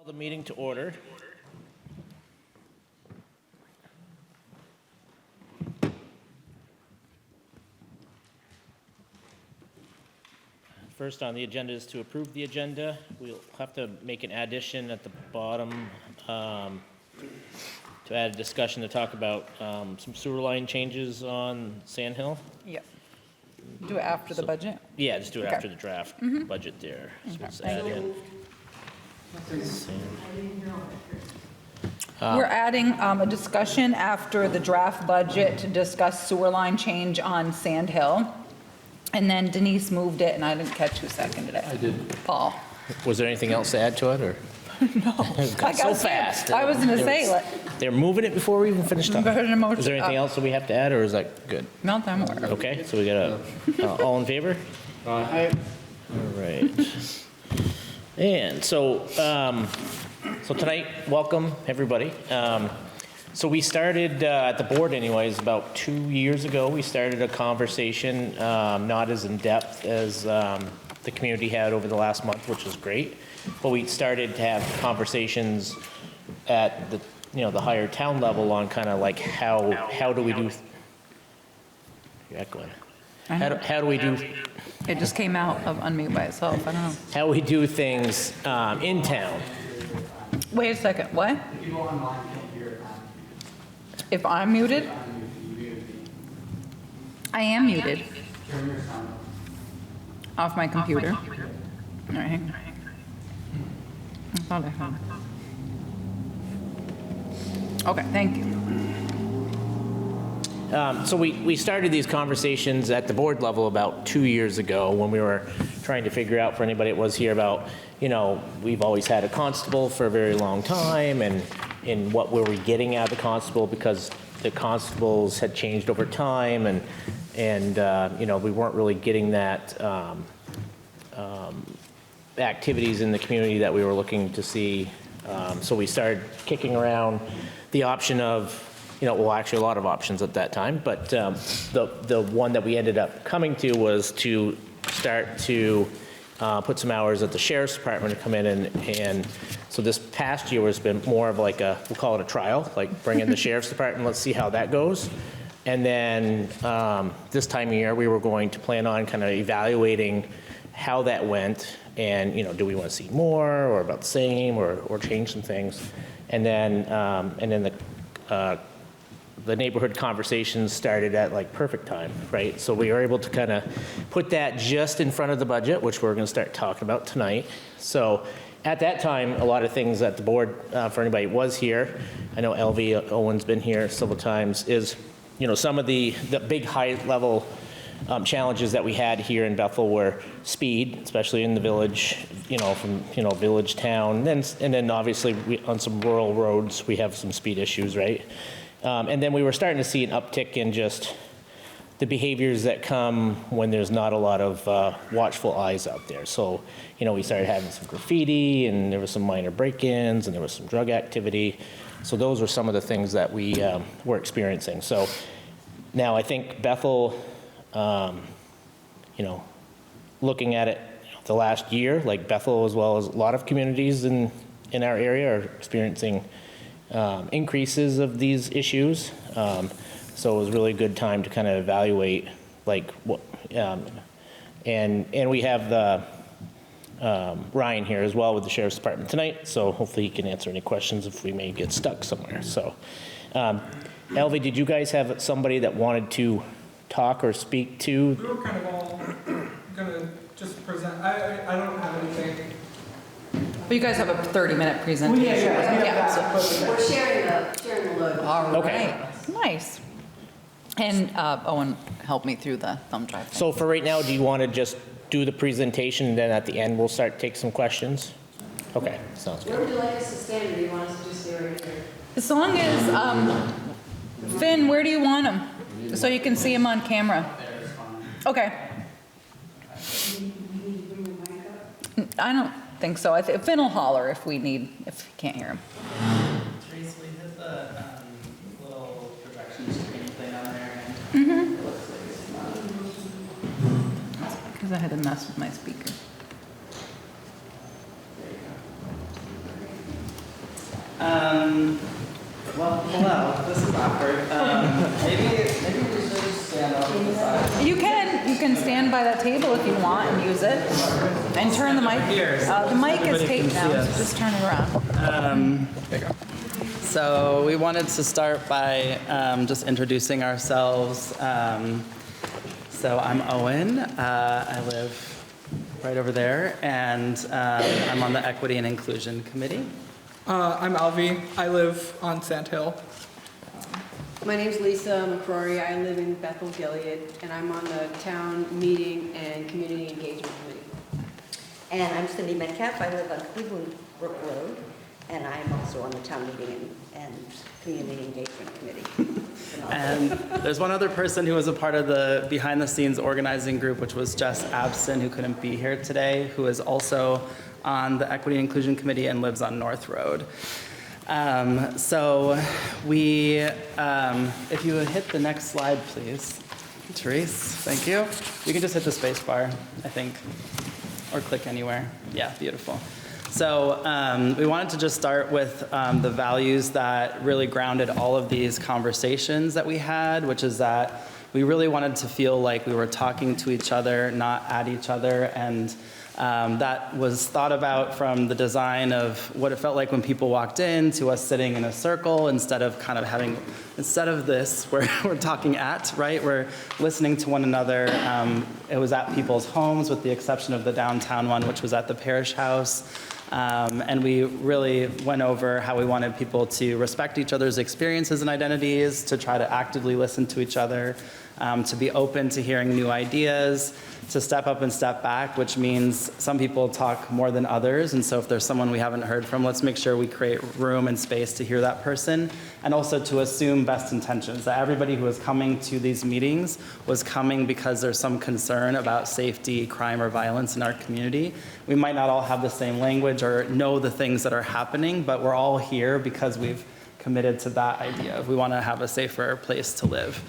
Call the meeting to order. First on the agenda is to approve the agenda. We'll have to make an addition at the bottom to add a discussion to talk about some sewer line changes on Sand Hill. Yep. Do it after the budget? Yeah, just do it Okay. after the draft budget there. So let's add in. We're adding a discussion after the draft budget to discuss sewer line change on Sand Hill. And then Denise moved it, and I didn't catch who seconded it. I did. Paul. Was there anything else to add to it, or? No. It got so fast. I was gonna say, They're moving it before we even finished talking. Better than a motion. Is there anything else that we have to add, or is that good? Not that more. Okay, so we got all in favor? Aye. All right. And so, so tonight, welcome, everybody. So we started, at the board anyways, about 2 years ago, we started a conversation, not as in-depth as the community had over the last month, which was great. But we started to have conversations at the, the higher town level on kind of like how do we do, you're echoing. How do we do, It just came out of unmute by itself, I don't know. how we do things in town. Wait a second, what? People online can't hear it. If I'm muted? I am muted. Turn your sound Off my computer. All right, hang on. I thought I had. Okay, thank you. So we started these conversations at the board level about 2 years ago when we were trying to figure out, for anybody that was here, about, we've always had a constable for a very long time, and what were we getting out of the constable, because the constables had changed over time, and we weren't really getting that activities in the community that we were looking to see. So we started kicking around the option of, well, actually a lot of options at that time, but the one that we ended up coming to was to start to put some hours at the sheriff's department to come in, and so this past year has been more of like we'll call it a trial, like bring in the sheriff's department, let's see how that goes. And then this time of year, we were going to plan on kind of evaluating how that went, and do we want to see more or about the same, or change some things. And then the neighborhood conversations started at like perfect time, right? So we were able to kind of put that just in front of the budget, which we're going to start talking about tonight. So at that time, a lot of things that the board, for anybody who was here, I know LV Owen's been here several times, is some of the big high level challenges that we had here in Bethel were speed, especially in the village, from village town, and then obviously on some rural roads we have some speed issues, right? And then we were starting to see an uptick in just the behaviors that come when there's not a lot of watchful eyes out there. So, we started having some graffiti, and there was some minor break-ins, and there was some drug activity. So those were some of the things that we were experiencing. So now I think Bethel, looking at it the last year, like Bethel as well as a lot of communities in our area are experiencing increases of these issues. So it was really a good time to kind of evaluate like what, and we have the Ryan here as well with the Sheriff's Department tonight, so hopefully he can answer any questions if we may get stuck somewhere. So Elvie, did you guys have somebody that wanted to talk or speak to? We were kind of all gonna just present. I don't have anything. But you guys have a 30-minute presentation. We're sharing the load. All right. Okay. Nice. And Owen helped me through the thumb drive thing. So for right now, do you want to just do the presentation, and then at the end we'll start to take some questions? Okay, sounds Where good. would you like us to stand, or do you want us to just stay right here? As long as, Finn, where do you want him? So you can see him on camera. Okay. I don't think so. Finn will holler if we can't hear him. Trace, we hit the little projection screen thing on there, and Mm-hmm. it looks like it's not. Because I had to mess with my speaker. There you go. Well, hello, this is awkward. Maybe we should just stand off to the side. You can stand by that table if you want and use it. And turn the mic. Here, so The mic is everybody taped can now, see so us. just turn it around. So we wanted to start by just introducing ourselves. So I'm Owen. I live right over there, and I'm on the Equity and Inclusion Committee. I'm Alvi. I live on Sand Hill. My name's Lisa McCrory. I live in Bethel, Gilead, and I'm on the Town Meeting and Community Engagement Committee. And I'm Cindy Metcalf. I live on Cleveland Brook Road, and I'm also on the Town Meeting and Community Engagement Committee. And there's one other person who was a part of the behind-the-scenes organizing group, which was Jess Abson, who couldn't be here today, who is also on the Equity and Inclusion Committee and lives on North Road. So we, if you would hit the next slide, please. Therese, thank you. You can just hit the space bar, I think, or click anywhere. Yeah, beautiful. So we wanted to just start with the values that really grounded all of these conversations that we had, which is that we really wanted to feel like we were talking to each other, not at each other, and that was thought about from the design of what it felt like when people walked in to us sitting in a circle instead of this where we're talking at, right? We're listening to one another. It was at people's homes with the exception of the downtown one, which was at the parish house. And we really went over how we wanted people to respect each other's experiences and identities, to try to actively listen to each other, to be open to hearing new ideas, to step up and step back, which means some people talk more than others. And so if there's someone we haven't heard from, let's make sure we create room and space to hear that person. And also to assume best intentions, that everybody who is coming to these meetings was coming because there's some concern about safety, crime, or violence in our community. We might not all have the same language or know the things that are happening, but we're all here because we've committed to that idea of we want to have a safer place to live.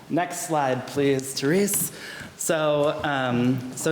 Next slide, please, Therese. So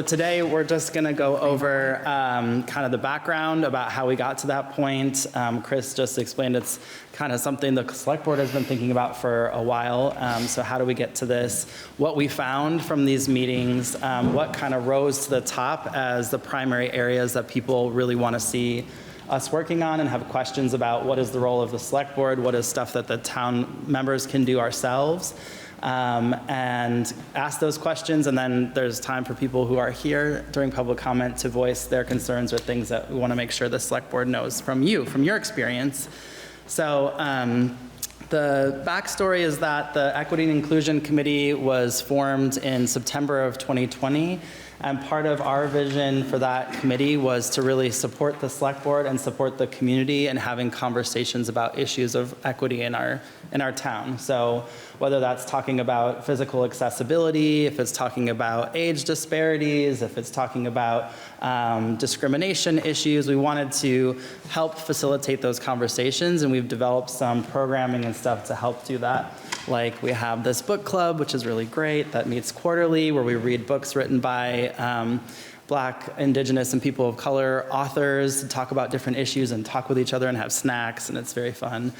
today we're just going to go over kind of the background about how we got to that point. Chris just explained it's kind of something the select board has been thinking about for a while. So how do we get to this? What we found from these meetings, what kind of rose to the top as the primary areas that people really want to see us working on and have questions about. What is the role of the select board? What is stuff that the town members can do ourselves? And ask those questions, and then there's time for people who are here during public comment to voice their concerns or things that we want to make sure the select board knows from you, from your experience. So the backstory is that the Equity and Inclusion Committee was formed in September of 2020. And part of our vision for that committee was to really support the select board and support the community in having conversations about issues of equity in our town. So whether that's talking about physical accessibility, if it's talking about age disparities, if it's talking about discrimination issues, we wanted to help facilitate those conversations, and we've developed some programming and stuff to help do that. Like we have this book club, which is really great, that meets quarterly, where we read books written by Black, Indigenous, and people of color authors to talk about different issues and talk with each other and have snacks, and it's very fun.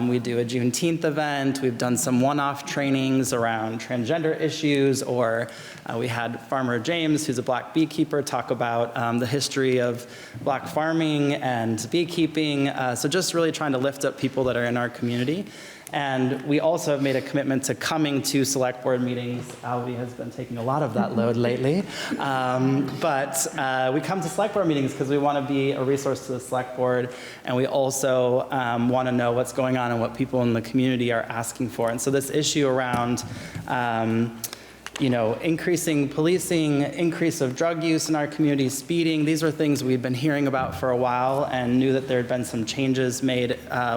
We do a Juneteenth event. We've done some one-off trainings around transgender issues, or we had Farmer James, who's a Black beekeeper, talk about the history of Black farming and beekeeping. So just really trying to lift up people that are in our community. And we also have made a commitment to coming to select board meetings. Alvi has been taking a lot of that load lately. But we come to select board meetings because we want to be a resource to the select board, and we also want to know what's going on and what people in the community are asking for. And so this issue around increasing policing, increase of drug use in our community, speeding, these are things we've been hearing about for a while and knew that there had been some changes made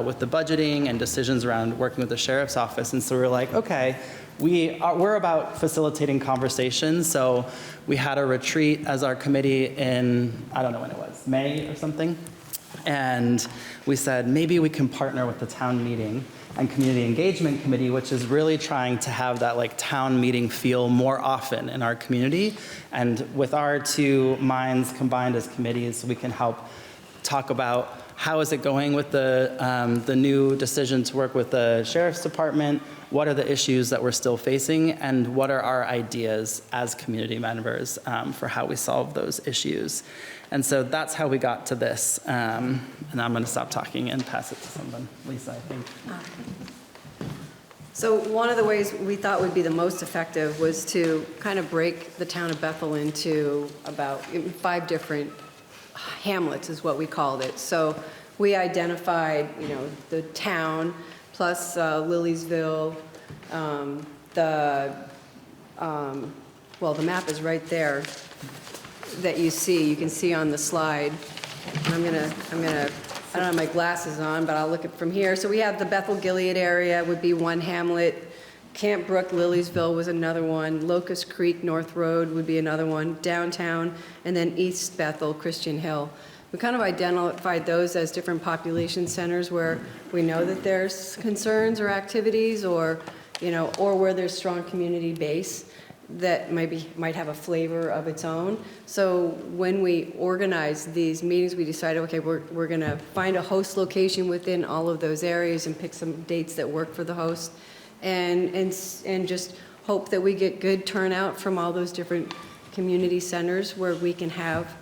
with the budgeting and decisions around working with the sheriff's office. And so we were like, okay, we're about facilitating conversations. So we had a retreat as our committee in, I don't know when it was, May or something. And we said, maybe we can partner with the town meeting and community engagement committee, which is really trying to have that like town meeting feel more often in our community. And with our two minds combined as committees, we can help talk about how is it going with the new decision to work with the Sheriff's Department, what are the issues that we're still facing, and what are our ideas as community members for how we solve those issues. And so that's how we got to this. And I'm going to stop talking and pass it to someone. Lisa, I think. So one of the ways we thought would be the most effective was to kind of break the town of Bethel into about 5 different hamlets is what we called it. So we identified, the town plus Liliesville, the map is right there that you see. You can see on the slide. And I don't have my glasses on, but I'll look at from here. So we have the Bethel Gilead area would be one hamlet. Camp Brook, Liliesville was another one. Locust Creek, North Road would be another one. Downtown, and then East Bethel, Christian Hill. We kind of identified those as different population centers where we know that there's concerns or activities or where there's strong community base that might have a flavor of its own. So when we organized these meetings, we decided, okay, we're going to find a host location within all of those areas and pick some dates that work for the host, and just hope that we get good turnout from all those different community centers where we can have.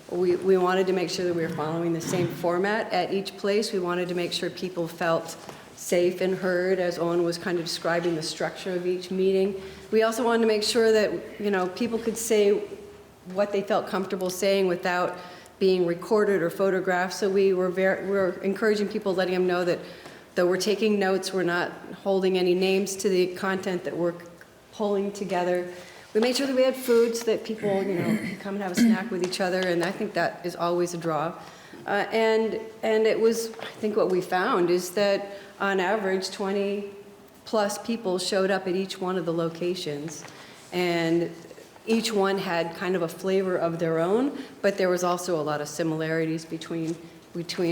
We wanted to make sure that we were following the same format at each place. We wanted to make sure people felt safe and heard, as Owen was kind of describing the structure of each meeting. We also wanted to make sure that, people could say what they felt comfortable saying without being recorded or photographed. So we were encouraging people, letting them know that though we're taking notes, we're not holding any names to the content that we're pulling together. We made sure that we had food so that people, could come and have a snack with each other, and I think that is always a draw. And it was, I think what we found is that on average, 20 plus people showed up at each one of the locations, and each one had kind of a flavor of their own, but there was also a lot of similarities between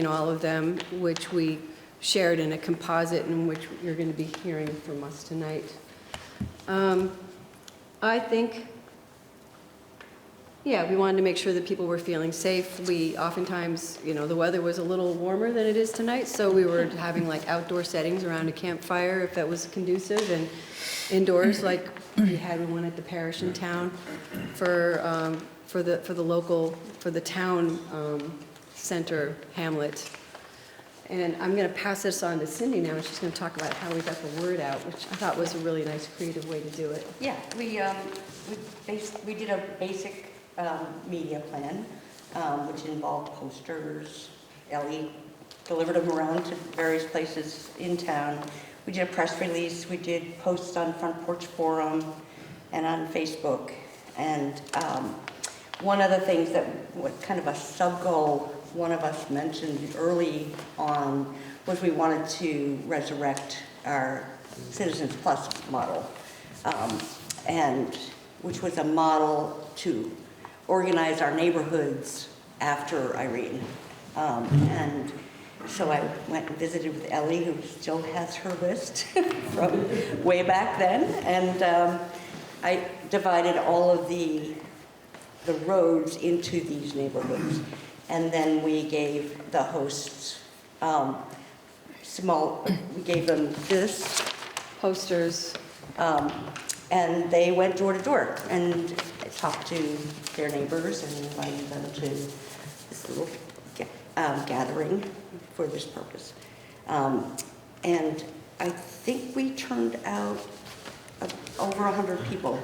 all of them, which we shared in a composite, in which you're going to be hearing from us tonight. I think, we wanted to make sure that people were feeling safe. We oftentimes, the weather was a little warmer than it is tonight, so we were having like outdoor settings around a campfire if that was conducive, and indoors, like we had one at the parish in town for the town center hamlet. And I'm going to pass this on to Cindy now, and she's going to talk about how we got the word out, which I thought was a really nice, creative way to do it. Yeah, we did a basic media plan, which involved posters. Ellie delivered them around to various places in town. We did a press release. We did posts on Front Porch Forum and on Facebook. And one of the things that was kind of a sub-goal one of us mentioned early on was we wanted to resurrect our Citizens Plus model, and which was a model to organize our neighborhoods after Irene. And so I went and visited with Ellie, who still has her list from way back then, and I divided all of the roads into these neighborhoods. And then we gave the hosts we gave them this, posters, and they went door to door and talked to their neighbors and invited them to this little gathering for this purpose. And I think we turned out over 100 people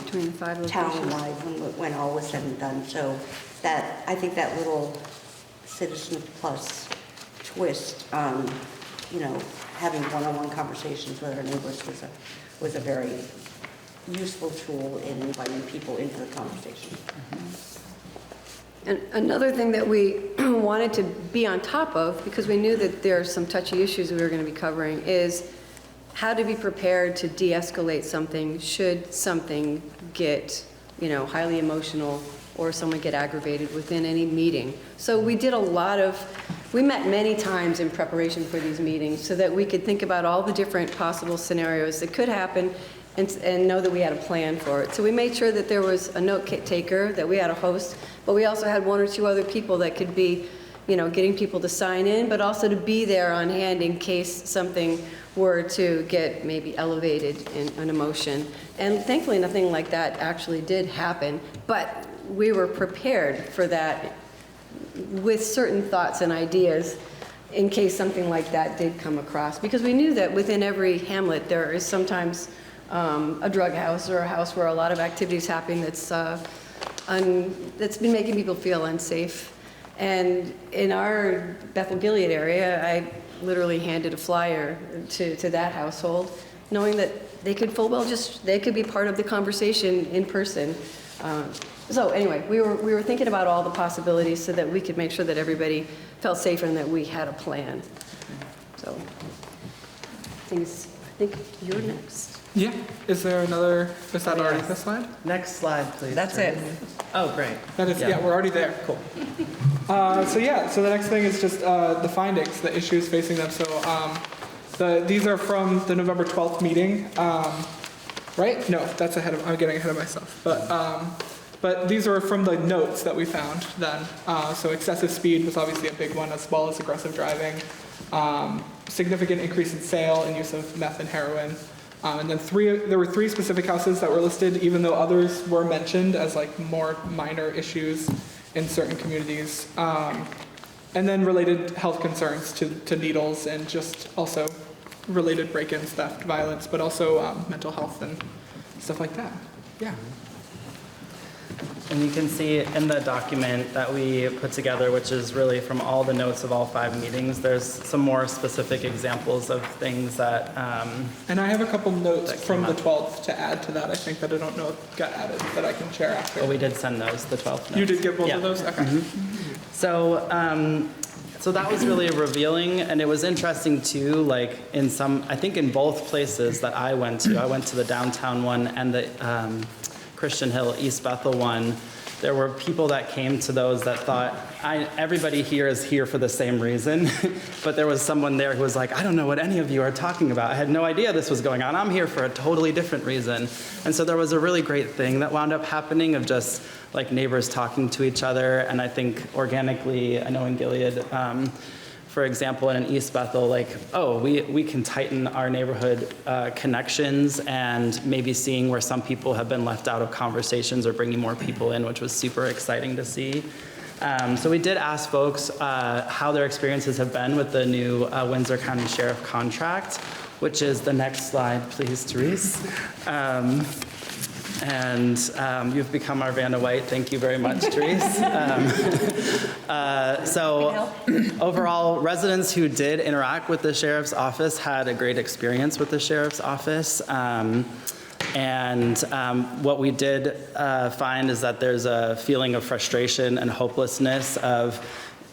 Between the 5 locations. town-wide when all was said and done. So I think that little Citizen Plus twist on, having one-on-one conversations with our neighbors was a very useful tool in inviting people into the conversation. And another thing that we wanted to be on top of, because we knew that there are some touchy issues we were going to be covering, is how to be prepared to de-escalate something should something get, highly emotional or someone get aggravated within any meeting. So we met many times in preparation for these meetings so that we could think about all the different possible scenarios that could happen and know that we had a plan for it. So we made sure that there was a note taker, that we had a host, but we also had 1 or 2 other people that could be, getting people to sign in, but also to be there on hand in case something were to get maybe elevated in an emotion. And thankfully, nothing like that actually did happen, but we were prepared for that with certain thoughts and ideas in case something like that did come across. Because we knew that within every hamlet, there is sometimes a drug house or a house where a lot of activities happening that's been making people feel unsafe. And in our Bethel Gilead area, I literally handed a flyer to that household, knowing that they could they could be part of the conversation in person. So anyway, we were thinking about all the possibilities so that we could make sure that everybody felt safe and that we had a plan. So I think you're next. Yeah, is that already the slide? Next slide, please. That's it. Oh, great. That is, yeah, we're already there. Cool. So the next thing is just the findings, the issues facing them. So these are from the November 12th meeting, right? No, that's I'm getting ahead of myself. But these are from the notes that we found then. So excessive speed was obviously a big one, as well as aggressive driving. Significant increase in sale and use of meth and heroin. And then there were 3 specific houses that were listed, even though others were mentioned as like more minor issues in certain communities. And then related health concerns to needles and just also related break-ins, theft, violence, but also mental health and stuff like that. Yeah. And you can see in the document that we put together, which is really from all the notes of all 5 meetings, there's some more specific examples of things that And I have a couple notes that from came the up. 12th to add to that, I think, that I don't know if got added, that I can share after. well, we did send those, the 12th notes. You did get both Yeah. of those? Okay. So that was really revealing, and it was interesting too, like I think in both places that I went to the downtown one and the Christian Hill, East Bethel one, there were people that came to those that thought, everybody here is here for the same reason, but there was someone there who was like, I don't know what any of you are talking about. I had no idea this was going on. I'm here for a totally different reason. And so there was a really great thing that wound up happening of just like neighbors talking to each other, and I think organically, I know in Gilead, for example, in East Bethel, like, oh, we can tighten our neighborhood connections and maybe seeing where some people have been left out of conversations or bringing more people in, which was super exciting to see. So we did ask folks how their experiences have been with the new Windsor County Sheriff contract, which is the next slide, please, Therese. And you've become our Vanna White. Thank you very much, Therese. So overall, residents who did interact with the sheriff's office had a great experience with the sheriff's office. And what we did find is that there's a feeling of frustration and hopelessness of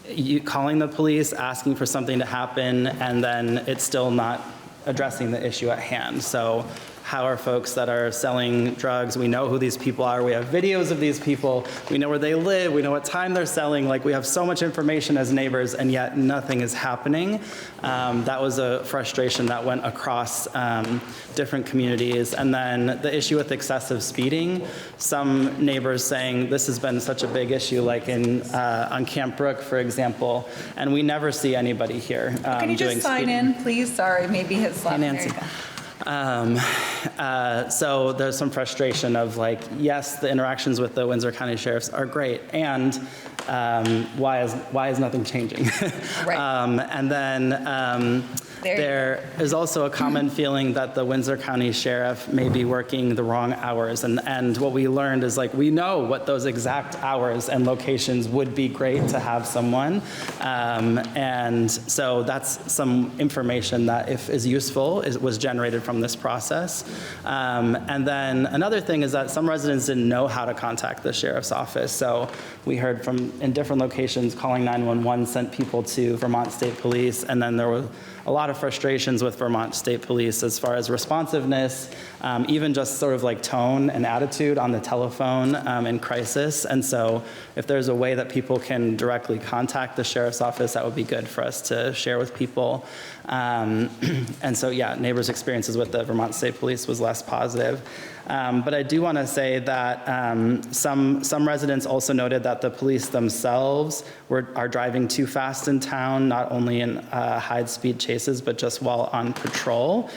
you calling the police, asking for something to happen, and then it's still not addressing the issue at hand. So how are folks that are selling drugs, we know who these people are, we have videos of these people, we know where they live, we know what time they're selling, like we have so much information as neighbors and yet nothing is happening. That was a frustration that went across different communities. And then the issue with excessive speeding, some neighbors saying this has been such a big issue, like on Camp Brook, for example, and we never see anybody here Can you doing just sign speeding. in, please? Sorry, maybe his slide. Hey, Nancy. So there's some frustration of like, yes, the interactions with the Windsor County Sheriffs are great, and why is nothing changing? Right. And then there is also a common feeling that the Windsor County Sheriff may be working the wrong hours, and what we learned is like we know what those exact hours and locations would be great to have someone, and so that's some information that if is useful was generated from this process. And then another thing is that some residents didn't know how to contact the sheriff's office, so we heard from in different locations calling 911 sent people to Vermont State Police, and then there were a lot of frustrations with Vermont State Police as far as responsiveness, even just sort of like tone and attitude on the telephone in crisis. And so if there's a way that people can directly contact the sheriff's office, that would be good for us to share with people. And so, yeah, neighbors' experiences with the Vermont State Police was less positive. But I do want to say that some residents also noted that the police themselves are driving too fast in town, not only in high-speed chases, but just while on patrol.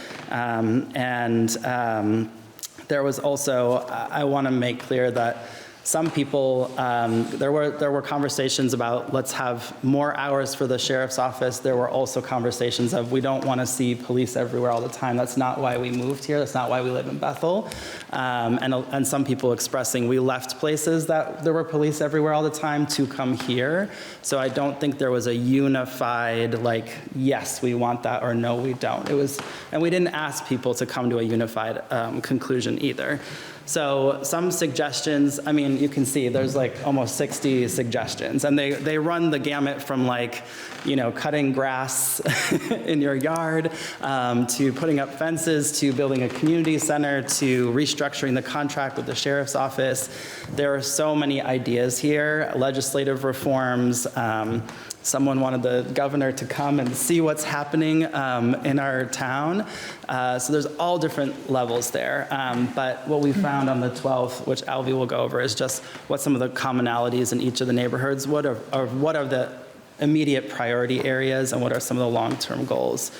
There was also, I want to make clear that some people, there were conversations about let's have more hours for the sheriff's office. There were also conversations of we don't want to see police everywhere all the time. That's not why we moved here. That's not why we live in Bethel. And some people expressing we left places that there were police everywhere all the time to come here. So I don't think there was a unified like, yes, we want that, or no, we don't. It was, and we didn't ask people to come to a unified conclusion either. So some suggestions, I mean, you can see there's like almost 60 suggestions, and they run the gamut from like, you know, cutting grass in your yard, to putting up fences, to building a community center, to restructuring the contract with the sheriff's office. There are so many ideas here, legislative reforms. Someone wanted the governor to come and see what's happening in our town. So there's all different levels there. But what we found on the 12th, which Alvy will go over, is just what some of the commonalities in each of the neighborhoods, what are the immediate priority areas, and what are some of the long-term goals.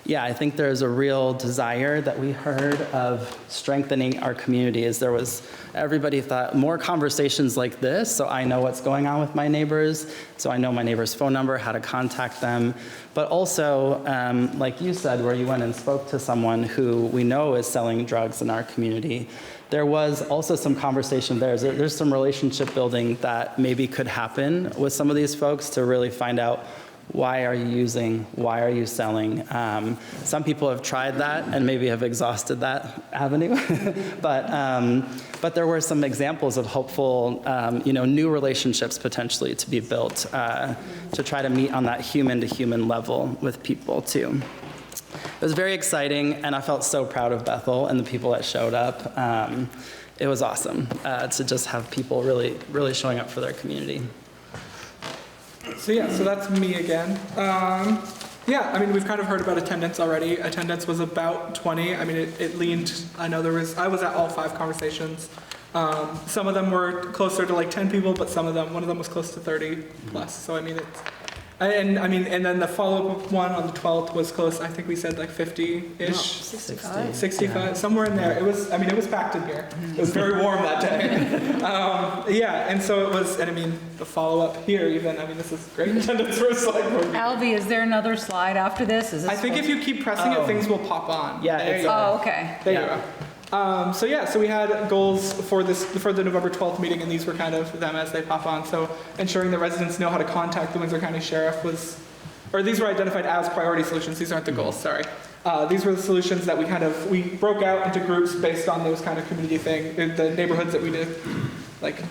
Yeah, I think there's a real desire that we heard of strengthening our communities. There was, everybody thought more conversations like this, so I know what's going on with my neighbors, so I know my neighbor's phone number, how to contact them. But also, like you said, where you went and spoke to someone who we know is selling drugs in our community, there was also some conversation there. There's some relationship building that maybe could happen with some of these folks to really find out, why are you using? Why are you selling? Some people have tried that and maybe have exhausted that avenue. But there were some examples of hopeful, new relationships potentially to be built to try to meet on that human-to-human level with people too. It was very exciting, and I felt so proud of Bethel and the people that showed up. It was awesome to just have people really, really showing up for their community. So that's me again. I mean, we've kind of heard about attendance already. Attendance was about 20. I mean, it leaned, I was at all 5 conversations. Some of them were closer to like 10 people, but one of them was close to 30 plus. So I mean, and then the follow-up one on the 12th was close. I think we said like 50-ish. 65, yeah. Somewhere in there. It was packed in here. It was very warm that day. And so it was, and I mean, the follow-up here even, I mean, this is great attendance for a Selectboard. Alvy, is there another slide after this? I think if you keep pressing it, things will pop on. Yeah. There you go. Oh, okay. There you go. So we had goals for the November 12th meeting, and these were kind of them as they pop on. So ensuring that residents know how to contact the Windsor County Sheriff these were identified as priority solutions. These aren't the goals, sorry. These were the solutions that we broke out into groups based on those kind of community the neighborhoods that we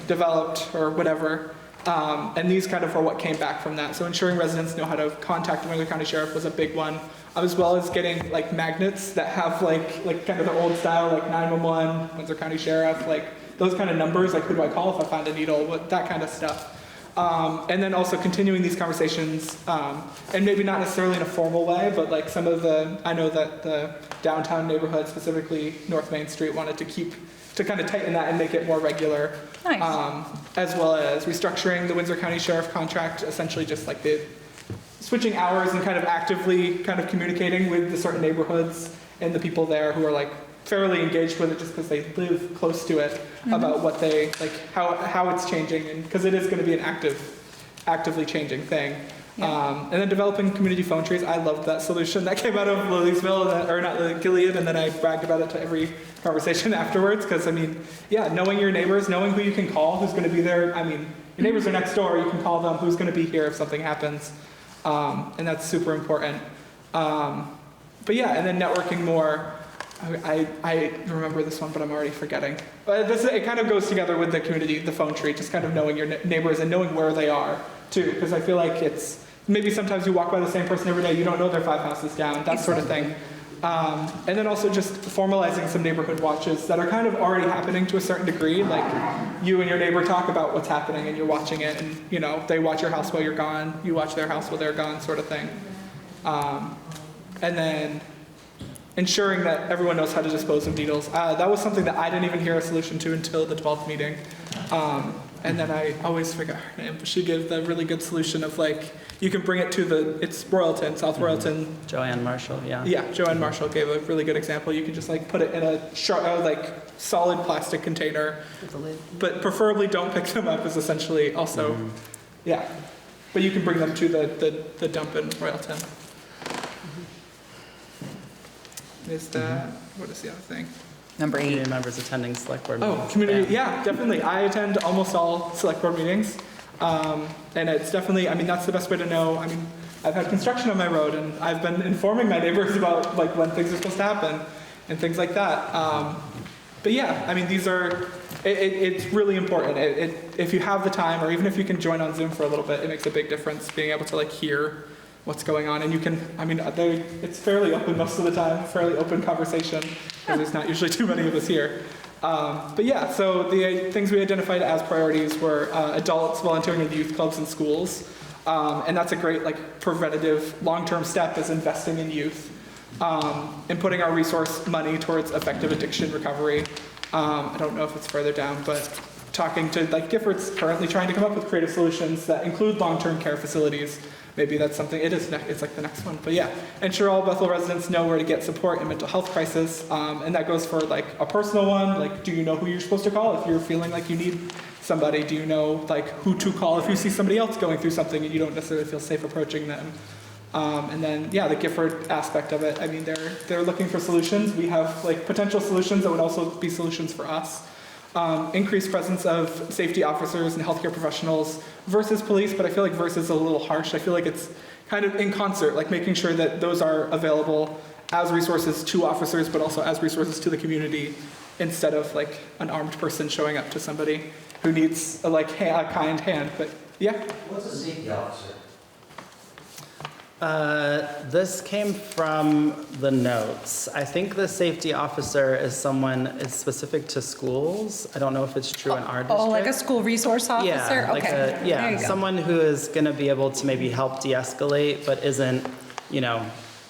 developed or whatever. And these kind of are what came back from that. So ensuring residents know how to contact the Windsor County Sheriff was a big one, as well as getting like magnets that have like kind of the old style, like 911, Windsor County Sheriff, like those kind of numbers, like who do I call if I find a needle, that kind of stuff. And then also continuing these conversations, and maybe not necessarily in a formal way, but like I know that the downtown neighborhood, specifically North Main Street, wanted to kind of tighten that and make it more regular. Nice. As well as restructuring the Windsor County Sheriff contract, essentially just like the switching hours and kind of actively kind of communicating with the certain neighborhoods and the people there who are like fairly engaged with it just because they live close to it, about what they, like how it's changing, and because it is going to be an actively changing thing. And then developing community phone trees. I loved that solution that came out of Gilead, and then I bragged about it to every conversation afterwards, because I mean, knowing your neighbors, knowing who you can call, who's going to be there. I mean, your neighbors are next door, you can call them, who's going to be here if something happens. And that's super important. And then networking more. I remember this one, but I'm already forgetting. But it kind of goes together with the community, the phone tree, just kind of knowing your neighbors and knowing where they are too, because I feel like it's, maybe sometimes you walk by the same person every day, you don't know they're 5 houses down, that sort of thing. And then also just formalizing some neighborhood watches that are kind of already happening to a certain degree, like you and your neighbor talk about what's happening and you're watching it, and they watch your house while you're gone, you watch their house while they're gone, sort of thing. And then ensuring that everyone knows how to dispose of needles. That was something that I didn't even hear a solution to until the 12th meeting. And then I always forget her name, but she gave the really good solution of like, you can bring it to it's Royalton, South Royalton. Joanne Marshall, yeah. Yeah, Joanne Marshall gave a really good example. You can just like put it in a like solid plastic container, With the lid. but preferably don't pick them up is essentially also, yeah. But you can bring them to the dump in Royalton. Is that, what is the other thing? Number 8. Community members attending select board Oh, meetings. community, yeah, definitely. I attend almost all select board meetings. And it's definitely, I mean, that's the best way to know. I mean, I've had construction on my road and I've been informing my neighbors about like when things are supposed to happen and things like that. But yeah, I mean, these are, it's really important. If you have the time, or even if you can join on Zoom for a little bit, it makes a big difference being able to like hear what's going on. And you can, I mean, it's fairly open most of the time, fairly open conversation, because there's not usually too many of us here. But yeah, so the things we identified as priorities were adults volunteering in youth clubs and schools. And that's a great like preventative long-term step, is investing in youth. And putting our resource money towards effective addiction recovery. I don't know if it's further down, but talking to like Gifford's currently trying to come up with creative solutions that include long-term care facilities. Maybe that's something, it's like the next one, but yeah. Ensure all Bethel residents know where to get support in mental health crisis. And that goes for like a personal one, like do you know who you're supposed to call if you're feeling like you need somebody? Do you know like who to call if you see somebody else going through something and you don't necessarily feel safe approaching them? And then, yeah, the Gifford aspect of it, I mean, they're looking for solutions. We have like potential solutions that would also be solutions for us. Increased presence of safety officers and healthcare professionals versus police, but I feel like versus is a little harsh. I feel like it's kind of in concert, like making sure that those are available as resources to officers, but also as resources to the community, instead of like an armed person showing up to somebody who needs a kind hand. But yeah. What's a safety officer? This came from the notes. I think the safety officer is specific to schools. I don't know if it's true in our district. Oh, like a school resource officer? Yeah, like Okay. There you go. someone who is going to be able to maybe help de-escalate, but isn't,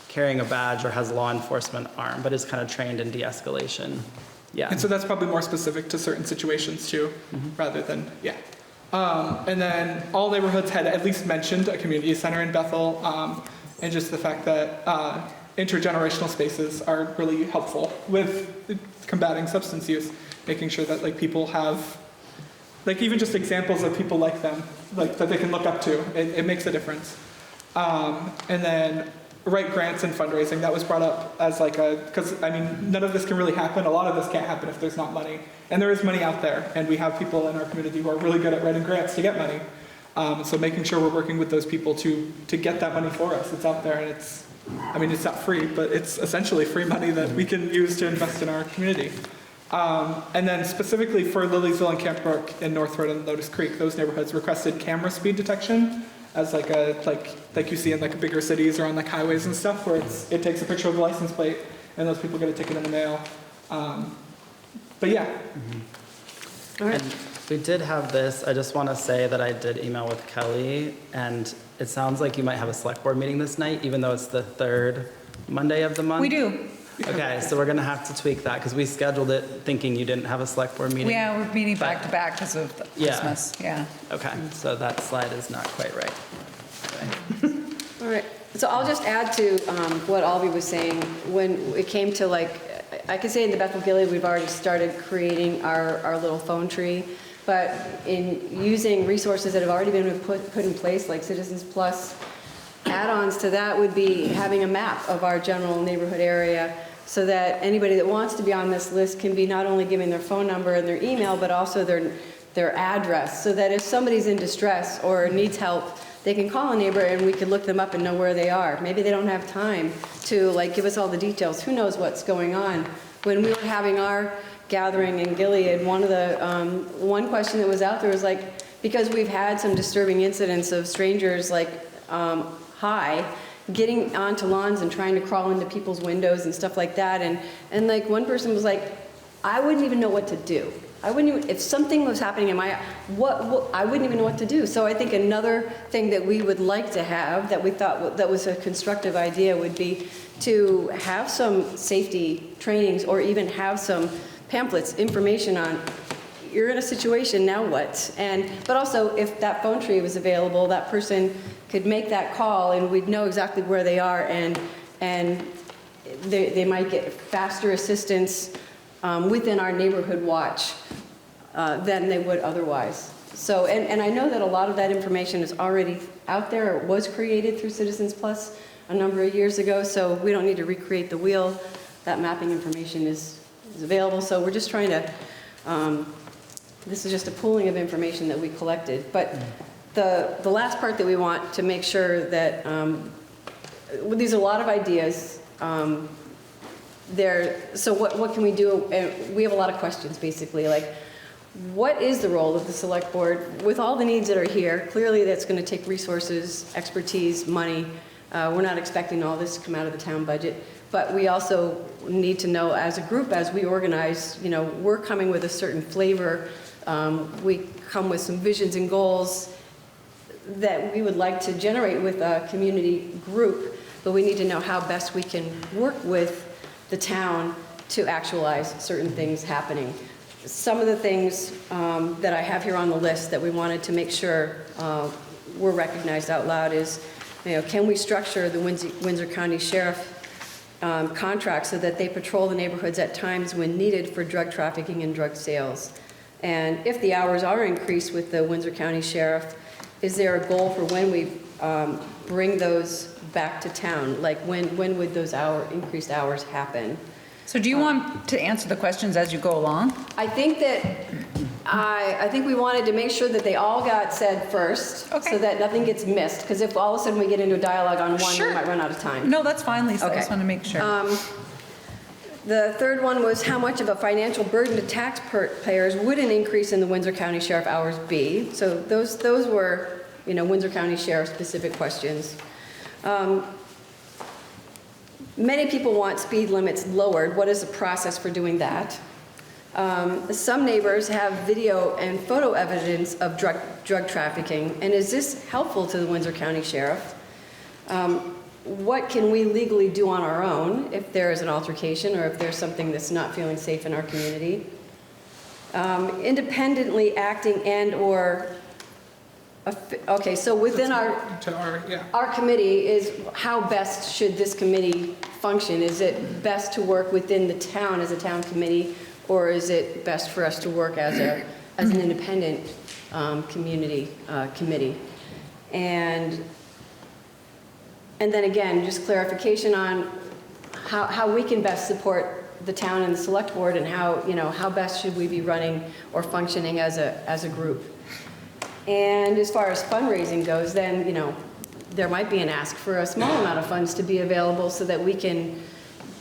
carrying a badge or has a law enforcement arm, but is kind of trained in de-escalation. Yeah. And so that's probably more specific to certain situations too, rather than, yeah. And then all neighborhoods had at least mentioned a community center in Bethel, and just the fact that intergenerational spaces are really helpful with combating substance use, making sure that like people have, like even just examples of people like them, like that they can look up to. It makes a difference. And then write grants and fundraising, that was brought up as like because I mean, none of this can really happen. A lot of this can't happen if there's not money. And there is money out there, and we have people in our community who are really good at writing grants to get money. So making sure we're working with those people to get that money for us. It's out there, and it's not free, but it's essentially free money that we can use to invest in our community. And then specifically for Liliesville and Camp Brook in North Road and Lotus Creek, those neighborhoods requested camera speed detection as like you see in like bigger cities or on like highways and stuff, where it takes a picture of the license plate and those people get a ticket in the mail. But yeah. All right. And we did have this, I just want to say that I did email with Kelly, and it sounds like you might have a select board meeting this night, even though it's the third Monday of the month. We do. Okay, so we're going to have to tweak that, because we scheduled it thinking you didn't have a select board meeting. Yeah, we're meeting back to back because of Yeah. Christmas. Yeah. Okay, so that slide is not quite right. Okay. All right, so I'll just add to what Albie was saying. When it came to I could say in the Bethel Gilead, we've already started creating our little phone tree, but in using resources that have already been put in place, like Citizens Plus, add-ons to that would be having a map of our general neighborhood area, so that anybody that wants to be on this list can be not only giving their phone number and their email, but also their address, so that if somebody's in distress or needs help, they can call a neighbor and we can look them up and know where they are. Maybe they don't have time to give us all the details. Who knows what's going on? When we were having our gathering in Gilead, one question that was out there was because we've had some disturbing incidents of strangers getting onto lawns and trying to crawl into people's windows and stuff like that. And one person was like, I wouldn't even know what to do. I wouldn't even, if something was happening in my, I wouldn't even know what to do. So I think another thing that we would like to have, that we thought that was a constructive idea, would be to have some safety trainings, or even have some pamphlets, information on, you're in a situation, now what? But also, if that phone tree was available, that person could make that call and we'd know exactly where they are, and they might get faster assistance within our neighborhood watch than they would otherwise. So, and I know that a lot of that information is already out there. It was created through Citizens Plus a number of years ago, so we don't need to recreate the wheel. That mapping information is available, so we're just trying to, this is just a pooling of information that we collected. But the last part that we want to make sure that, these are a lot of ideas. So what can we do? We have a lot of questions, basically, like, what is the role of the select board with all the needs that are here? Clearly, that's going to take resources, expertise, money. We're not expecting all this to come out of the town budget, but we also need to know, as a group, as we organize, we're coming with a certain flavor. We come with some visions and goals that we would like to generate with a community group, but we need to know how best we can work with the town to actualize certain things happening. Some of the things that I have here on the list that we wanted to make sure were recognized out loud is, can we structure the Windsor County Sheriff contract so that they patrol the neighborhoods at times when needed for drug trafficking and drug sales? And if the hours are increased with the Windsor County Sheriff, is there a goal for when we bring those back to town? Like, when would those increased hours happen? So do you want to answer the questions as you go along? I think that, I think we wanted to make sure that they all got said first, Okay. so that nothing gets missed, because if all of a sudden we get into a dialogue on one, Sure. we might run out of time. No, that's fine, Lisa. I Okay. just want to make sure. The third one was, how much of a financial burden to taxpayers would an increase in the Windsor County Sheriff hours be? So those were, Windsor County Sheriff specific questions. Many people want speed limits lowered. What is the process for doing that? Some neighbors have video and photo evidence of drug trafficking, and is this helpful to the Windsor County Sheriff? What can we legally do on our own if there is an altercation, or if there's something that's not feeling safe in our community? Independently acting and/or, okay, so within our committee is, how best should this committee function? Is it best to work within the town as a town committee, or is it best for us to work as an independent community committee? And then again, just clarification on how we can best support the town and the select board, and how best should we be running or functioning as a group. And as far as fundraising goes, then, there might be an ask for a small amount of funds to be available so that we can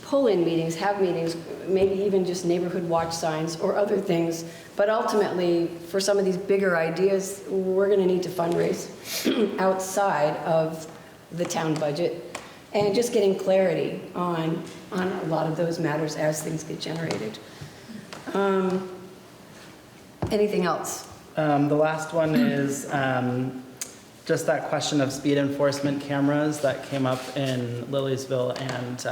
pull in meetings, have meetings, maybe even just neighborhood watch signs or other things. But ultimately, for some of these bigger ideas, we're going to need to fundraise outside of the town budget, and just getting clarity on a lot of those matters as things get generated. Anything else? The last one is just that question of speed enforcement cameras that came up in Liliesville and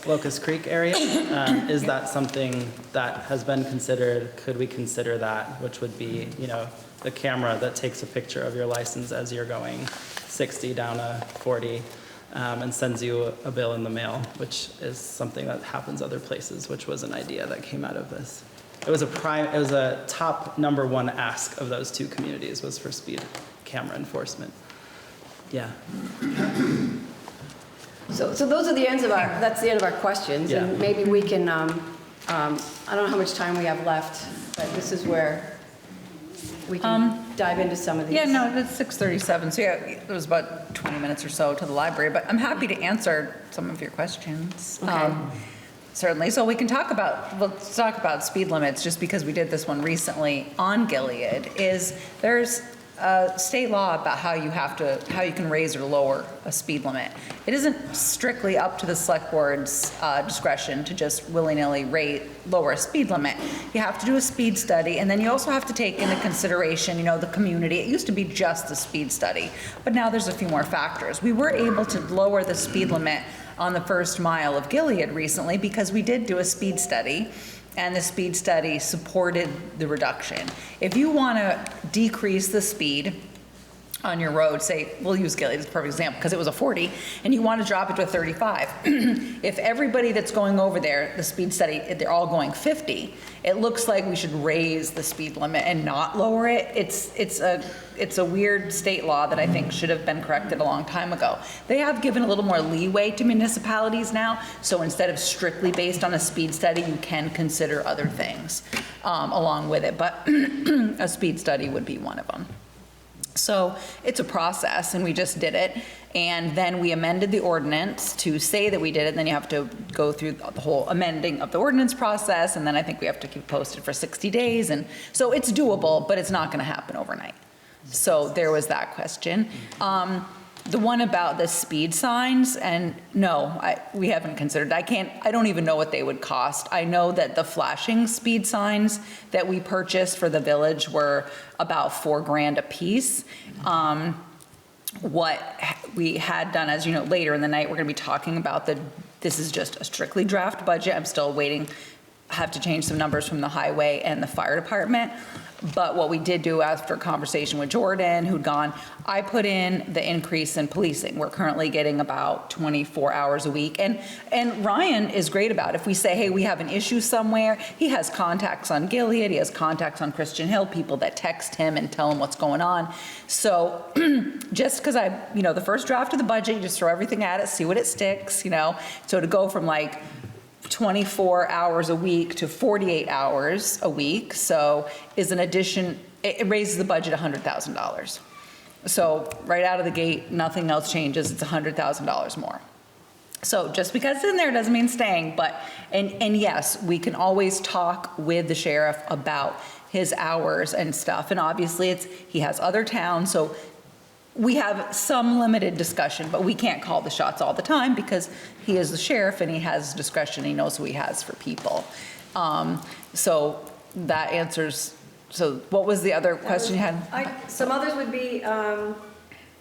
Locust Creek area. Is that something that has been considered? Could we consider that, which would be, the camera that takes a picture of your license as you're going 60 down a 40 and sends you a bill in the mail, which is something that happens other places, which was an idea that came out of this. It was a top number one ask of those two communities, was for speed camera enforcement. Yeah. So those are the ends of that's the end of our questions. Yeah. And maybe we can, I don't know how much time we have left, but this is where we can dive into some of these. Yeah, no, it's 6:37, so yeah, it was about 20 minutes or so to the library, but I'm happy to answer some of your questions. Okay. Certainly, so let's talk about speed limits, just because we did this one recently on Gilead, there's state law about how you can raise or lower a speed limit. It isn't strictly up to the select board's discretion to just willy-nilly lower a speed limit. You have to do a speed study, and then you also have to take into consideration, the community. It used to be just the speed study, but now there's a few more factors. We were able to lower the speed limit on the first mile of Gilead recently because we did do a speed study, and the speed study supported the reduction. If you want to decrease the speed on your road, say, we'll use Gilead as a perfect example because it was a 40, and you want to drop it to a 35. If everybody that's going over there, the speed study, they're all going 50, it looks like we should raise the speed limit and not lower it. It's a weird state law that I think should have been corrected a long time ago. They have given a little more leeway to municipalities now, so instead of strictly based on a speed study, you can consider other things along with it, but a speed study would be one of them. So it's a process, and we just did it, and then we amended the ordinance to say that we did it, and then you have to go through the whole amending of the ordinance process, and then I think we have to keep posted for 60 days, and so it's doable, but it's not going to happen overnight. So there was that question. The one about the speed signs, and no, we haven't considered. I don't even know what they would cost. I know that the flashing speed signs that we purchased for the village were about $4,000 a piece. What we had done, as you know, later in the night, we're going to be talking about this is just a strictly draft budget. I'm still waiting, have to change some numbers from the highway and the fire department. But what we did do after a conversation with Jordan, who'd gone, I put in the increase in policing. We're currently getting about 24 hours a week. And Ryan is great about it. If we say, hey, we have an issue somewhere, he has contacts on Gilead, he has contacts on Christian Hill, people that text him and tell him what's going on. So just because the first draft of the budget, you just throw everything at it, see what it sticks, So to go from like 24 hours a week to 48 hours a week, so is an addition, it raises the budget $100,000. So right out of the gate, nothing else changes, it's $100,000 more. So just because it's in there doesn't mean staying, but, and yes, we can always talk with the sheriff about his hours and stuff, and obviously he has other towns, so we have some limited discussion, but we can't call the shots all the time because he is the sheriff and he has discretion. He knows who he has for people. So that answers. So what was the other question you had? Some others would be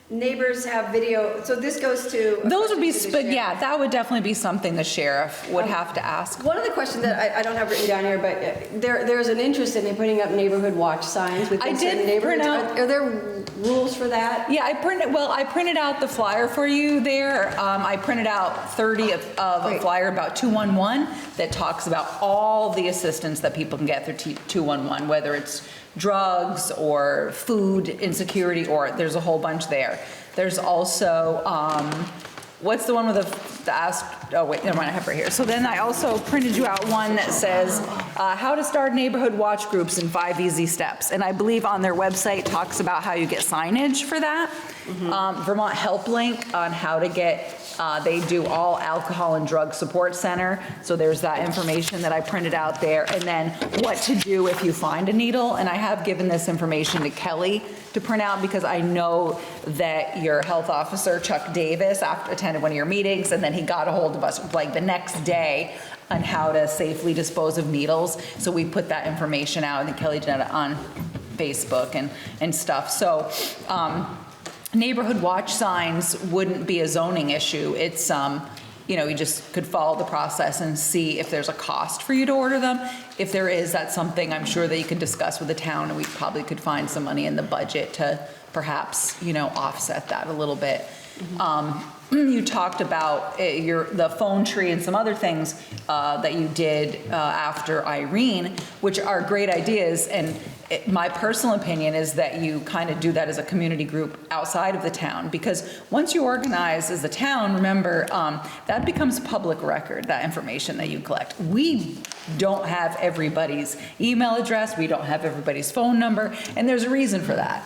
neighbors have video. So this goes to. Those would be, but yeah, that would definitely be something the sheriff would have to ask. One of the questions that I don't have written down here, but there's an interest in putting up neighborhood watch signs within certain neighborhoods. Are there rules for that? Yeah, I printed out the flyer for you there. I printed out 30 of a flyer about 211 that talks about all the assistance that people can get through 211, whether it's drugs or food insecurity, or there's a whole bunch there. There's also, what's the one with the ask, oh wait, never mind, I have it right here. So then I also printed you out one that says, how to start neighborhood watch groups in 5 easy steps. And I believe on their website talks about how you get signage for that. Vermont Help Link on how to get, they do all alcohol and drug support center. So there's that information that I printed out there. And then what to do if you find a needle. And I have given this information to Kelly to print out because I know that your health officer, Chuck Davis, attended one of your meetings, and then he got a hold of us like the next day on how to safely dispose of needles. So we put that information out, and Kelly did it on Facebook and stuff. So neighborhood watch signs wouldn't be a zoning issue. It's, you just could follow the process and see if there's a cost for you to order them. If there is, that's something I'm sure that you could discuss with the town, and we probably could find some money in the budget to perhaps, offset that a little bit. You talked about the phone tree and some other things that you did after Irene, which are great ideas. And my personal opinion is that you kind of do that as a community group outside of the town, because once you organize as a town, remember, that becomes public record, that information that you collect. We don't have everybody's email address, we don't have everybody's phone number, and there's a reason for that,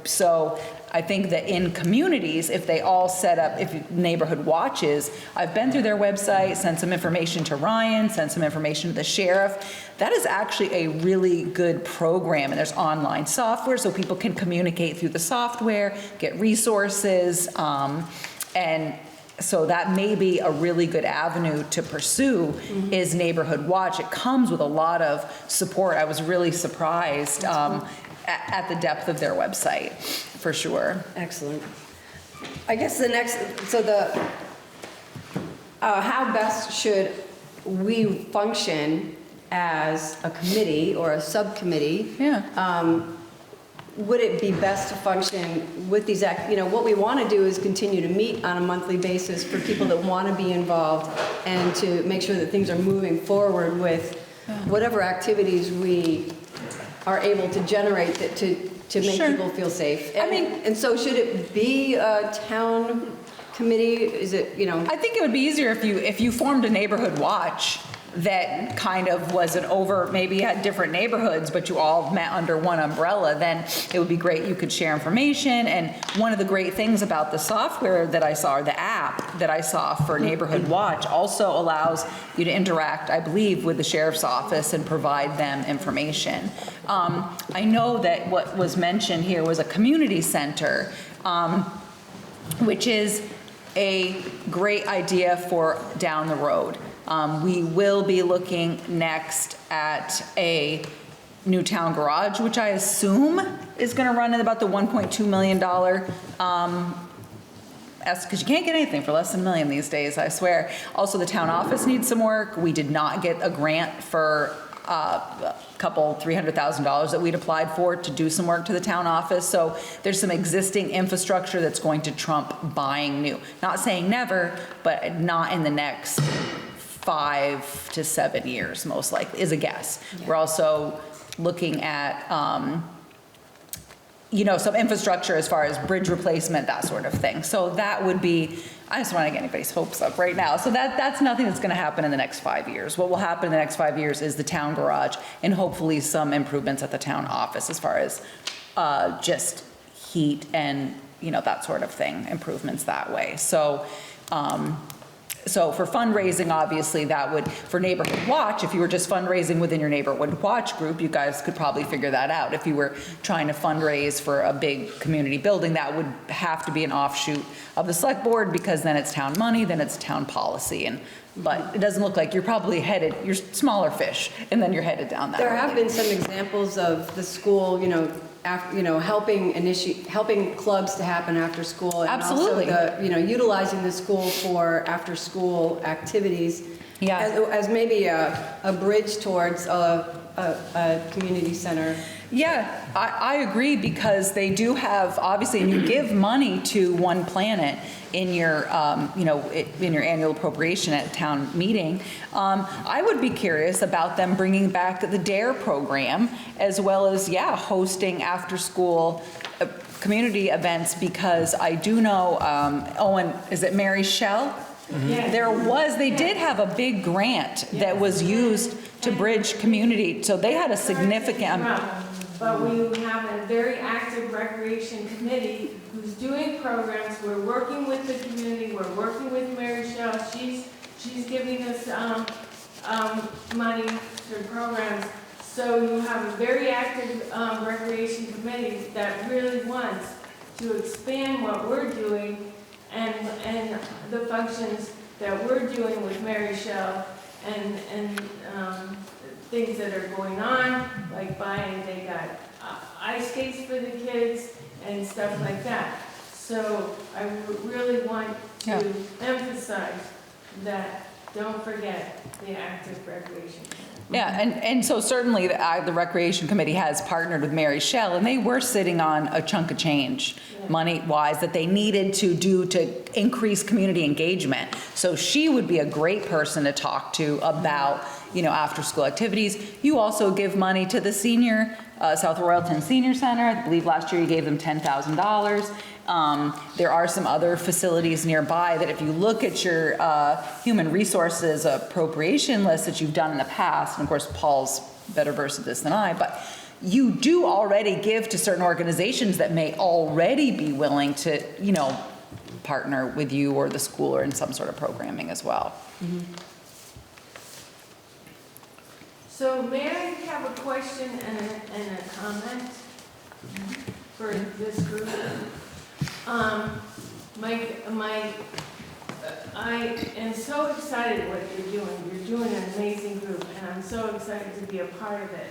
So I think that in communities, if they all set up, if neighborhood watches, I've been through their website, sent some information to Ryan, sent some information to the sheriff. That is actually a really good program, and there's online software so people can communicate through the software, get resources, and so that may be a really good avenue to pursue is Neighborhood Watch. It comes with a lot of support. I was really surprised at the depth of their website, for sure. Excellent. I guess the next, so how best should we function as a committee or a subcommittee? Yeah. Would it be best to function with these, what we want to do is continue to meet on a monthly basis for people that want to be involved and to make sure that things are moving forward with whatever activities we are able to generate that to make Sure. people feel safe. I mean- And so should it be a town committee? Is it, I think it would be easier if you formed a neighborhood watch that kind of was maybe you had different neighborhoods, but you all met under one umbrella, then it would be great. You could share information. And one of the great things about the software that I saw, or the app that I saw for Neighborhood Watch, also allows you to interact, I believe, with the sheriff's office and provide them information. I know that what was mentioned here was a community center, which is a great idea for down the road. We will be looking next at a new town garage, which I assume is going to run at about the $1.2 million, because you can't get anything for less than $1 million these days, I swear. Also, the town office needs some work. We did not get a grant for a couple $300,000 that we'd applied for to do some work to the town office. So there's some existing infrastructure that's going to trump buying new. Not saying never, but not in the next 5 to 7 years, most likely, is a guess. We're also looking at, some infrastructure as far as bridge replacement, that sort of thing. So that would be, I just want to get anybody's hopes up right now. So that's nothing that's going to happen in the next 5 years. What will happen in the next 5 years is the town garage and hopefully some improvements at the town office as far as just heat and, that sort of thing, improvements that way. So for fundraising, obviously, that would, for Neighborhood Watch, if you were just fundraising within your Neighborhood Watch group, you guys could probably figure that out. If you were trying to fundraise for a big community building, that would have to be an offshoot of the select board, because then it's town money, then it's town policy. But it doesn't look like you're probably headed, you're smaller fish, and then you're headed down that road. there have been some examples of the school, helping clubs to happen after school. And Absolutely. also utilizing the school for after school activities. Yeah. As maybe a bridge towards a community center. Yeah, I agree, because they do have, obviously, and you give money to One Planet in your, in your annual appropriation at town meeting. I would be curious about them bringing back the DARE program, as well as, hosting after-school community events, because I do know, Owen, is it Mary Shell? Yeah. They did have a big grant that was used to bridge community, so they had a significant. But we have a very active recreation committee who's doing programs. We're working with the community. We're working with Mary Shell. She's giving us money for programs. So you have a very active recreation committee that really wants to expand what we're doing and the functions that we're doing with Mary Shell and things that are going on, like they got ice skates for the kids and stuff like that. So I really want to emphasize that, don't forget the active recreation. Yeah, and so certainly the Recreation Committee has partnered with Mary Shell, and they were sitting on a chunk of change, money-wise, that they needed to do to increase community engagement. So she would be a great person to talk to about, after-school activities. You also give money to the senior, South Royalton Senior Center. I believe last year you gave them $10,000. There are some other facilities nearby that if you look at your human resources appropriation list that you've done in the past, and of course Paul's better versed at this than I, but you do already give to certain organizations that may already be willing to, partner with you or the school or in some sort of programming as well. So may I have a question and a comment for this group? I am so excited what you're doing. You're doing an amazing group, and I'm so excited to be a part of it.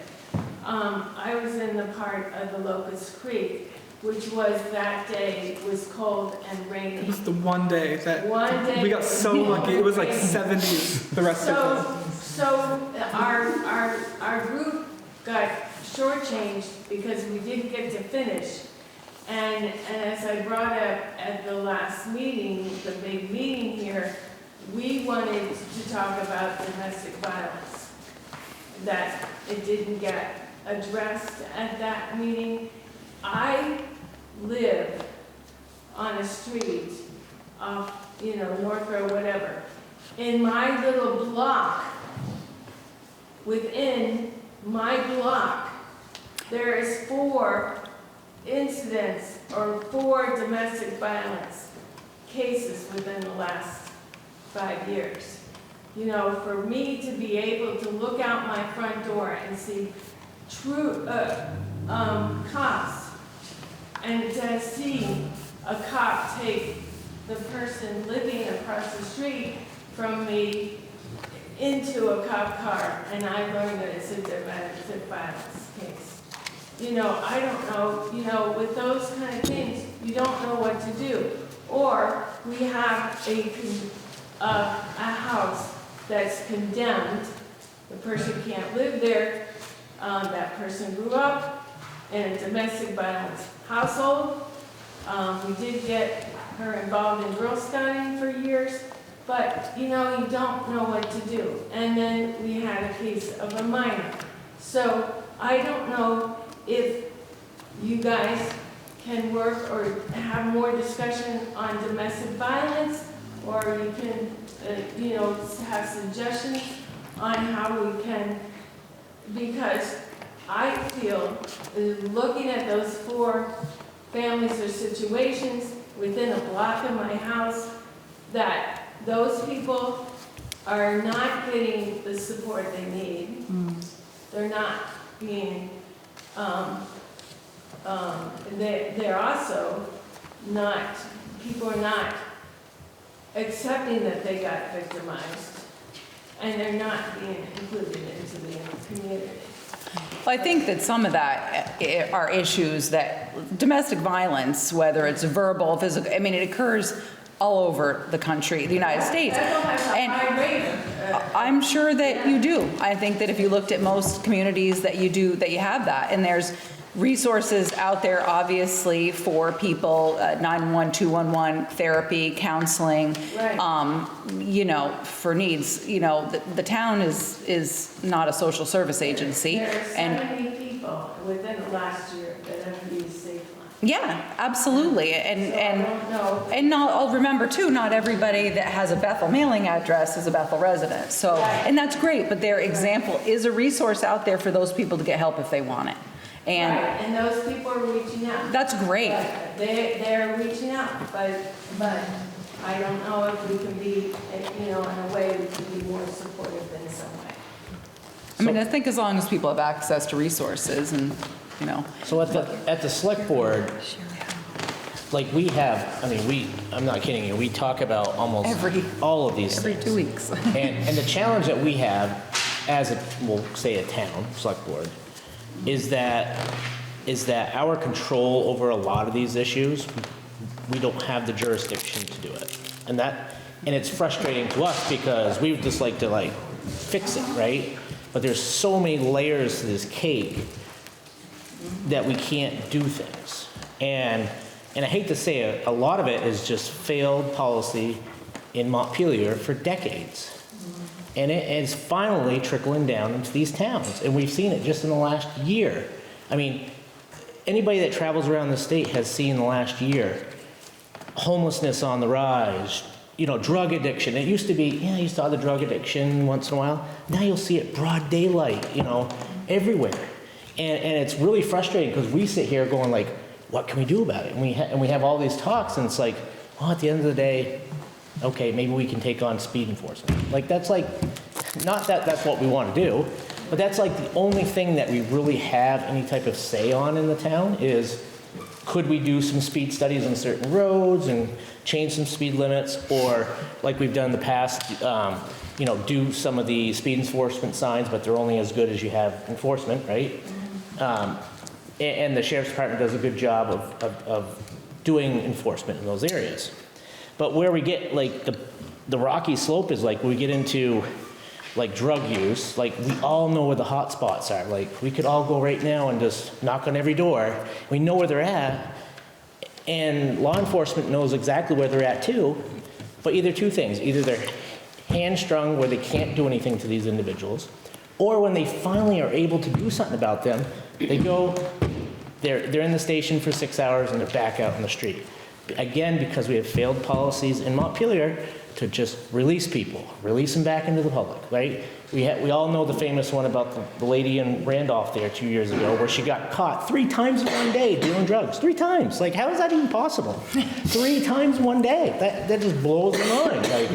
I was in the part of the Locust Creek, which was that day was cold and rainy. It was the one day that One day. we got so lucky. It was like 70s the rest of the So our group got shortchanged because we didn't get to finish. And as I brought up at the last meeting, the big meeting here, we wanted to talk about domestic violence. That it didn't get addressed at that meeting. I live on a street off, North Road, whatever. In my little block, within my block, there is 4 incidents or 4 domestic violence cases within the last 5 years. For me to be able to look out my front door and see true cops, and to see a cop take the person living across the street from me into a cop car, and I learned that it's a domestic violence case. I don't know, with those kind of things, you don't know what to do. Or we have a house that's condemned, the person can't live there, that person grew up in a domestic violence household. We did get her involved in Girl Scouting for years, but you don't know what to do. And then we had a case of a minor. So I don't know if you guys can work or have more discussion on domestic violence, or you can, have suggestions on how we can, because I feel, looking at those 4 families or situations within a block of my house, that those people are not getting the support they need. They're not being, they're also not, people are not accepting that they got victimized, and they're not being included into the community. Well, I think that some of that are issues that domestic violence, whether it's verbal, physical, it occurs all over the country, the United States. Bethel has a And high rate. I'm sure that you do. I think that if you looked at most communities that you do, that you have that. And there's resources out there, obviously, for people, 911, 211, therapy, counseling, Right. For needs. The town is not a social service agency. There are And 70 people within the last year that have used Safe Line. yeah, absolutely. So I don't know. And I'll remember too, not everybody that has a Bethel mailing address is a Bethel resident. So, Right. and that's great, but their example is a resource out there for those people to get help if they want it. And Right, and those people are reaching out. that's great. But they're reaching out, but I don't know if we can be, in a way we can be more supportive in some way. I think as long as people have access to resources and, So at the select board, like we have, I'm not kidding you, we talk about almost all of these every things. 2 weeks. And the challenge that we have as we'll say a town, select board, is that our control over a lot of these issues, we don't have the jurisdiction to do it. And it's frustrating to us because we would just like to fix it, right? But there's so many layers to this cake that we can't do things. And I hate to say it, a lot of it is just failed policy in Montpelier for decades. And it is finally trickling down into these towns. And we've seen it just in the last year. Anybody that travels around the state has seen the last year homelessness on the rise, drug addiction. It used to be, you saw the drug addiction once in a while. Now you'll see it broad daylight, everywhere. And it's really frustrating because we sit here going like, what can we do about it? And we have all these talks, and it's like, well, at the end of the day, okay, maybe we can take on speed enforcement. Like, that's like, not that that's what we want to do, but that's like the only thing that we really have any type of say on in the town is, could we do some speed studies on certain roads and change some speed limits, or like we've done in the past, you know, do some of the speed enforcement signs, but they're only as good as you have enforcement, right? And the sheriff's department does a good job of doing enforcement in those areas. But where we get like the rocky slope is like we get into like drug use, like we all know where the hot spots are. Like we could all go right now and just knock on every door. We know where they're at, and law enforcement knows exactly where they're at too. But either two things, either they're hamstrung where they can't do anything to these individuals, or when they finally are able to do something about them, they go, they're in the station for 6 hours and they're back out on the street. Again, because we have failed policies in Montpelier to just release people, release them back into the public, right? We all know the famous one about the lady in Randolph there 2 years ago where she got caught 3 times in one day dealing drugs. 3 times. Like, how is that even possible? 3 times in one day. That just blows my mind. Like,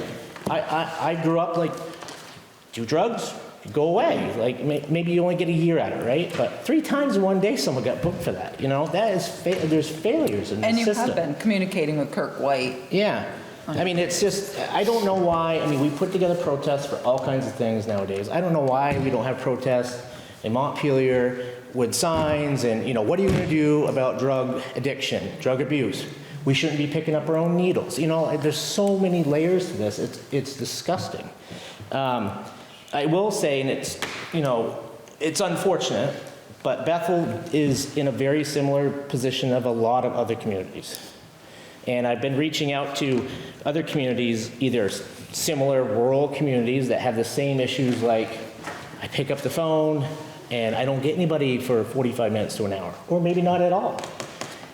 I grew up like, do drugs, go away. Like, maybe you only get a year at it, right? But 3 times in one day someone got booked for that, you know? That is, there's failures in the And you system. have been communicating with Kirk White. Yeah. I mean, it's just, I don't know why. I mean, we put together protests for all kinds of things nowadays. I don't know why we don't have protests in Montpelier with signs and, you know, what are you going to do about drug addiction, drug abuse? We shouldn't be picking up our own needles. You know, there's so many layers to this. It's disgusting. I will say, and it's, you know, it's unfortunate, but Bethel is in a very similar position of a lot of other communities. And I've been reaching out to other communities, either similar rural communities that have the same issues, like I pick up the phone and I don't get anybody for 45 minutes to an hour, or maybe not at all.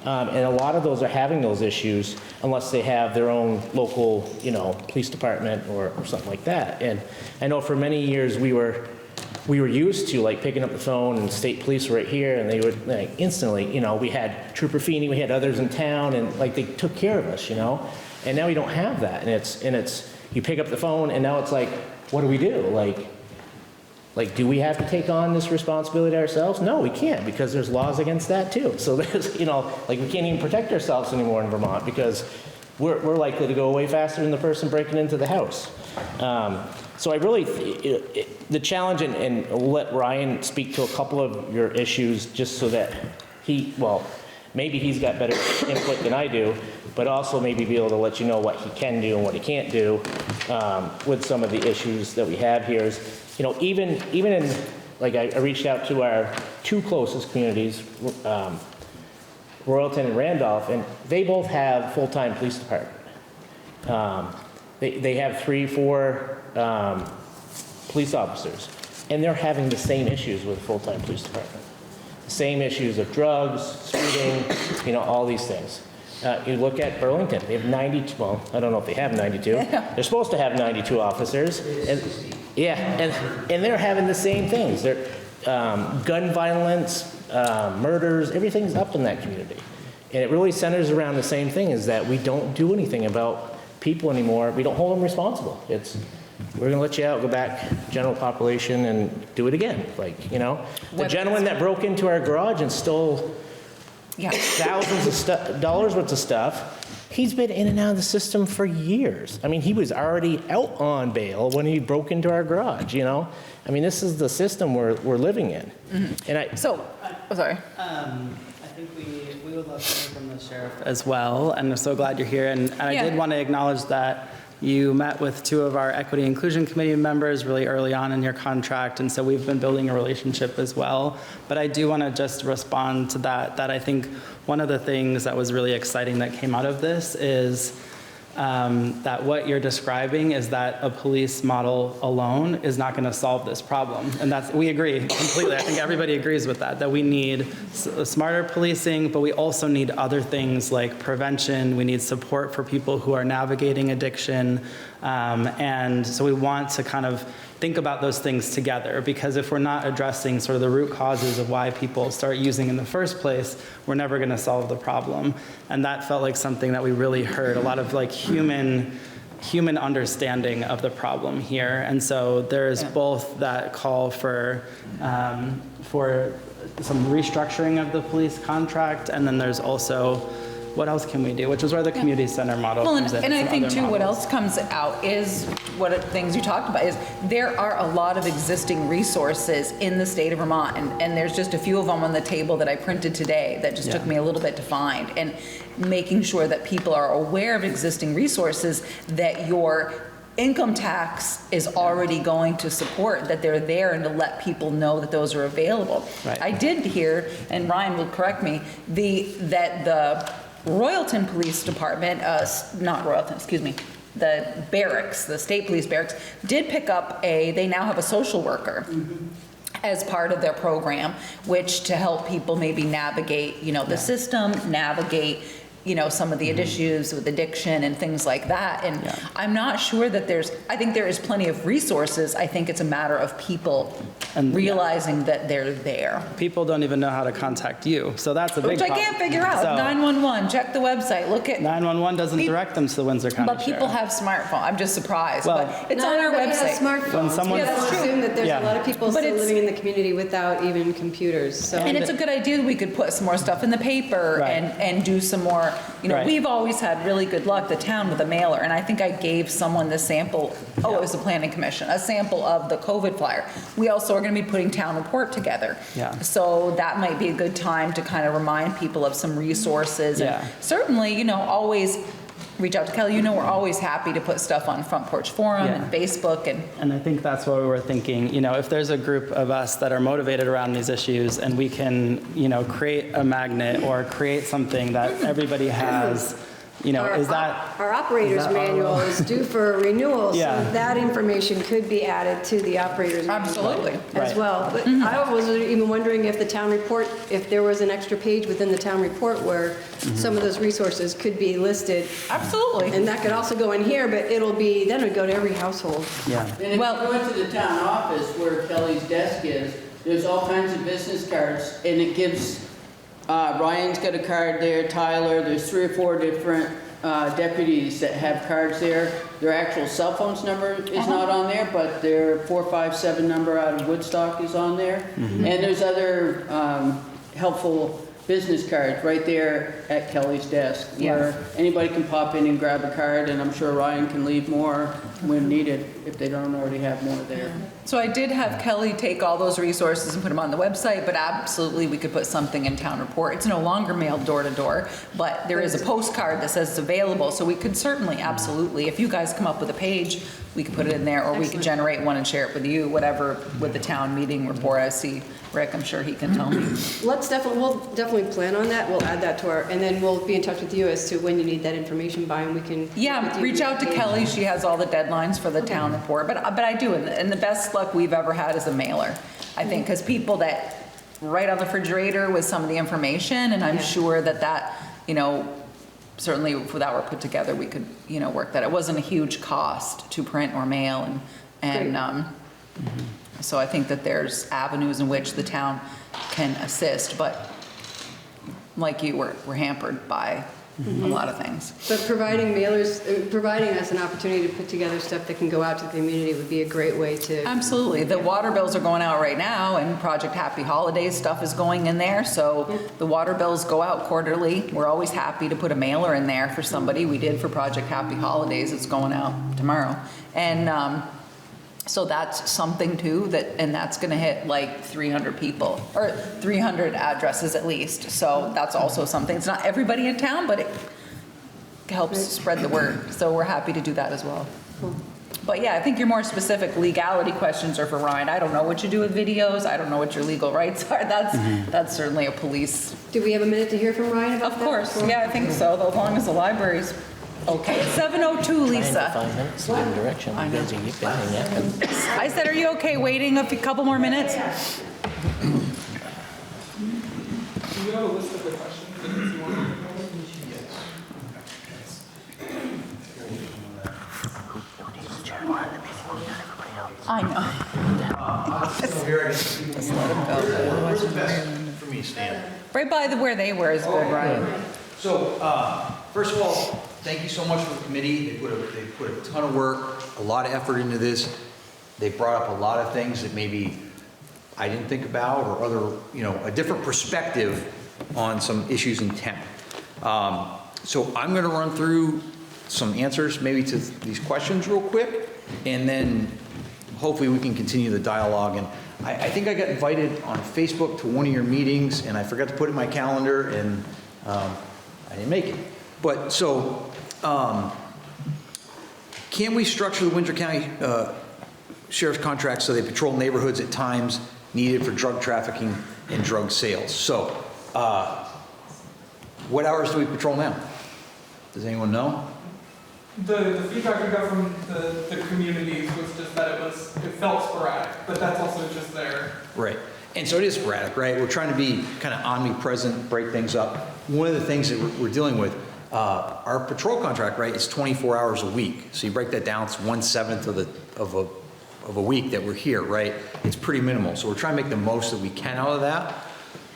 And a lot of those are having those issues unless they have their own local, you know, police department or something like that. And I know for many years we were used to like picking up the phone and state police were right here and they would like instantly, you know, we had Trooper Feeney, we had others in town and like they took care of us, you know, and now we don't have that. And it's, you pick up the phone and now it's like, what do we do? Like, do we have to take on this responsibility ourselves? No, we can't, because there's laws against that too. So there's, you know, like we can't even protect ourselves anymore in Vermont because we're likely to go away faster than the person breaking into the house. So I really, the challenge, and I'll let Ryan speak to a couple of your issues just so that maybe he's got better input than I do, but also maybe be able to let you know what he can do and what he can't do with some of the issues that we have here. Is, you know, even in, like I reached out to our 2 closest communities, Royalton and Randolph, and they both have full-time police department. They have 3, 4 police officers, and they're having the same issues with full-time police department. Same issues of drugs, speeding, you know, all these things. You look at Burlington, they have 92, well, I don't know if they have 92. They're supposed to have 92 officers. And, yeah, and they're having the same things. They're, gun violence, murders, everything's up in that community. And it really centers around the same thing, is that we don't do anything about people anymore. We don't hold them responsible. It's, we're going to let you out, go back general population and do it again. Like, you know, the gentleman that broke into our garage and stole thousands of dollars worth of stuff, he's been in and out of the system for years. I mean, he was already out on bail when he broke into our garage, you know? I mean, this is the system we're living in. Mm-hmm. And sorry. I think we would love to hear from the sheriff as well, and I'm so glad you're here. And I did want to acknowledge that you met with 2 of our Equity Inclusion Committee members really early on in your contract, and so we've been building a relationship as well. But I do want to just respond to that I think one of the things that was really exciting that came out of this is that what you're describing is that a police model alone is not going to solve this problem. And we agree completely. I think everybody agrees with that we need smarter policing, but we also need other things like prevention. We need support for people who are navigating addiction. And so we want to kind of think about those things together, because if we're not addressing sort of the root causes of why people start using in the first place, we're never going to solve the problem. And that felt like something that we really heard, a lot of like human understanding of the problem here. And so there's both that call for some restructuring of the police contract, and then there's also what else can we do, which is where the community center model Well, comes in. and I some think other too, what models. else comes out is, things you talked about, is there are a lot of existing resources in the state of Vermont, and there's just a few of them on the table that I printed today that just took me a little bit to find, and making sure that people are aware of existing resources that your income tax is already going to support, that they're there, and to let people know that those are available. Right. I did hear, and Ryan will correct me, that the Royalton Police Department, not Royalton, excuse me, the barracks, the state police barracks, did pick up they now have a social worker as part of their program, which to help people maybe navigate, the system, navigate, some of the issues with addiction and things like that. And I'm not sure that I think there is plenty of resources. I think it's a matter of people realizing that they're there. People don't even know how to contact you, so that's a big Which I problem. can't figure out. So, 911, check the website, look at. 911 doesn't direct them to the Windsor County But people Sheriff. have smartphone. I'm just surprised, Well, but it's Not on our everybody has website. smartphones. When someone- We Yeah, that's don't true. assume that there's Yeah. a lot of people But still it's- living in the community without even computers, so. And it's a good idea. We could put some more stuff in the paper Right. and do some more, Right. we've always had really good luck, the town, with a mailer. And I think I gave someone the sample, it was the planning commission, a sample of the COVID flyer. We also are going to be putting town report together. Yeah. So that might be a good time to kind of remind people of some resources. Yeah. And certainly, always reach out to Kelly. We're always happy to put stuff on Front Porch Forum Yeah. and Facebook and And I think that's what we were thinking, if there's a group of us that are motivated around these issues, and we can, create a magnet or create something that everybody has, is that? Our operator's that manual is due for renewal, so Yeah. that information could be added to the operator's manual. Absolutely. As Right. well. But I was even wondering if the town report, if there was an extra page within the town report where some of those resources could be listed. absolutely. And that could also go in here, but then it would go to every household. Yeah. And if Well- you went to the town office where Kelly's desk is, there's all kinds of business cards, and it gives, Ryan's got a card there, Tyler, there's 3 or 4 different deputies that have cards there. Their actual cell phones number is not on there, but their 457 number out of Woodstock is on there. And there's other helpful business cards right there at Kelly's desk, where anybody can pop in and grab a card, and I'm sure Ryan can leave more when needed if they don't already have more there. So I did have Kelly take all those resources and put them on the website, but absolutely, we could put something in town report. It's no longer mailed door to door, but there is a postcard that says it's available, so we could certainly, absolutely, if you guys come up with a page, we could put it in there, or we could generate one and share it with you, whatever, with the town meeting report. I see Rick, I'm sure he can tell me. We'll definitely plan on that. We'll add that to and then we'll be in touch with you as to when you need that information by, and we can. Yeah, reach out to Kelly, she has all the deadlines for the town report, but I do, and the best luck we've ever had is a mailer. I think, because people that write on the refrigerator with some of the information, and I'm sure that, certainly if that were put together, we could, work that. It wasn't a huge cost to print or mail, and so I think that there's avenues in which the town can assist, but like you, we're hampered by a lot of things. But providing us an opportunity to put together stuff that can go out to the community would be a great way to. Absolutely. The water bills are going out right now, and Project Happy Holidays stuff is going in there, so the water bills go out quarterly. We're always happy to put a mailer in there for somebody. We did for Project Happy Holidays. It's going out tomorrow. And so that's something too, and that's gonna hit like 300 people, or 300 addresses at least. So that's also something. It's not everybody in town, but it helps spread the word. So we're happy to do that as well. But yeah, I think your more specific legality questions are for Ryan. I don't know what you do with videos. I don't know what your legal rights are. That's certainly a police. Do we have a minute to hear from Ryan about that? Of course, yeah, I think so, as long as the library's okay. It's 7:02, Trying Lisa. to 5 minutes in the direction. You guys are yipping and yapping. I said, are you okay waiting a couple more minutes? Do you have a list of the questions that you want to know? I know. Where's the best for me to stand? Right by where they were is good, right? So, first of all, thank you so much for the committee. They put a ton of work, a lot of effort into this. They brought up a lot of things that maybe I didn't think about, or other, a different perspective on some issues in town. So I'm going to run through some answers maybe to these questions real quick, and then hopefully we can continue the dialogue. And I think I got invited on Facebook to one of your meetings, and I forgot to put it in my calendar, and I didn't make it. But so, can we structure the Windsor County Sheriff's contract so they patrol neighborhoods at times needed for drug trafficking and drug sales? So, what hours do we patrol now? Does anyone know? The feedback we got from the communities was just that it felt sporadic, but that's also just there. Right. And so it is sporadic, right? We're trying to be kind of omnipresent, break things up. One of the things that we're dealing with, our patrol contract, right, is 24 hours a week. So you break that down, it's 1/7 of a week that we're here, right? It's pretty minimal. So we're trying to make the most that we can out of that.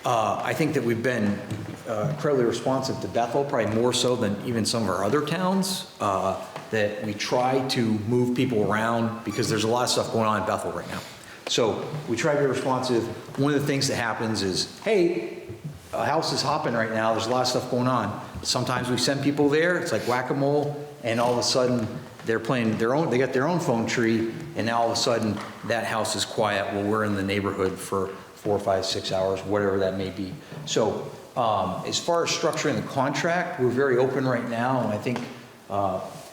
I think that we've been incredibly responsive to Bethel, probably more so than even some of our other towns, that we try to move people around because there's a lot of stuff going on in Bethel right now. So we try to be responsive. One of the things that happens is, hey, a house is hopping right now. There's a lot of stuff going on. Sometimes we send people there. It's like whack-a-mole, and all of a sudden they're playing their own. They got their own phone tree, and now all of a sudden that house is quiet while we're in the neighborhood for 4, 5, 6 hours, whatever that may be. So as far as structuring the contract, we're very open right now, and I think.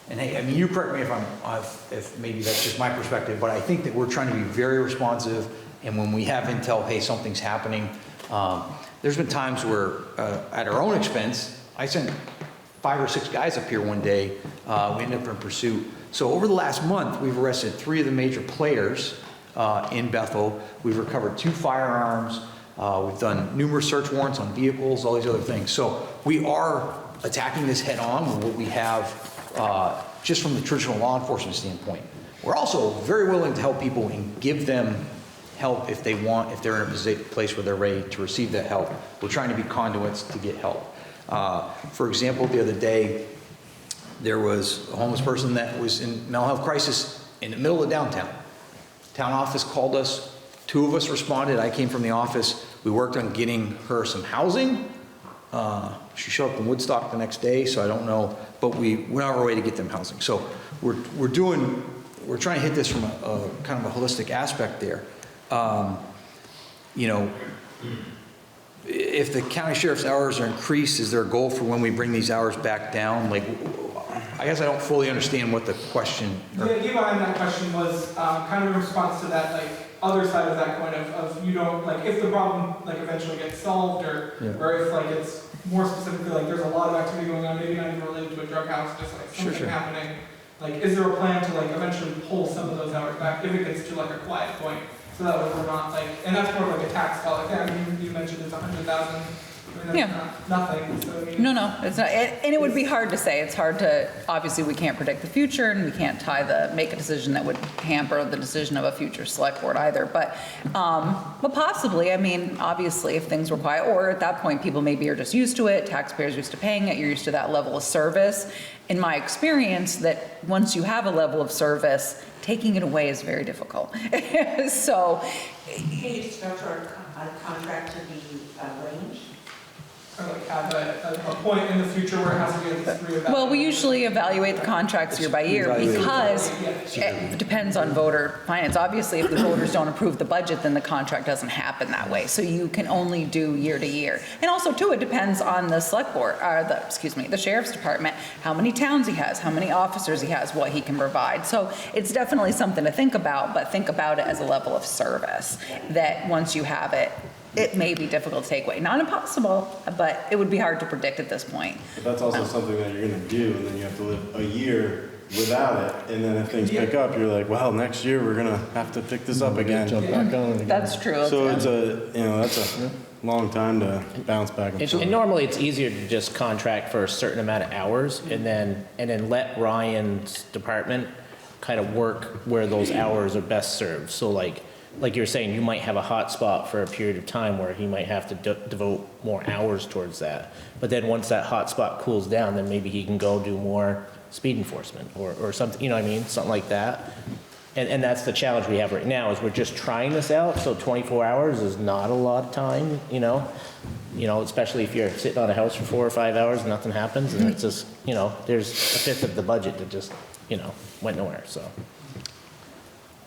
And hey, I mean, you correct me if maybe that's just my perspective, but I think that we're trying to be very responsive. And when we have intel, hey, something's happening. There's been times where, at our own expense, I sent 5 or 6 guys up here one day. We ended up in pursuit. So over the last month, we've arrested 3 of the major players in Bethel. We've recovered 2 firearms. We've done numerous search warrants on vehicles, all these other things. So we are attacking this head on with what we have. Just from the traditional law enforcement standpoint. We're also very willing to help people and give them help if they want, if they're in a place where they're ready to receive that help. We're trying to be conduits to get help. For example, the other day, there was a homeless person that was in mental health crisis in the middle of downtown. Town office called us. 2 of us responded. I came from the office. We worked on getting her some housing. She showed up in Woodstock the next day, so I don't know, but we went out of our way to get them housing. So we're trying to hit this from a kind of a holistic aspect there. If the county sheriff's hours are increased, is there a goal for when we bring these hours back down? Like, I guess I don't fully understand what the question. The idea behind that question was kind of in response to that, like, other side of that coin of you don't, like, if the problem, like, eventually gets solved, or if, like, it's more specifically, like, there's a lot of activity going on, maybe not even related to a drug house, just, like, something happening. Like, is there a plan to, like, eventually pull some of those hours back if it gets to, like, a quiet point? So that way we're not, like, and that's more of, like, a tax call. Like, I mean, you mentioned it's 100,000. I mean, that's nothing. So, I mean, No, it's not, and it would be hard to say. It's hard to, obviously, we can't predict the future, and we can't make a decision that would hamper the decision of a future select board either. But possibly, I mean, obviously, if things were quiet, or at that point, people maybe are just used to it, taxpayers are used to paying it, you're used to that level of service. In my experience, that once you have a level of service, taking it away is very difficult. So. Can you structure a contract to be arranged? or like have a point in the future where it has to be at least 3 of that. Well, we usually evaluate the contracts year by year because it depends on voter finance. Obviously, if the voters don't approve the budget, then the contract doesn't happen that way. So you can only do year to year. And also, too, it depends on the select board, or the sheriff's department, how many towns he has, how many officers he has, what he can provide. So it's definitely something to think about, but think about it as a level of service that once you have it, it may be difficult to take away. Not impossible, but it would be hard to predict at this point. But that's also something that you're gonna do, and then you have to live a year without it, and then if things pick up, you're like, well, next year we're gonna have to pick this up again. Jump back on it again. That's true. So it's that's a long time to bounce back and forth. And normally it's easier to just contract for a certain amount of hours and then let Ryan's department kind of work where those hours are best served. So like you're saying, you might have a hot spot for a period of time where he might have to devote more hours towards that. But then once that hot spot cools down, then maybe he can go do more speed enforcement or something, you know what I mean? Something like that. And that's the challenge we have right now, is we're just trying this out. So 24 hours is not a lot of time, you know, especially if you're sitting on a house for 4 or 5 hours and nothing happens, and it's just, you know, there's a fifth of the budget that just, you know, went nowhere, so.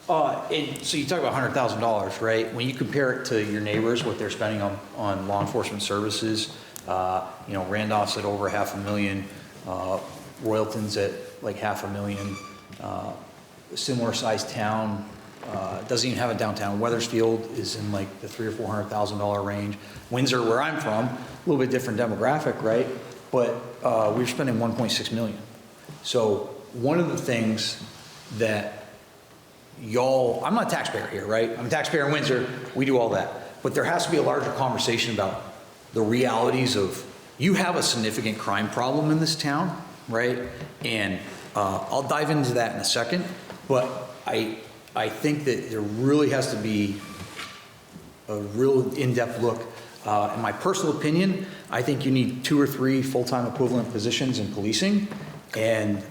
So you talk about $100,000, right? When you compare it to your neighbors, what they're spending on law enforcement services, you know, Randolph's at over $500,000, Royalton's at like $500,000, similar sized town, doesn't even have a downtown. Weathersfield is in like the $300,000 or $400,000 range. Windsor, where I'm from, a little bit different demographic, right? But we're spending $1.6 million. So one of the things that y'all, I'm not a taxpayer here, right? I'm a taxpayer in Windsor, we do all that. But there has to be a larger conversation about the realities of, you have a significant crime problem in this town, right? And I'll dive into that in a second, but I think that there really has to be a real in-depth look. In my personal opinion, I think you need 2 or 3 full-time equivalent positions in policing, and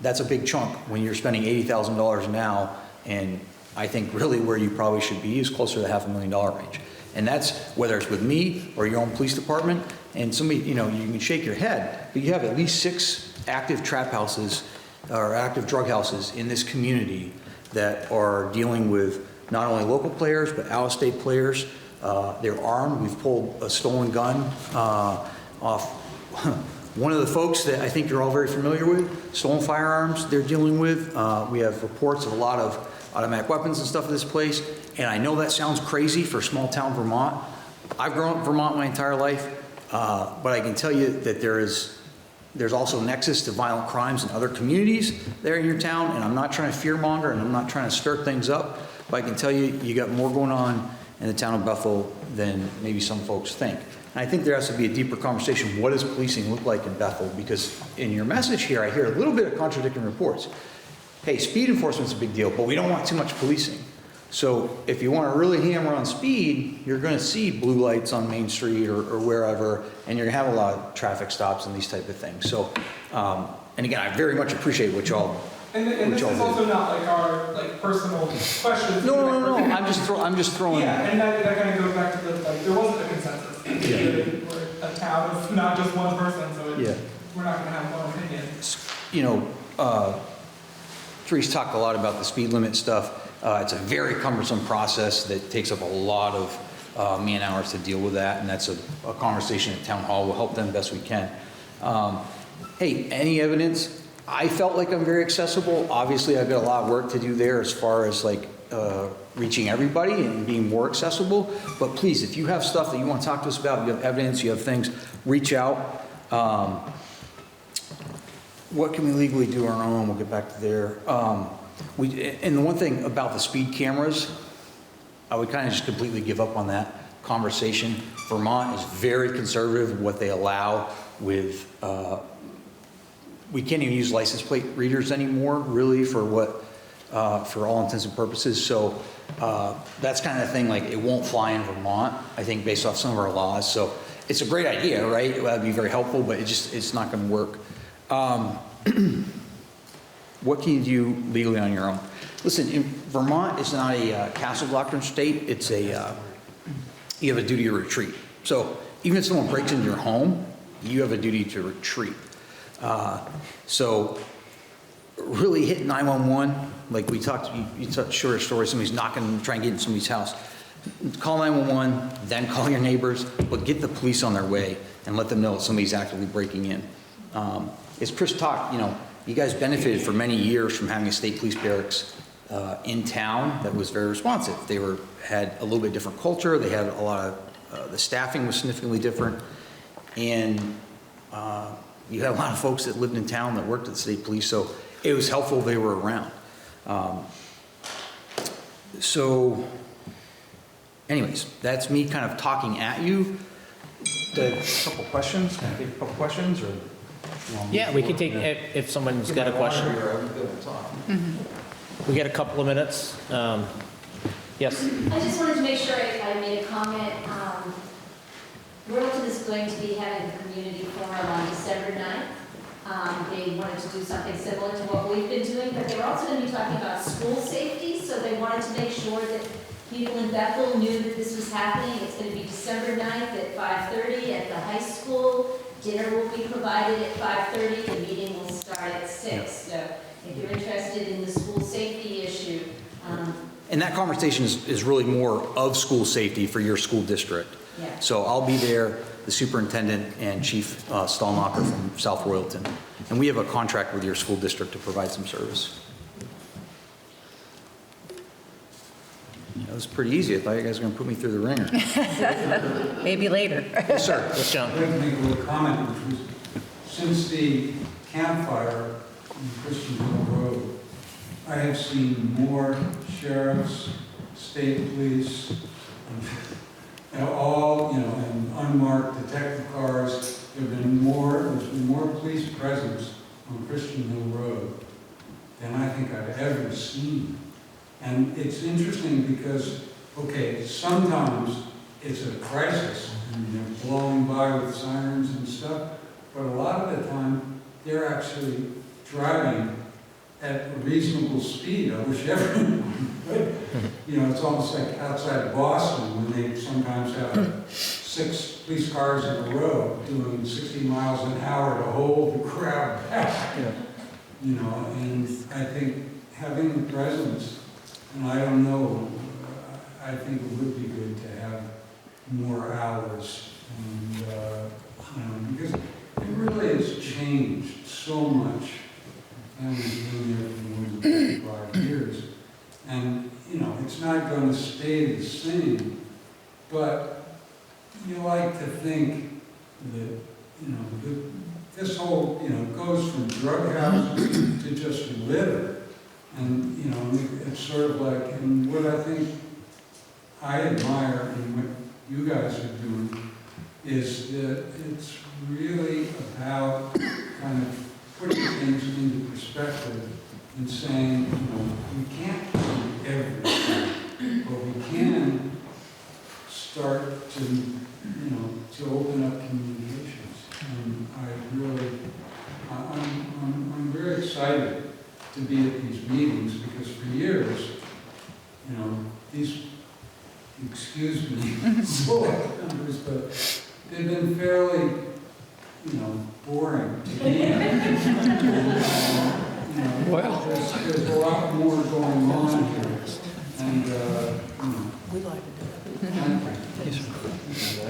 that's a big chunk when you're spending $80,000 now, and I think really where you probably should be is closer to the $500,000 range. And that's whether it's with me or your own police department, and somebody, you know, you can shake your head, but you have at least 6 active trap houses or active drug houses in this community that are dealing with not only local players, but out-of-state players. They're armed. We've pulled a stolen gun off one of the folks that I think you're all very familiar with, stolen firearms they're dealing with. We have reports of a lot of automatic weapons and stuff in this place. And I know that sounds crazy for small town Vermont. I've grown up in Vermont my entire life, but I can tell you that there's also a nexus to violent crimes in other communities there in your town. And I'm not trying to fearmonger, and I'm not trying to stir things up, but I can tell you, you got more going on in the town of Bethel than maybe some folks think. And I think there has to be a deeper conversation. What does policing look like in Bethel? Because in your message here, I hear a little bit of contradicting reports. Hey, speed enforcement's a big deal, but we don't want too much policing. So if you want to really hammer on speed, you're going to see blue lights on Main Street or wherever, and you're going to have a lot of traffic stops and these type of things. So, and again, I very much appreciate what y'all And this is also not like our like personal questions. No. I'm just throwing. Yeah, and that kind of goes back to the like there wasn't a consensus. Yeah. We're a town of not just one person, so we're not going to have one opinion. You know, Therese talked a lot about the speed limit stuff. It's a very cumbersome process that takes up a lot of man-hours to deal with that, and that's a conversation at Town Hall. We'll help them best we can. Hey, any evidence? I felt like I'm very accessible. Obviously, I've got a lot of work to do there as far as like reaching everybody and being more accessible. But please, if you have stuff that you want to talk to us about, you have evidence, you have things, reach out. What can we legally do on our own? We'll get back to there. And the one thing about the speed cameras, I would kind of just completely give up on that conversation. Vermont is very conservative in what they allow with, we can't even use license plate readers anymore, really, for what, for all intents and purposes. So that's kind of the thing, like it won't fly in Vermont, I think, based off some of our laws. So it's a great idea, right? It would be very helpful, but it's not going to work. What can you do legally on your own? Listen, in Vermont is not a castle doctrine state. It's a, you have a duty to retreat. So even if someone breaks into your home, you have a duty to retreat. So really hit 911, like we talked, you short a story, somebody's knocking, trying to get in somebody's house. Call 911, then call your neighbors, but get the police on their way and let them know that somebody's actively breaking in. As Chris talked, you know, you guys benefited for many years from having a state police barracks in town that was very responsive. They had a little bit different culture. They had a lot of, the staffing was significantly different. And you had a lot of folks that lived in town that worked at the state police, so it was helpful they were around. So anyways, that's me kind of talking at you. A couple questions? Can I take a couple questions? Or Yeah, we can take, if someone's got a question. We got a couple of minutes. Yes? I just wanted to make sure I made a comment. Royalton is going to be having a community forum on December 9th. They wanted to do something similar to what we've been doing, but they were also going to be talking about school safety, so they wanted to make sure that people in Bethel knew that this was happening. It's going to be December 9th at 5:30 at the high school. Dinner will be provided at 5:30. The meeting will start at 6. So if you're interested in the school safety issue, And that conversation is really more of school safety for your school district. Yeah. So I'll be there, the superintendent and Chief Stallmacher from South Royalton. And we have a contract with your school district to provide some service. That was pretty easy. I thought you guys were going to put me through the ringer. Maybe later. Yes, sir. Yes, John? I'd like to make a little comment, which was, since the campfire on Christian Hill Road, I have seen more sheriffs, state police, and all, and unmarked detective cars. There's been more police presence on Christian Hill Road than I think I've ever seen. And it's interesting because, okay, sometimes it's a crisis and they're blowing by with sirens and stuff, but a lot of the time they're actually driving at a reasonable speed. I wish everyone would. It's almost like outside Boston when they sometimes have 6 police cars in a row doing 60 miles an hour to hold the crowd back. And I think having the presence, and I don't know, I think it would be good to have more hours, and because it really has changed so much. I was doing there for more than 55 years, and it's not going to stay the same. But you like to think that this whole goes from drug houses to just litter. And, it's sort of like, and what I think I admire in what you guys are doing is that it's really about kind of putting things into perspective and saying, we can't do everything, but we can start to, to open up communications. And I'm very excited to be at these meetings because for years, these, excuse me, select members, but they've been fairly, boring to me. Well, there's a lot more going on here, and we like to do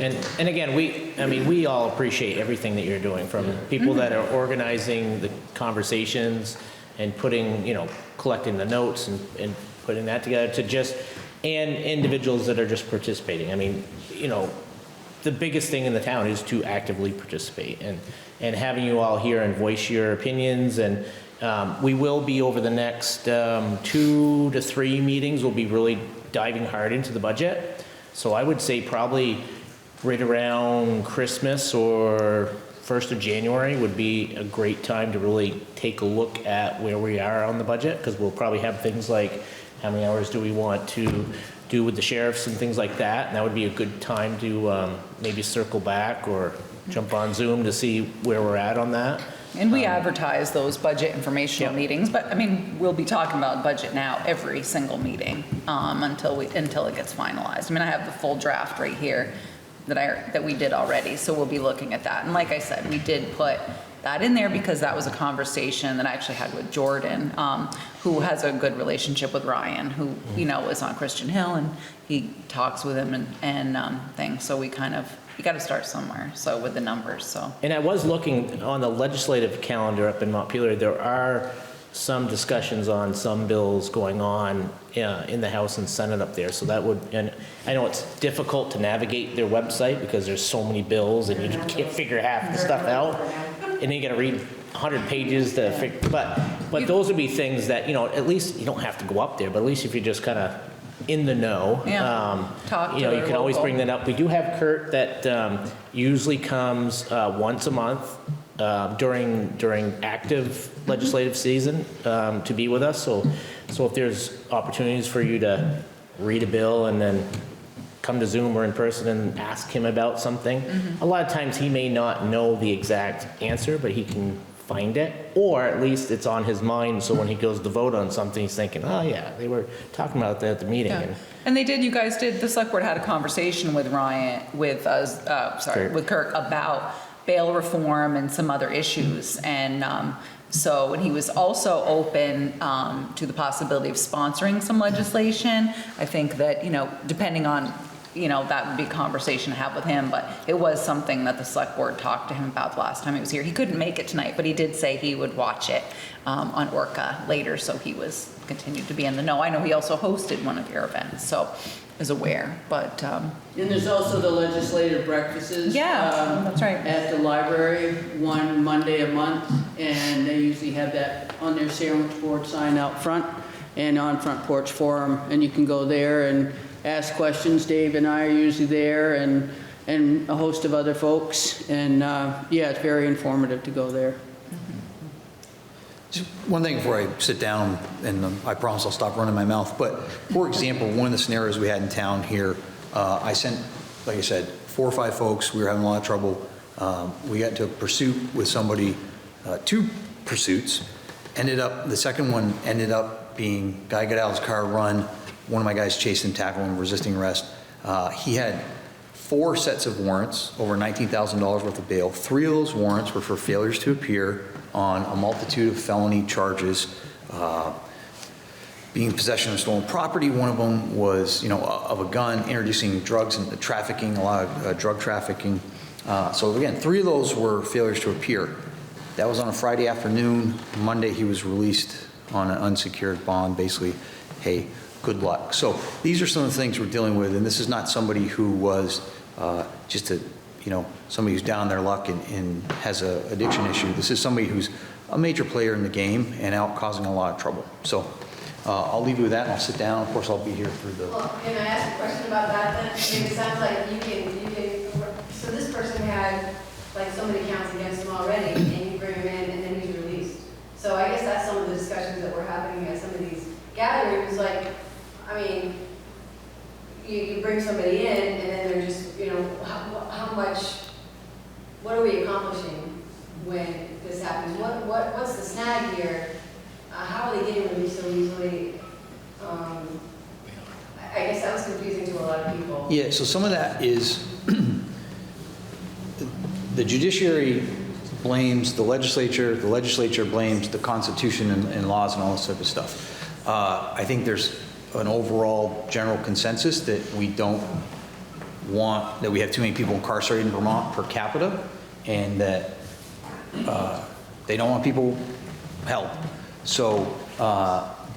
it. And again, we all appreciate everything that you're doing, from people that are organizing the conversations and putting, collecting the notes and putting that together and individuals that are just participating. The biggest thing in the town is to actively participate and having you all here and voice your opinions. And we will be, over the next 2 to 3 meetings, we'll be really diving hard into the budget. So I would say probably right around Christmas or 1st of January would be a great time to really take a look at where we are on the budget, because we'll probably have things like how many hours do we want to do with the sheriffs and things like that. And that would be a good time to maybe circle back or jump on Zoom to see where we're at on that. And we advertise those budget informational meetings, but we'll be talking about budget now every single meeting until it gets finalized. I have the full draft right here that we did already, so we'll be looking at that. And like I said, we did put that in there because that was a conversation that I actually had with Jordan, who has a good relationship with Ryan, who is on Christian Hill, and he talks with him and things. So we got to start somewhere. So with the numbers, so. And I was looking on the legislative calendar up in Montpelier. There are some discussions on some bills going on in the House and Senate up there. So that would, and I know it's difficult to navigate their website because there's so many bills and you can't figure half the stuff out. And then you got to read 100 pages to figure, but those would be things that, at least you don't have to go up there, but at least if you're just kind of in the know, talk to you can always local. bring that up. We do have Kurt that usually comes once a month during active legislative season to be with us. So if there's opportunities for you to read a bill and then come to Zoom or in person and ask him about something, a lot of times he may not know the exact answer, but he can find it, or at least it's on his mind, so when he goes to vote on something, he's thinking, oh yeah, they were talking about that at the meeting. Yeah. And you guys did, the select board had a conversation with Ryan, with Kirk about bail reform and some other issues. And and he was also open to the possibility of sponsoring some legislation. I think that, depending on, that would be a conversation to have with him, but it was something that the select board talked to him about the last time he was here. He couldn't make it tonight, but he did say he would watch it on Orca later, so he was continued to be in the know. I know he also hosted one of your events, so is aware, but. And there's also the legislative breakfasts. That's right. At the library, one Monday a month, and they usually have that on their sandwich board sign out front and on Front Porch Forum, and you can go there and ask questions. Dave and I are usually there, and a host of other folks, and it's very informative to go there. Just one thing before I sit down, and I promise I'll stop running my mouth, but for example, one of the scenarios we had in town here, I sent, like I said, 4 or 5 folks. We were having a lot of trouble. We got into a pursuit with somebody, 2 pursuits. The second one ended up being, guy got out of his car, run. One of my guys chased him, tackled him, resisting arrest. He had 4 sets of warrants, over $19,000 worth of bail. 3 of those warrants were for failures to appear on a multitude of felony charges, being in possession of stolen property. One of them was, of a gun, introducing drugs into trafficking, a lot of drug trafficking. So again, 3 of those were failures to appear. That was on a Friday afternoon. Monday, he was released on an unsecured bond, basically, hey, good luck. So these are some of the things we're dealing with, and this is not somebody who was somebody who's down their luck and has an addiction issue. This is somebody who's a major player in the game and out causing a lot of trouble. So I'll leave you with that, and I'll sit down. Of course, I'll be here through the... Well, can I ask a question about that then? It sounds like you can, so this person had like so many counts against him already, and you bring him in and then he's released. So I guess that's some of the discussions that we're having at some of these gatherings. Like, I mean, you bring somebody in and then they're just, how much, what are we accomplishing when this happens? What's the snag here? How are they getting released so easily? I guess that was confusing to a lot of people. Yeah, so some of that is the judiciary blames the legislature blames the Constitution and laws and all this type of stuff. I think there's an overall general consensus that we don't want, that we have too many people incarcerated in Vermont per capita, and that they don't want people held. So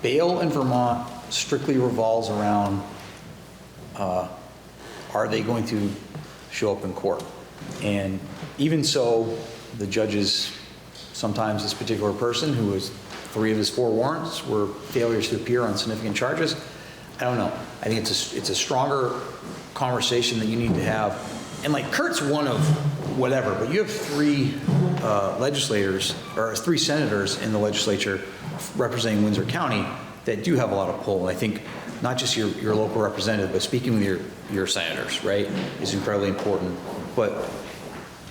bail in Vermont strictly revolves around are they going to show up in court? And even so, the judges, sometimes this particular person who was 3 of his 4 warrants were failures to appear on significant charges. I don't know. I think it's a stronger conversation that you need to have. And like Kurt's one of whatever, but you have 3 legislators, or 3 senators in the legislature representing Windsor County that do have a lot of pull. And I think not just your local representative, but speaking with your senators, right, is incredibly important. But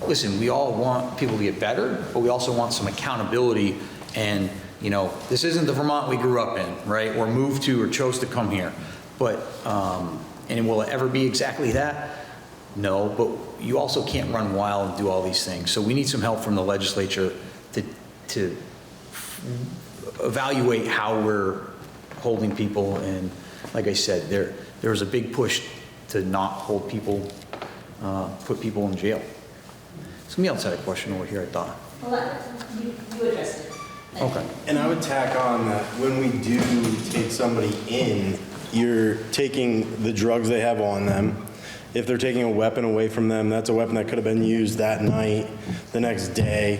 listen, we all want people to get better, but we also want some accountability. And this isn't the Vermont we grew up in, right? Or moved to or chose to come here. But, and will it ever be exactly that? No, but you also can't run wild and do all these things. So we need some help from the legislature to evaluate how we're holding people. And like I said, there was a big push to not hold people, put people in jail. Somebody else had a question over here, I thought. Well, you addressed it. Okay. And I would tack on that when we do take somebody in, you're taking the drugs they have on them. If they're taking a weapon away from them, that's a weapon that could have been used that night, the next day.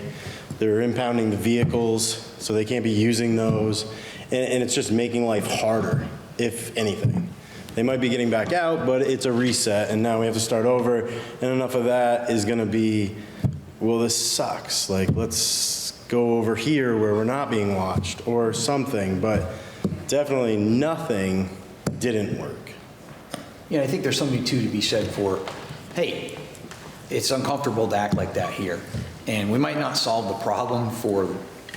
They're impounding the vehicles, so they can't be using those. And it's just making life harder, if anything. They might be getting back out, but it's a reset, and now we have to start over. And enough of that is going to be well, this sucks. Like, let's go over here where we're not being watched or something. But definitely nothing didn't work. I think there's something too to be said for, hey, it's uncomfortable to act like that here. And we might not solve the problem for,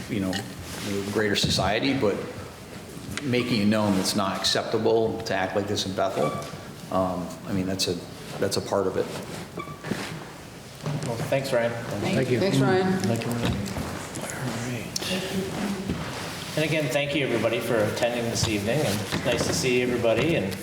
the greater society, but making it known it's not acceptable to act like this in Bethel, that's a part of it. Well, thanks, Ryan. Thank you. Thanks, Ryan. And again, thank you, everybody, for attending this evening, and it's nice to see everybody, and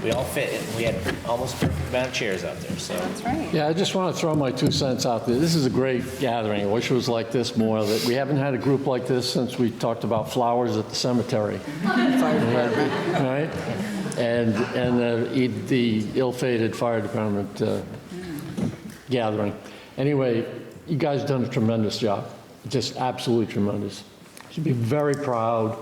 we all fit in. We had almost perfect amount of chairs out there, so. That's right. Yeah, I just want to throw my 2 cents out there. This is a great gathering. I wish it was like this more. That we haven't had a group like this since we talked about flowers at the cemetery. Right? And the ill-fated fire department gathering. Anyway, you guys done a tremendous job. Just absolutely tremendous. You should be very proud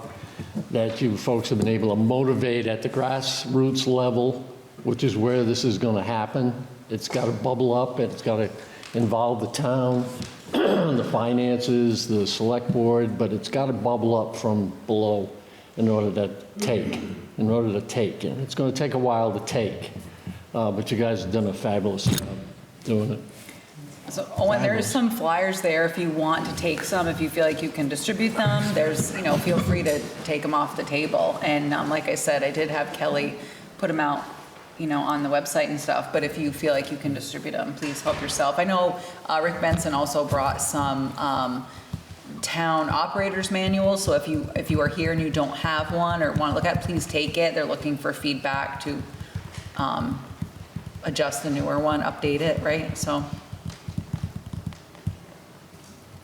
that you folks have been able to motivate at the grassroots level, which is where this is going to happen. It's got to bubble up, it's got to involve the town, the finances, the select board, but it's got to bubble up from below in order to take. And it's going to take a while to take, but you guys have done a fabulous job doing it. So Owen, there's some flyers there if you want to take some, if you feel like you can distribute them. There's, feel free to take them off the table. And like I said, I did have Kelly put them out, on the website and stuff. But if you feel like you can distribute them, please help yourself. I know Rick Benson also brought some town operators manuals. So if you are here and you don't have one or want to look at it, please take it. They're looking for feedback to adjust the newer one, update it, right? So.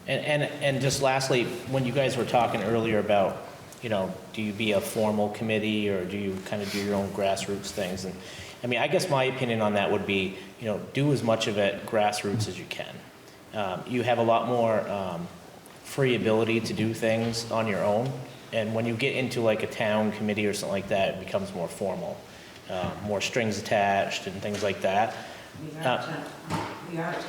And just lastly, when you guys were talking earlier about, do you be a formal committee or do you kind of do your own grassroots things? And I guess my opinion on that would be, do as much of it grassroots as you can. You have a lot more free ability to do things on your own. And when you get into like a town committee or something like that, it becomes more formal, more strings attached and things like that. We are a tech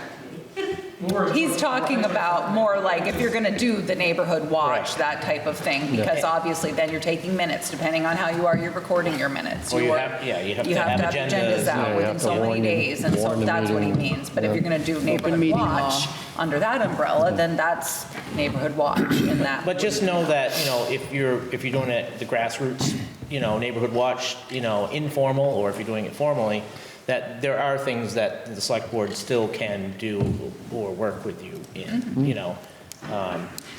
committee. He's talking about more like if you're going to do the neighborhood watch, Right. that type of thing, because obviously then you're taking minutes, depending on how you are, you're recording your minutes. Or you You're- have to You have have to have agendas. agendas Yeah, out you within have to so many warn the- days, and so warn the that's what he meeting. means. But if you're going to do neighborhood meeting watch law. under that umbrella, then that's neighborhood watch in that. But just know that, if you're doing it, the grassroots, neighborhood watch, informal, or if you're doing it formally, that there are things that the select board still can do or work with you in,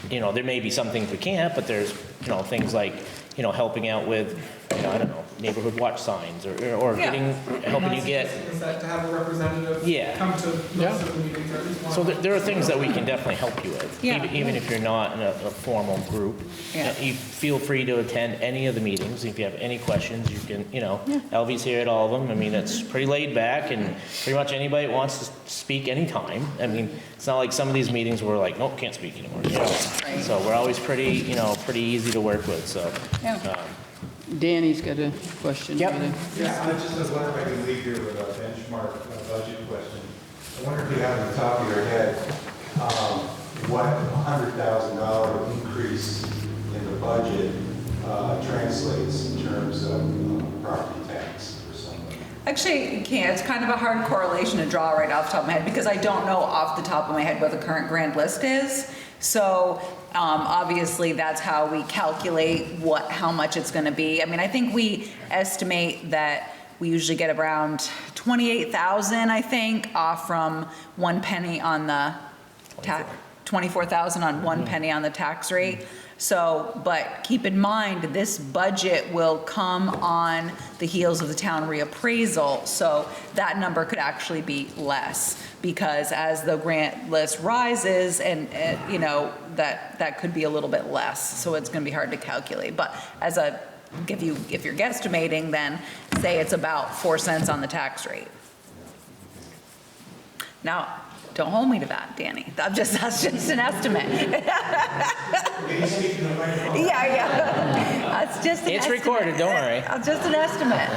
there may be some things we can't, but there's, things like, helping out with, I don't know, neighborhood watch signs or Yeah. helping you get. Is that to have a representative Yeah. come to most of the meetings or at least one? So there are things that we can definitely help you with, Yeah. even if you're not in a formal group. Yeah. You feel free to attend any of the meetings. If you have any questions, you can, Elvie's here at all of them. It's pretty laid back, and pretty much anybody wants to speak anytime. It's not like some of these meetings where we're like, nope, can't speak anymore. Right. So we're always pretty easy to work with, so. Yeah. Danny's got a question. Yep. Yeah, I just was wondering if I could leave here with a benchmark budget question. I wonder if you have on the top of your head what a $100,000 increase in the budget translates in terms of property tax for somebody. Actually, you can't. It's kind of a hard correlation to draw right off the top of my head because I don't know off the top of my head what the current grand list is. So obviously that's how we calculate how much it's going to be. I think we estimate that we usually get around 28,000, I think, off from 1 penny on the tax, 24,000 on 1 penny on the tax rate. So, but keep in mind, this budget will come on the heels of the town reappraisal, so that number could actually be less, because as the grant list rises, and that could be a little bit less, so it's gonna be hard to calculate. But if you're guesstimating, then say it's about 4 cents on the tax rate. Now, don't hold me to that, Danny. That's just an estimate. Yeah. That's just an estimate. It's recorded, don't worry. That's just an estimate.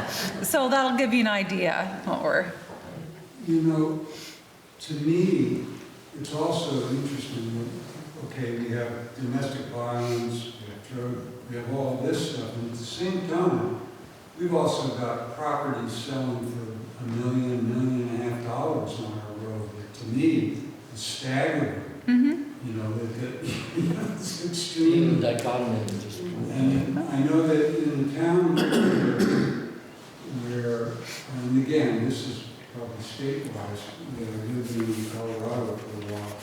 So that'll give you an idea what we're. To me, it's also interesting, okay, we have domestic violence, we have drug, we have all this stuff, and at the same time, we've also got properties selling for $1 million, $1.5 million on our road, that to me is staggering. You know, it's extreme. Dichotomy. And I know that in the town where, and again, this is probably state-wise, I lived in Colorado for a while,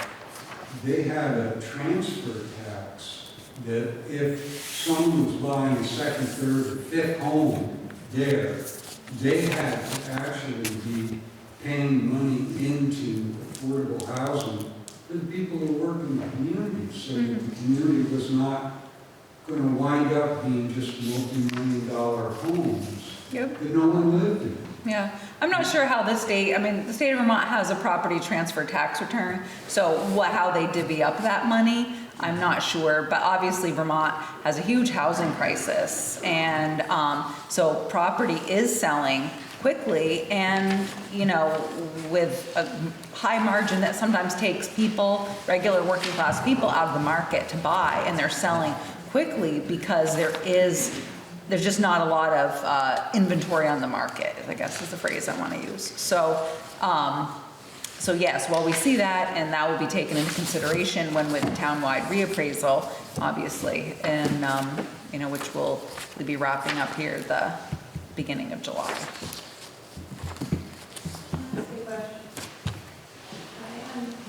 they had a transfer tax that if someone was buying a second, third, or fifth home there, they had to actually be paying money into affordable housing for the people who work in the community, so that the community was not going to wind up being just multi-million-dollar homes that no one lived in. Yeah, I'm not sure how the state, I mean, the state of Vermont has a property transfer tax return, so how they divvy up that money, I'm not sure, but obviously Vermont has a huge housing crisis, and so property is selling quickly, and, you know, with a high margin that sometimes takes people, regular working class people, out of the market to buy, and they're selling quickly because there's just not a lot of inventory on the market, I guess is the phrase I want to use. So, so yes, well, we see that, and that will be taken into consideration when with townwide reappraisal, obviously, and you know, which will be wrapping up here the beginning of July.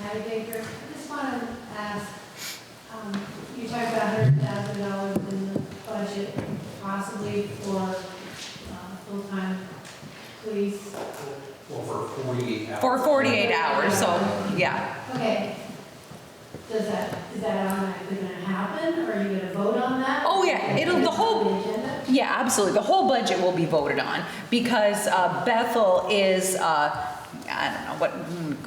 Patty Baker, I just want to ask, you talked about $100,000 in the budget, possibly for full-time police. Well, for 48 hours. For 48 hours, so, yeah. Okay. Is that automatically going to happen, or are you going to vote on that? Oh, yeah, yeah, absolutely. The whole budget will be voted on, because Bethel is, I don't know, what,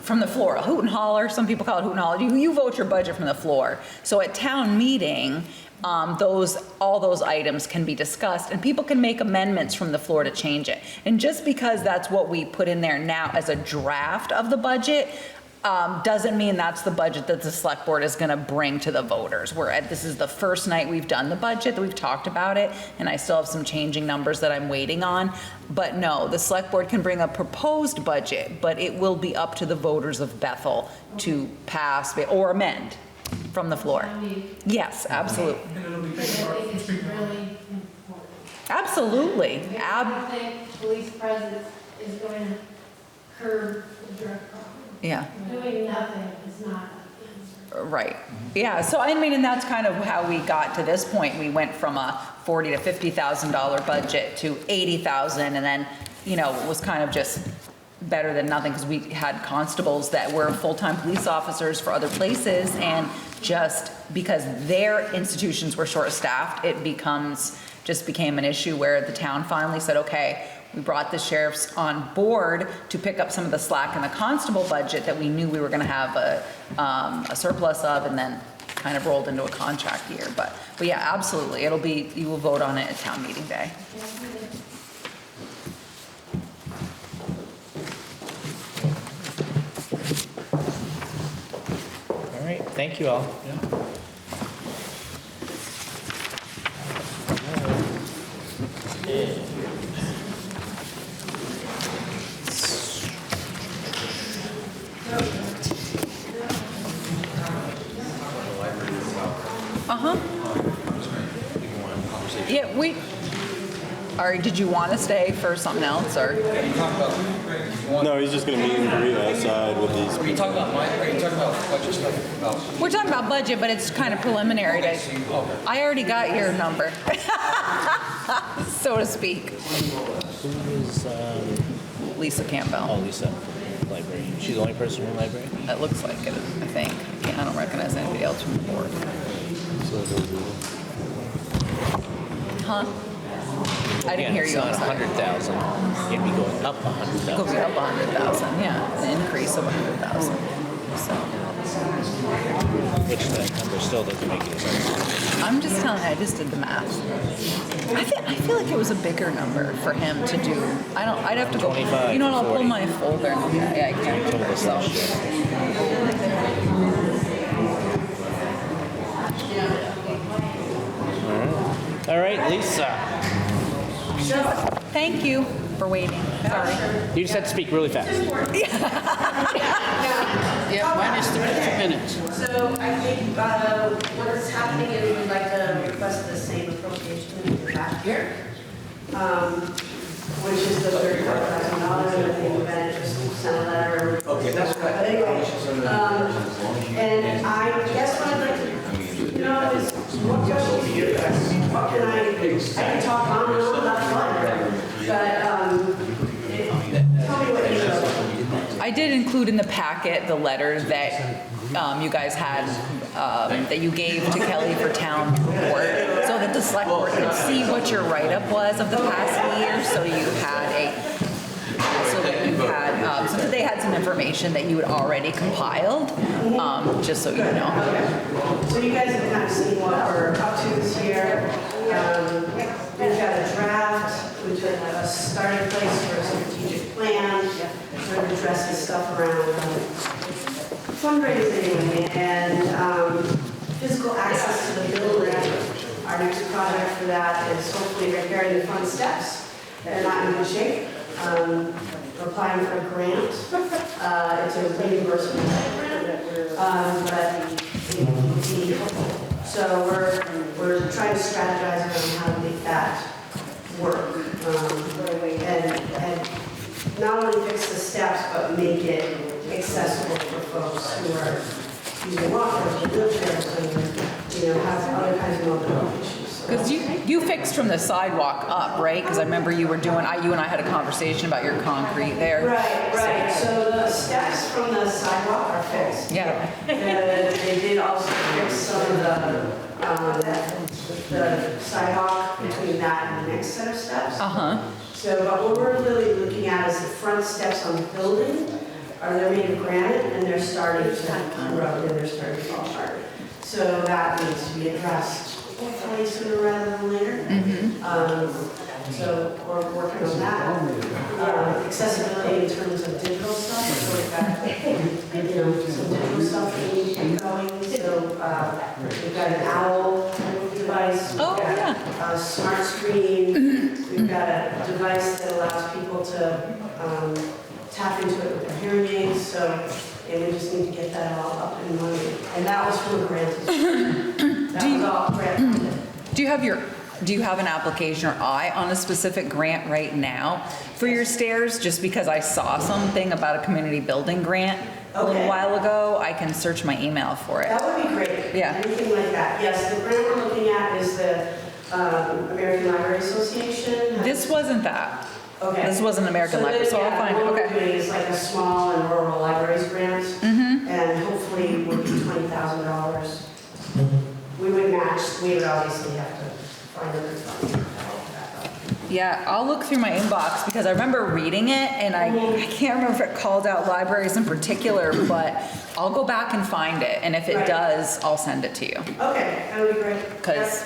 from the floor, a hoot and holler, some people call it hoot and holler. You vote your budget from the floor. So at town meeting, all those items can be discussed, and people can make amendments from the floor to change it. And just because that's what we put in there now as a draft of the budget, doesn't mean that's the budget that the select board is going to bring to the voters. This is the first night we've done the budget, that we've talked about it, and I still have some changing numbers that I'm waiting on. But no, the select board can bring a proposed budget, but it will be up to the voters of Bethel to pass or amend from the floor. Yes, absolutely. It's really important. Absolutely. I don't think police presence is going to curb the drug problem. Yeah. Doing nothing is not an answer. Right. Yeah. So I mean, and that's kind of how we got to this point. We went from a $40,000 to $50,000 budget to $80,000, and then, you know, it was kind of just better than nothing, because we had constables that were full-time police officers for other places, and just because their institutions were short-staffed, it became an issue where the town finally said, okay, we brought the sheriffs on board to pick up some of the slack in the constable budget that we knew we were going to have a surplus of, and then kind of rolled into a contract year. But yeah, absolutely, you will vote on it at town meeting day. All right, thank you all. Yeah, did you want to stay for something else, or? No, he's just gonna meet and greet outside with these. Are you talking about budget stuff? We're talking about budget, but it's kind of preliminary. I already got your number, so to speak. Who is, Lisa Campbell. oh, Lisa, library. She's the only person in the library? It looks like it, I think. I don't recognize anybody else from the board. Huh? I didn't hear you. It's not 100,000. It'd be going up 100,000. Goes up 100,000, yeah, an increase of 100,000. So Which that number still doesn't make any sense. I'm just telling you, I just did the math. I feel like it was a bigger number for him to do. I'd have to go. 25, You know what? I'll pull 40. my folder. Yeah, I can't. Told us So. last year. All right, Lisa. Thank you for waiting. Sorry. You just have to speak really fast. Yeah, minus 32 minutes. So I think what is happening is we'd like to request the same appropriation we did last year, which is the $35,000. I think Bennett just sent a letter. Okay, that's good. But anyway, and I guess what I'd like to know is what questions do you guys? What can I can talk on and on about the letter, but tell me what you know. I did include in the packet the letter that you guys had, that you gave to Kelly for town board, so that the select board could see what your write-up was of the past year, so you had so that they had some information that you had already compiled, just so you know. So you guys have kind of seen what we're up to this year. We've got a draft, we've got a starting place for a strategic plan, sort of addressing stuff around fundraising and physical access to the building. Our next project for that is hopefully repairing the front steps that are not in good shape. We're applying for a grant. It's a reimbursement grant, but so we're trying to strategize around how to make that work, and not only fix the steps but make it accessible for folks who are using walkers or wheelchairs and have other kinds of mobility issues. Because you fixed from the sidewalk up, right? Because I remember you were doing, you and I had a conversation about your concrete there. Right. So the steps from the sidewalk are fixed. Yeah. They did also fix some of the sidewalk between that and the next set of steps. So, but what we're really looking at is the front steps on the building. They're made of granite and they're starting to corrode and they're starting to fall apart. So that needs to be addressed hopefully sooner rather than later. So we're working on that. Accessibility in terms of digital stuff. So we've got some digital stuff that we need to get going. So we've got an owl device. We've got a smart screen. We've got a device that allows people to tap into it with their hearing aids. So, and we just need to get that all up and running. And that was from a grant. That was all grant. Do you have an application or eye on a specific grant right now for your stairs? Just because I saw something about a community building grant a little while ago, I can search my email for it. That would be great. Yeah. Anything like that. Yes, the grant we're looking at is the American Library Association. This wasn't that. Okay. This wasn't American Library, so I'll find it. What we're doing is like a small and rural libraries grant, and hopefully would be $20,000. We would match. We would obviously have to find other funds. Yeah, I'll look through my inbox because I remember reading it and I can't remember if it called out libraries in particular, but I'll go back and find it. And if it does, I'll send it to you. Okay, that would be great. Because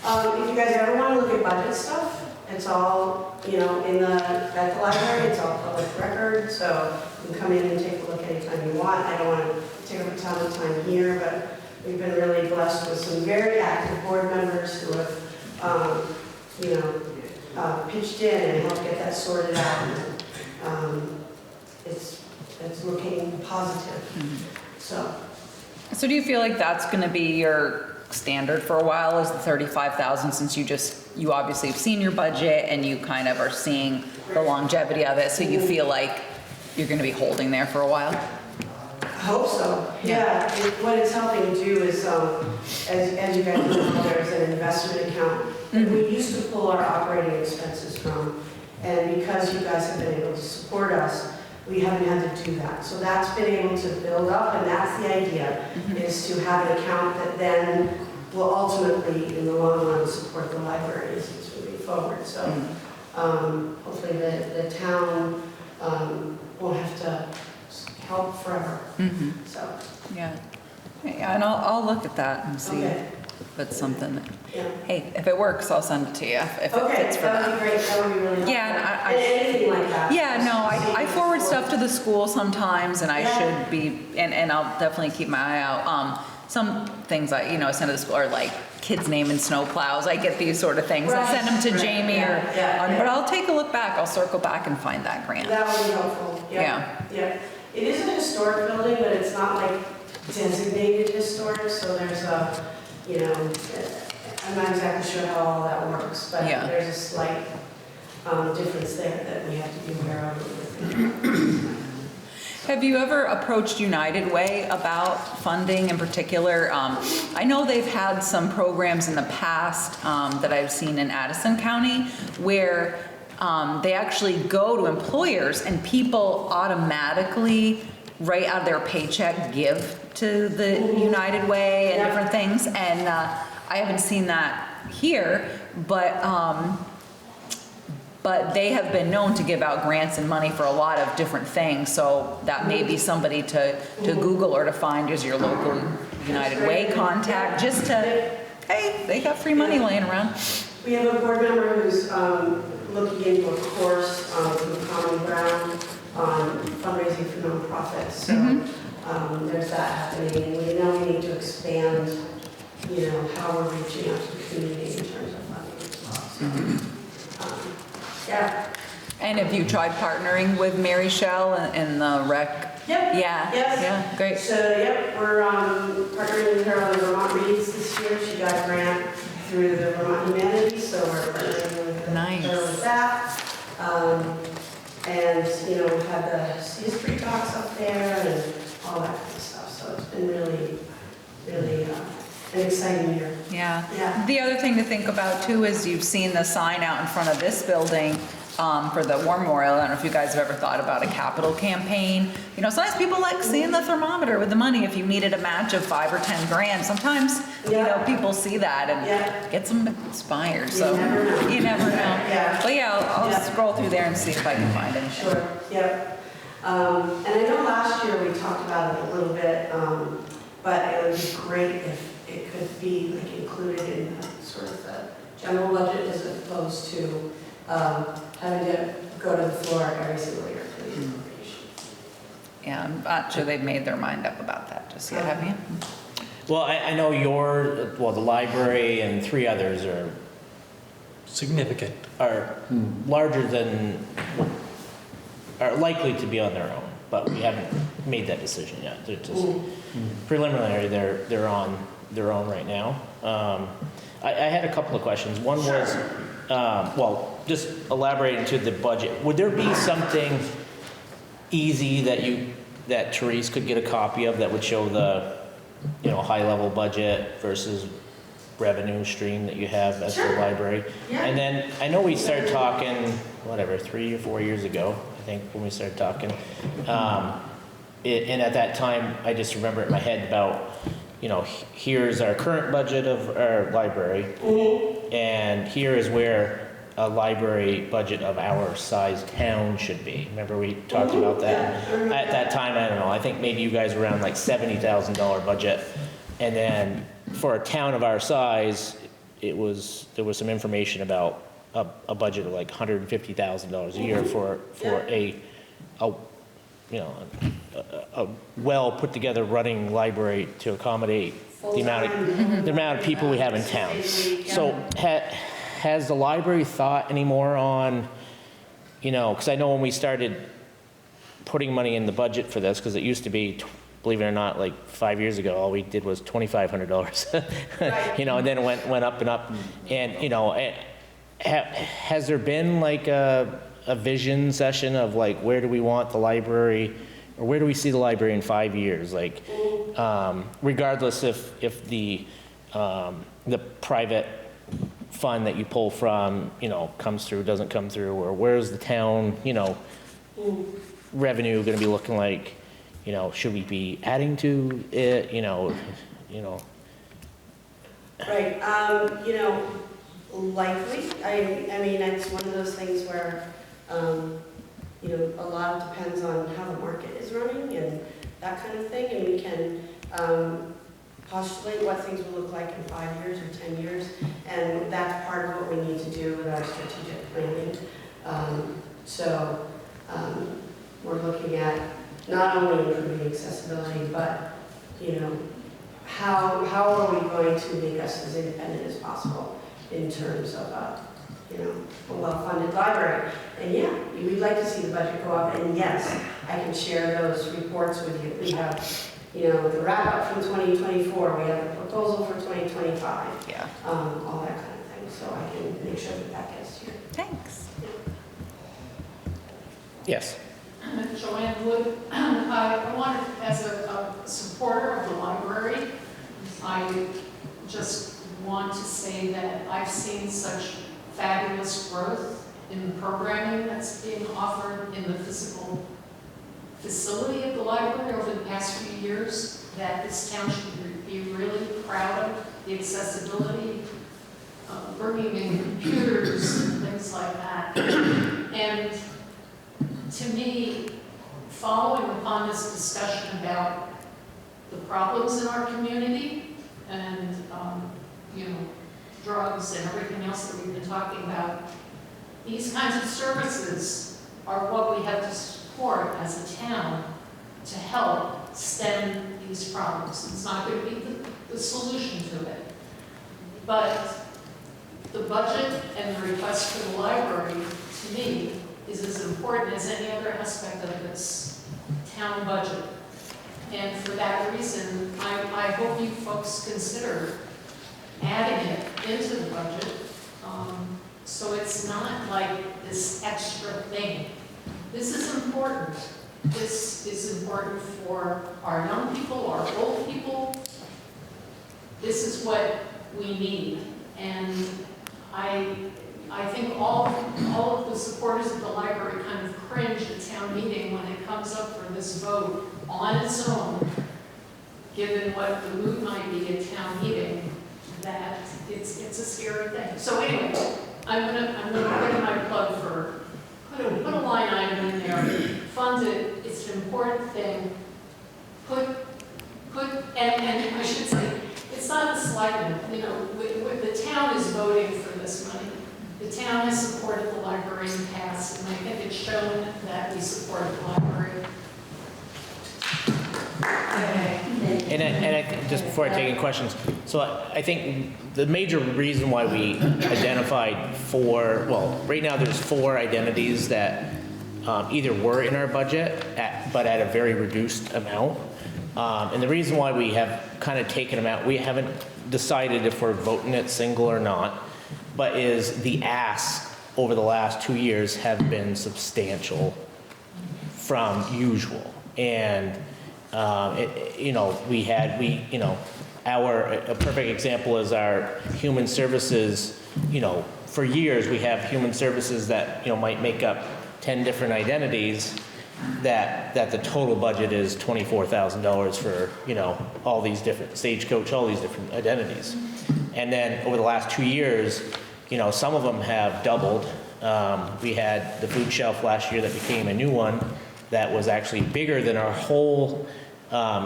if you guys ever want to look at budget stuff, it's all, in the Bethel library, it's all public record, so you can come in and take a look anytime you want. I don't want to take up a ton of time here, but we've been really blessed with some very active board members who have, pitched in and helped get that sorted out. It's looking positive. So do you feel like that's going to be your standard for a while, is the 35,000, since you obviously have seen your budget and you kind of are seeing the longevity of it, so you feel like you're going to be holding there for a while? I hope so. Yeah. What it's helping do is, as you guys know, there's an investment account that we used to pull our operating expenses from, and because you guys have been able to support us, we haven't had to do that. So that's been able to build up, and that's the idea, is to have an account that then will ultimately, in the long run, support the library as it's moving forward. So hopefully the town won't have to help forever. So yeah, and I'll look at that and see if it's something that, hey, if it works, I'll send it to you. If it fits for that would be great. That would be really helpful. Yeah, and anything like that. Yeah, no, I forward stuff to the school sometimes, and I should be, and I'll definitely keep my eye out. some things I send to the school are like kids naming snow plows. I get these sort of things. I send them to Jamie but I'll take a look back. I'll circle back and find that grant. That would be helpful. Yeah. It is a historic building, but it's not like designated historic, so there's I'm not exactly sure how all that works, but there's a slight difference there that we have to be aware of. Have you ever approached United Way about funding in particular? I know they've had some programs in the past that I've seen in Addison County where they actually go to employers and people automatically, right out of their paycheck, give to the United Way and different things. And I haven't seen that here, but they have been known to give out grants and money for a lot of different things. So that may be somebody to Google or to find as your local United Way contact, just to, hey, they got free money laying around. We have a board member who's looking into a course from Common Ground on fundraising for nonprofits. So there's that happening. We know we need to expand, how we're reaching out to the community in terms of funding. Yeah. And have you tried partnering with Mary Shell and the rec? Yep. Yeah. Yes. Yeah, great. So, we're partnering with her on the Vermont Reads this year. She got a grant through the Vermont Humanities, so we're partnering with her with that. And, we've had the history talks up there and all that kind of stuff. So it's been really, really an exciting year. Yeah. The other thing to think about too is you've seen the sign out in front of this building for the War Memorial. I don't know if you guys have ever thought about a capital campaign. Sometimes people like seeing the thermometer with the money. If you needed a match of $5 or $10 grand, sometimes people see that and get some inspired. So you never know. But I'll scroll through there and see if I can find anything. Sure. Yep. And I know last year we talked about it a little bit, but it would be great if it could be included in sort of the general budget as opposed to having to go to the floor every single year for these appropriations. Yeah, I'm not sure they've made their mind up about that just yet, have you? Well, I know the library and 3 others are Significant. are larger than, are likely to be on their own, but we haven't made that decision yet. They're just preliminary, they're on their own right now. I had a couple of questions. One was, just elaborating to the budget. Would there be something easy that Therese could get a copy of that would show the, high-level budget versus revenue stream that you have at the library? And then I know we started talking, 3 or 4 years ago, I think, when we started talking. And at that time, I just remember in my head about, here's our current budget of our library, and here is where a library budget of our size town should be. Remember we talked about that? At that time, I don't know, I think maybe you guys were around like $70,000 budget. And then for a town of our size, there was some information about a budget of like $150,000 a year for a well put together running library to accommodate the amount of people we have in town. So has the library thought anymore on, because I know when we started putting money in the budget for this, because it used to be, believe it or not, like 5 years ago, all we did was $2,500, and then it went up and up. And, has there been like a vision session of like, where do we want the library, or where do we see the library in 5 years? Like, regardless if the private fund that you pull from, comes through, doesn't come through, or where's the town, revenue going to be looking like? Should we be adding to it? Right. Likely. I mean, it's one of those things where, a lot depends on how the market is running and that kind of thing, and we can postulate what things will look like in 5 years or 10 years, and that's part of what we need to do with our strategic planning. We're looking at not only improving accessibility, but, how are we going to make us as independent as possible in terms of a well-funded library? And yeah, we'd like to see the budget go up, and yes, I can share those reports with you. We have, the wrap-up from 2024, we have a proposal for 2025. Yeah. All that kind of thing, so I can make sure that gets to you. Thanks. Yes. Joanne Wood. I wanted, as a supporter of the library, I just want to say that I've seen such fabulous growth in the programming that's being offered in the physical facility of the library over the past few years, that this town should be really proud of the accessibility, bringing in computers and things like that. And to me, following upon this discussion about the problems in our community and, drugs and everything else that we've been talking about, these kinds of services are what we have to support as a town to help stem these problems. It's not going to be the solution to it. But the budget and the request for the library, to me, is as important as any other aspect of this town budget. And for that reason, I hope you folks consider adding it into the budget, so it's not like this extra thing. This is important. This is important for our young people, our old people. This is what we need. And I think all of the supporters of the library kind of cringe at town meeting when it comes up for this vote on its own, given what the mood might be at town meeting, that it's a scary thing. So anyway, I'm gonna put in my plug for, put a line item in there, fund it, it's an important thing. And I should say, it's not the selectmen, the town is voting for this money. The town has supported the library in the past, and I think it's shown that we support the library. And I think, just before I take any questions, so I think the major reason why we identified right now there's 4 identities that either were in our budget, but at a very reduced amount. And the reason why we have kind of taken them out, we haven't decided if we're voting it single or not, but is the ask over the last 2 years have been substantial from usual. And a perfect example is our human services. For years we have human services that might make up 10 different identities. That the total budget is $24,000 for all these different Stagecoach, all these different identities. And then over the last 2 years, some of them have doubled. We had the food shelf last year that became a new one that was actually bigger than our whole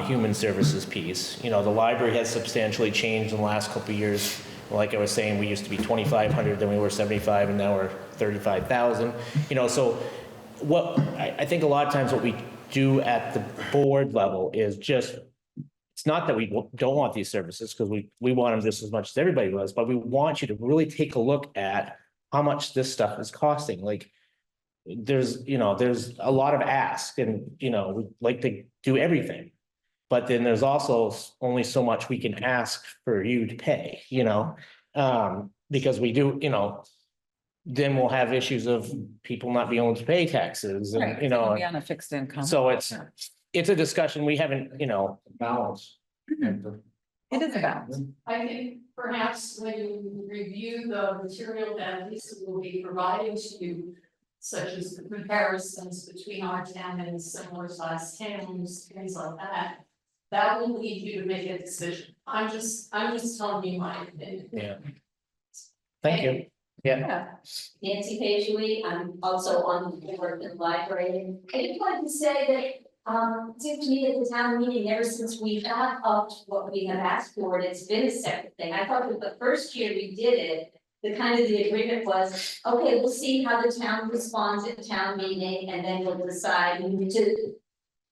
human services piece. The library has substantially changed in the last couple of years. Like I was saying, we used to be 2,500, then we were 75, and now we're 35,000. So what I think a lot of times what we do at the board level is just, it's not that we don't want these services, because we want them just as much as everybody does, but we want you to really take a look at how much this stuff is costing. Like there's a lot of ask, and we like to do everything, but then there's also only so much we can ask for you to pay, because we do, then we'll have issues of people not being able to pay taxes, and Right, it'll be on a fixed income. so it's a discussion we haven't, balance. It is a balance. I think perhaps when you review the material that Lisa will be providing to you, such as the comparisons between our town and similar sized towns, things like that, that will lead you to make a decision. I'm just telling you my opinion. Yeah. Thank you. Yeah. Nancy Pagely, I'm also on the board in the library. I just wanted to say that it seems to me that the town meeting, ever since we got up to what we have asked for, it's been a separate thing. I thought that the first year we did it, the agreement was, okay, we'll see how the town responds at town meeting, and then we'll decide to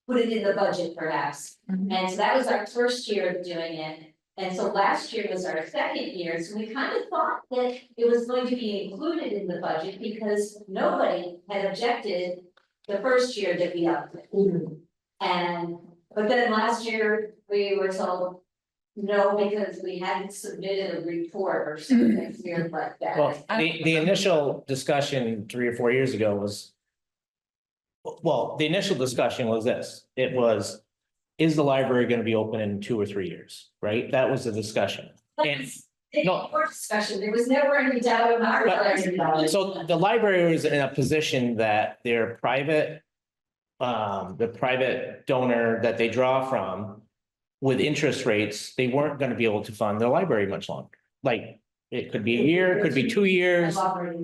put it in the budget perhaps. And so that was our first year of doing it. And so last year was our second year, so we kind of thought that it was going to be included in the budget because nobody had objected the first year that we upped it. And, but then last year, we were told no, because we hadn't submitted a report or something weird like that. Well, the initial discussion 3 or 4 years ago was, well, the initial discussion was this, it was, is the library gonna be open in 2 or 3 years, right? That was the discussion. And no. More discussion, there was never any doubt in our mind. So the library was in a position that their private, the private donor that they draw from, with interest rates, they weren't gonna be able to fund the library much longer. Like, it could be a year, it could be 2 years,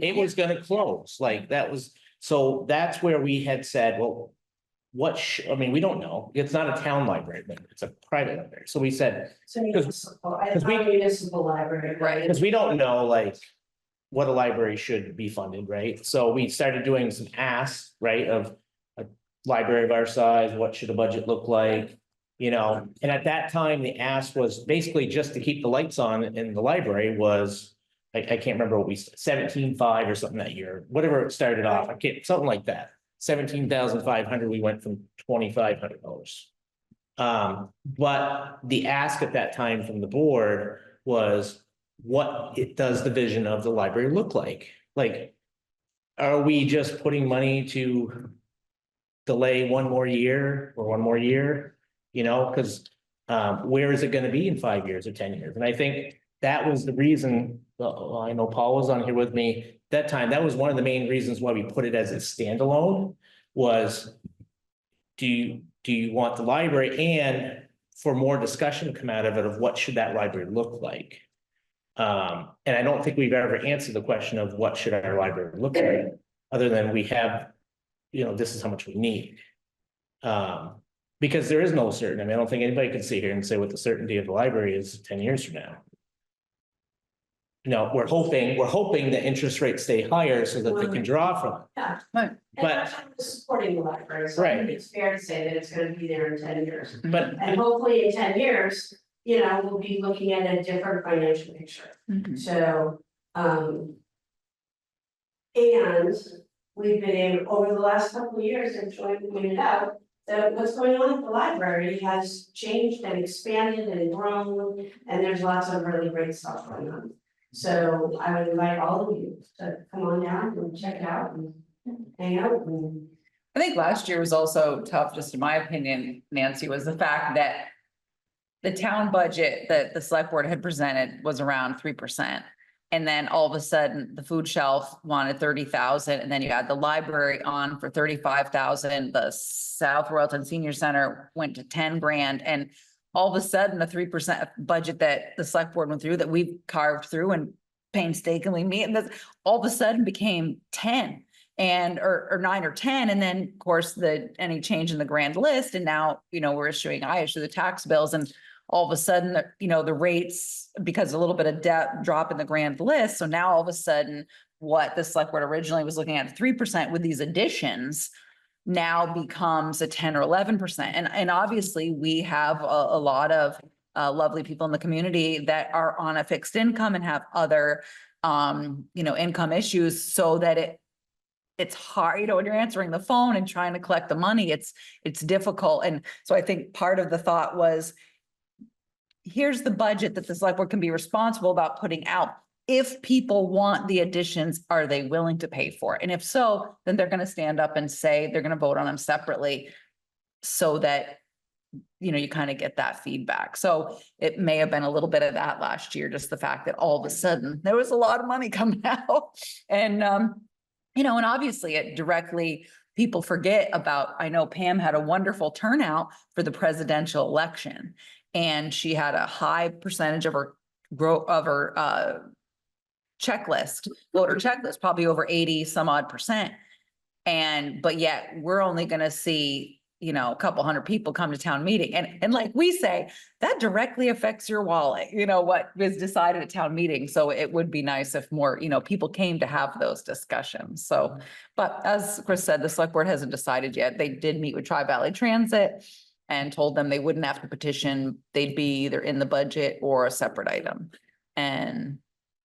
it was gonna close, like, that was, so that's where we had said, well, I mean, we don't know, it's not a town library, but it's a private library, so we said. Municipal library. Right. Because we don't know, like, what a library should be funded, right? So we started doing some asks, right, of a library of our size, what should a budget look like? You know, and at that time, the ask was basically just to keep the lights on in the library was, I can't remember what we, 17.5 or something that year, whatever it started off, I can't, something like that. 17,500, we went from $2,500. But the ask at that time from the board was, what does the vision of the library look like? Like, are we just putting money to delay 1 more year or 1 more year? You know, because where is it going to be in 5 years or 10 years? And I think that was the reason, I know Paul was on here with me that time, that was one of the main reasons why we put it as a standalone was, do you want the library, and for more discussion to come out of it of what should that library look like? And I don't think we've ever answered the question of what should our library look like, other than we have, you know, this is how much we need. Because there is no certainty. I mean, I don't think anybody can sit here and say what the certainty of the library is 10 years from now. No, we're hoping that interest rates stay higher so that they can draw from it. Yeah. Right. And I'm supporting the library, so I think it's fair to say that it's gonna be there in 10 years. But And hopefully in 10 years, you know, we'll be looking at a different financial picture. So, and we've been able, over the last couple of years, and Joy pointed out, that what's going on at the library has changed and expanded and grown, and there's lots of really great stuff going on. So I would invite all of you to come on down and check it out and hang out. And I think last year was also tough, just in my opinion, Nancy, was the fact that the town budget that the select board had presented was around 3%. And then all of a sudden, the food shelf wanted 30,000, and then you had the library on for 35,000. The South Royalton Senior Center went to 10 grand, and all of a sudden, the 3% budget that the select board went through, that we've carved through and painstakingly meet, and all of a sudden became 10 and or 9 or 10, and then of course any change in the grand list, and now I issue the tax bills, and all of a sudden the rates, because a little bit of debt drop in the grand list, so now all of a sudden what the select board originally was looking at 3% with these additions now becomes a 10 or 11%. And obviously we have a lot of lovely people in the community that are on a fixed income and have other income issues, so that it's hard, when you're answering the phone and trying to collect the money, it's difficult. And so I think part of the thought was, here's the budget that the select board can be responsible about putting out. If people want the additions, are they willing to pay for it? And if so, then they're going to stand up and say they're going to vote on them separately, so that, you kind of get that feedback. So it may have been a little bit of that last year, just the fact that all of a sudden there was a lot of money coming out. And, and obviously it directly, people forget about, I know Pam had a wonderful turnout for the presidential election, and she had a high percentage of her checklist, voter checklist, probably over 80 some odd %. But yet we're only going to see, a couple hundred people come to town meeting. And like we say, that directly affects your wallet, what was decided at town meeting. So it would be nice if more, people came to have those discussions. So, but as Chris said, the select board hasn't decided yet. They did meet with Tri-Valley Transit and told them they wouldn't have to petition. They'd be either in the budget or a separate item. And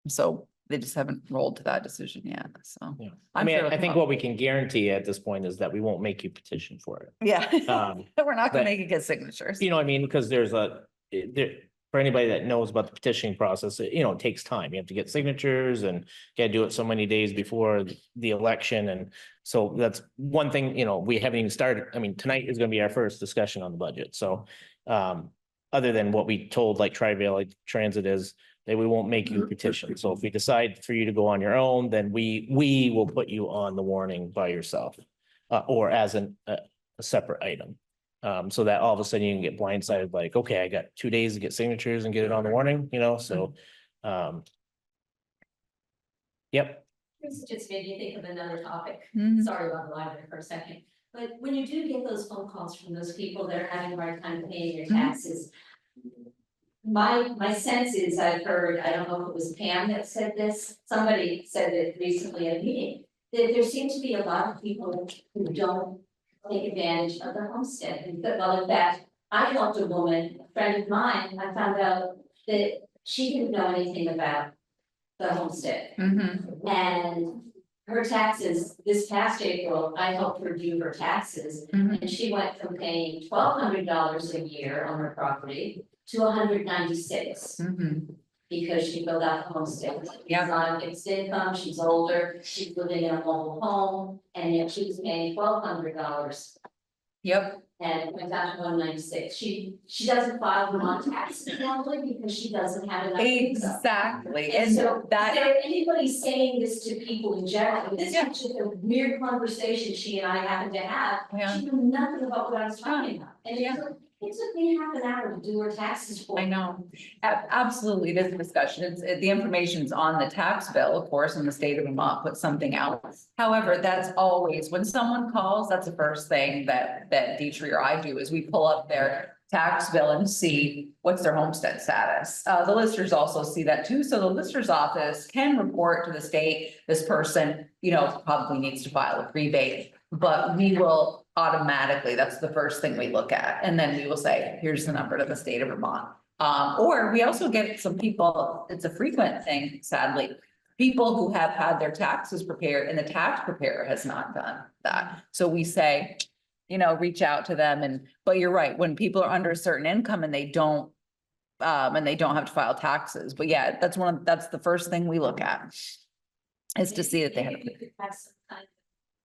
so they just haven't rolled to that decision yet, so. Yeah. I'm sure it'll I think come what up. we can guarantee at this point is that we won't make you petition for it. Yeah, we're not but- gonna make it get signatures. You know what I mean? Because there's for anybody that knows about the petitioning process, it takes time. You have to get signatures and gotta do it so many days before the election. And so that's one thing, we haven't even started. I mean, tonight is gonna be our first discussion on the budget. So other than what we told like Tri-Valley Transit is that we won't make you petition. So if we decide for you to go on your own, then we will put you on the warning by yourself or as a separate item. So that all of a sudden you can get blindsided, like, okay, I got 2 days to get signatures and get it on the warning, so. Yep, This just made me think of another topic. Mhm. Sorry about the library for a second. But when you do get those phone calls from those people that are having a hard time paying their taxes, my sense is I've heard, I don't know if it was Pam that said this, somebody said it recently at a meeting, that there seem to be a lot of people who don't take advantage of the homestead. Well, in fact, I helped a woman, a friend of mine, I found out that she didn't know anything about the homestead. Mhm. And her taxes, this past April, I helped her do her taxes, Mhm. and she went from paying $1,200 a year on her property to $196 Mhm. because she filled out the homestead. Yeah. She's on a fixed income, she's older, she's living in a mobile home, and yet she was paying $1,200 Yep, and went down to 196. She doesn't file them on taxes normally because she doesn't have enough income. exactly. And And so, that, so anybody saying this to people in general, this is Yeah. just a weird conversation she and I happened to have. Yeah. She knew nothing about what I was talking about. And Yeah. it took me half an hour to do her taxes for I her. know, absolutely, this discussion, the information's on the tax bill, of course, and the state of Vermont put something out. However, that's always, when someone calls, that's the first thing that Dietrich or I do, is we pull up their tax bill and see what's their homestead status. The listers also see that too, so the lister's office can report to the state, this person, probably needs to file a rebate. But we will automatically, that's the first thing we look at, and then we will say, here's the number to the state of Vermont. Or we also get some people, it's a frequent thing, sadly, people who have had their taxes prepared and the tax preparer has not done that. So we say, reach out to them but you're right, when people are under a certain income and they don't have to file taxes, but yeah, that's the first thing we look at. Is to see that they have. Maybe we could have some kind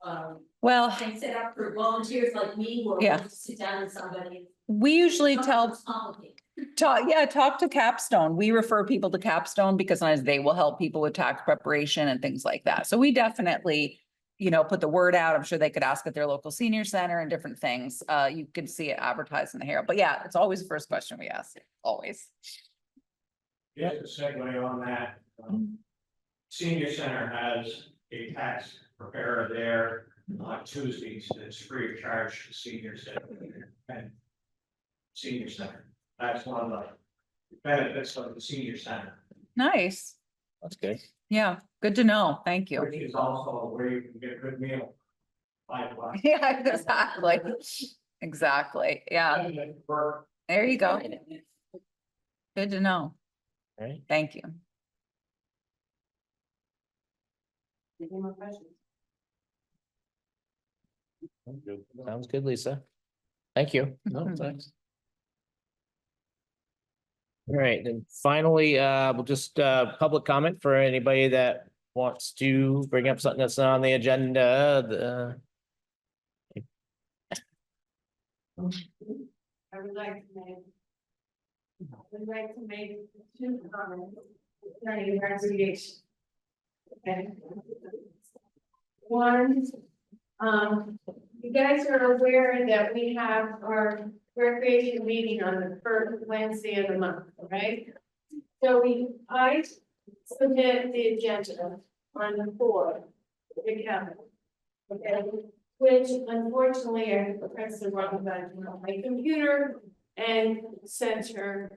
of, Well, thing set up for volunteers like me, where we Yeah. can sit down with somebody. we usually Not tell, complicated. talk to Capstone. We refer people to Capstone because sometimes they will help people with tax preparation and things like that. So we definitely, put the word out. I'm sure they could ask at their local senior center and different things. You can see it advertised in the Herald, but yeah, it's always the first question we ask, always. Just a segue on that. Senior Center has a tax preparer there on Tuesdays that's free of charge to senior center and senior center. That's one of the benefits of the senior center. Nice. that's good. Yeah, good to know. Thank you. Which is also where you can get a good meal. $5. Yeah, exactly. Exactly. Yeah, there you go. Good to know. Right. Thank you. Any more questions? Sounds good, Lisa. Thank you. No, Mhm. thanks. All right, and finally, we'll just, public comment for anybody that wants to bring up something that's not on the agenda, I would like to make two comments concerning recreation. Okay. One, you guys are aware that we have our recreation meeting on the first Wednesday of the month, right? So I submit the agenda on the 4th, the calendar. Okay, which unfortunately I pressed the wrong button on my computer and sent her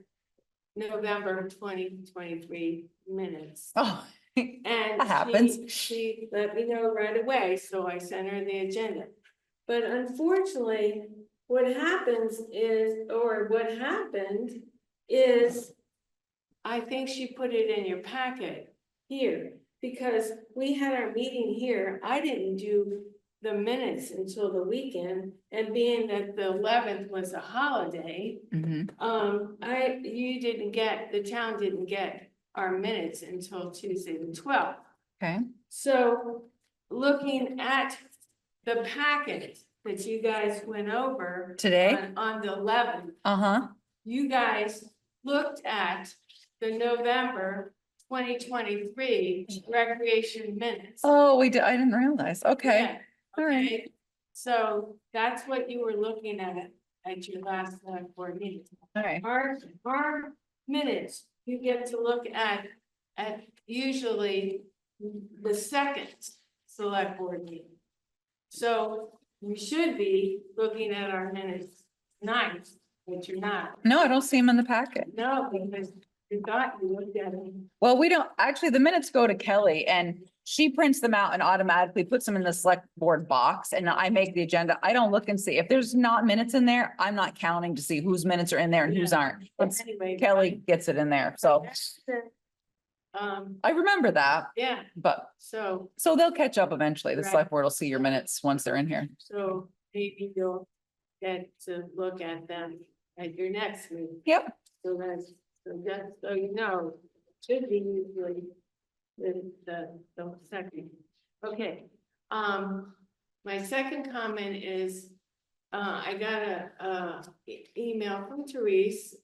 November 2023 minutes. Oh, And that happens. she let me know right away, so I sent her the agenda. But unfortunately, what happened is, I think she put it in your packet here, because we had our meeting here. I didn't do the minutes until the weekend, and being that the 11th was a holiday, Mhm. the town didn't get our minutes until Tuesday the 12th. Okay. So looking at the packet that you guys went over Today? on the 11th, Uh-huh. you guys looked at the November 2023 recreation minutes. Oh, we did. I didn't realize. Okay. Yeah, All right. okay. So that's what you were looking at your last board meeting. All right. Our minutes, you get to look at usually the second select board meeting. So we should be looking at our minutes tonight, but you're not. No, I don't see them in the packet. No, because you thought you looked at them. Well, we don't, actually, the minutes go to Kelly and she prints them out and automatically puts them in the select board box and I make the agenda. I don't look and see. If there's not minutes in there, I'm not counting to see whose minutes are in there and whose aren't. It's Anyway, Kelly gets it in there. So I remember that, yeah, but so they'll catch up eventually. The Right. select board will see your minutes once they're in here. So maybe you'll get to look at them at your next meeting. Yep. So just so you know, should be usually the second. Okay, my second comment is, I got a email from Therese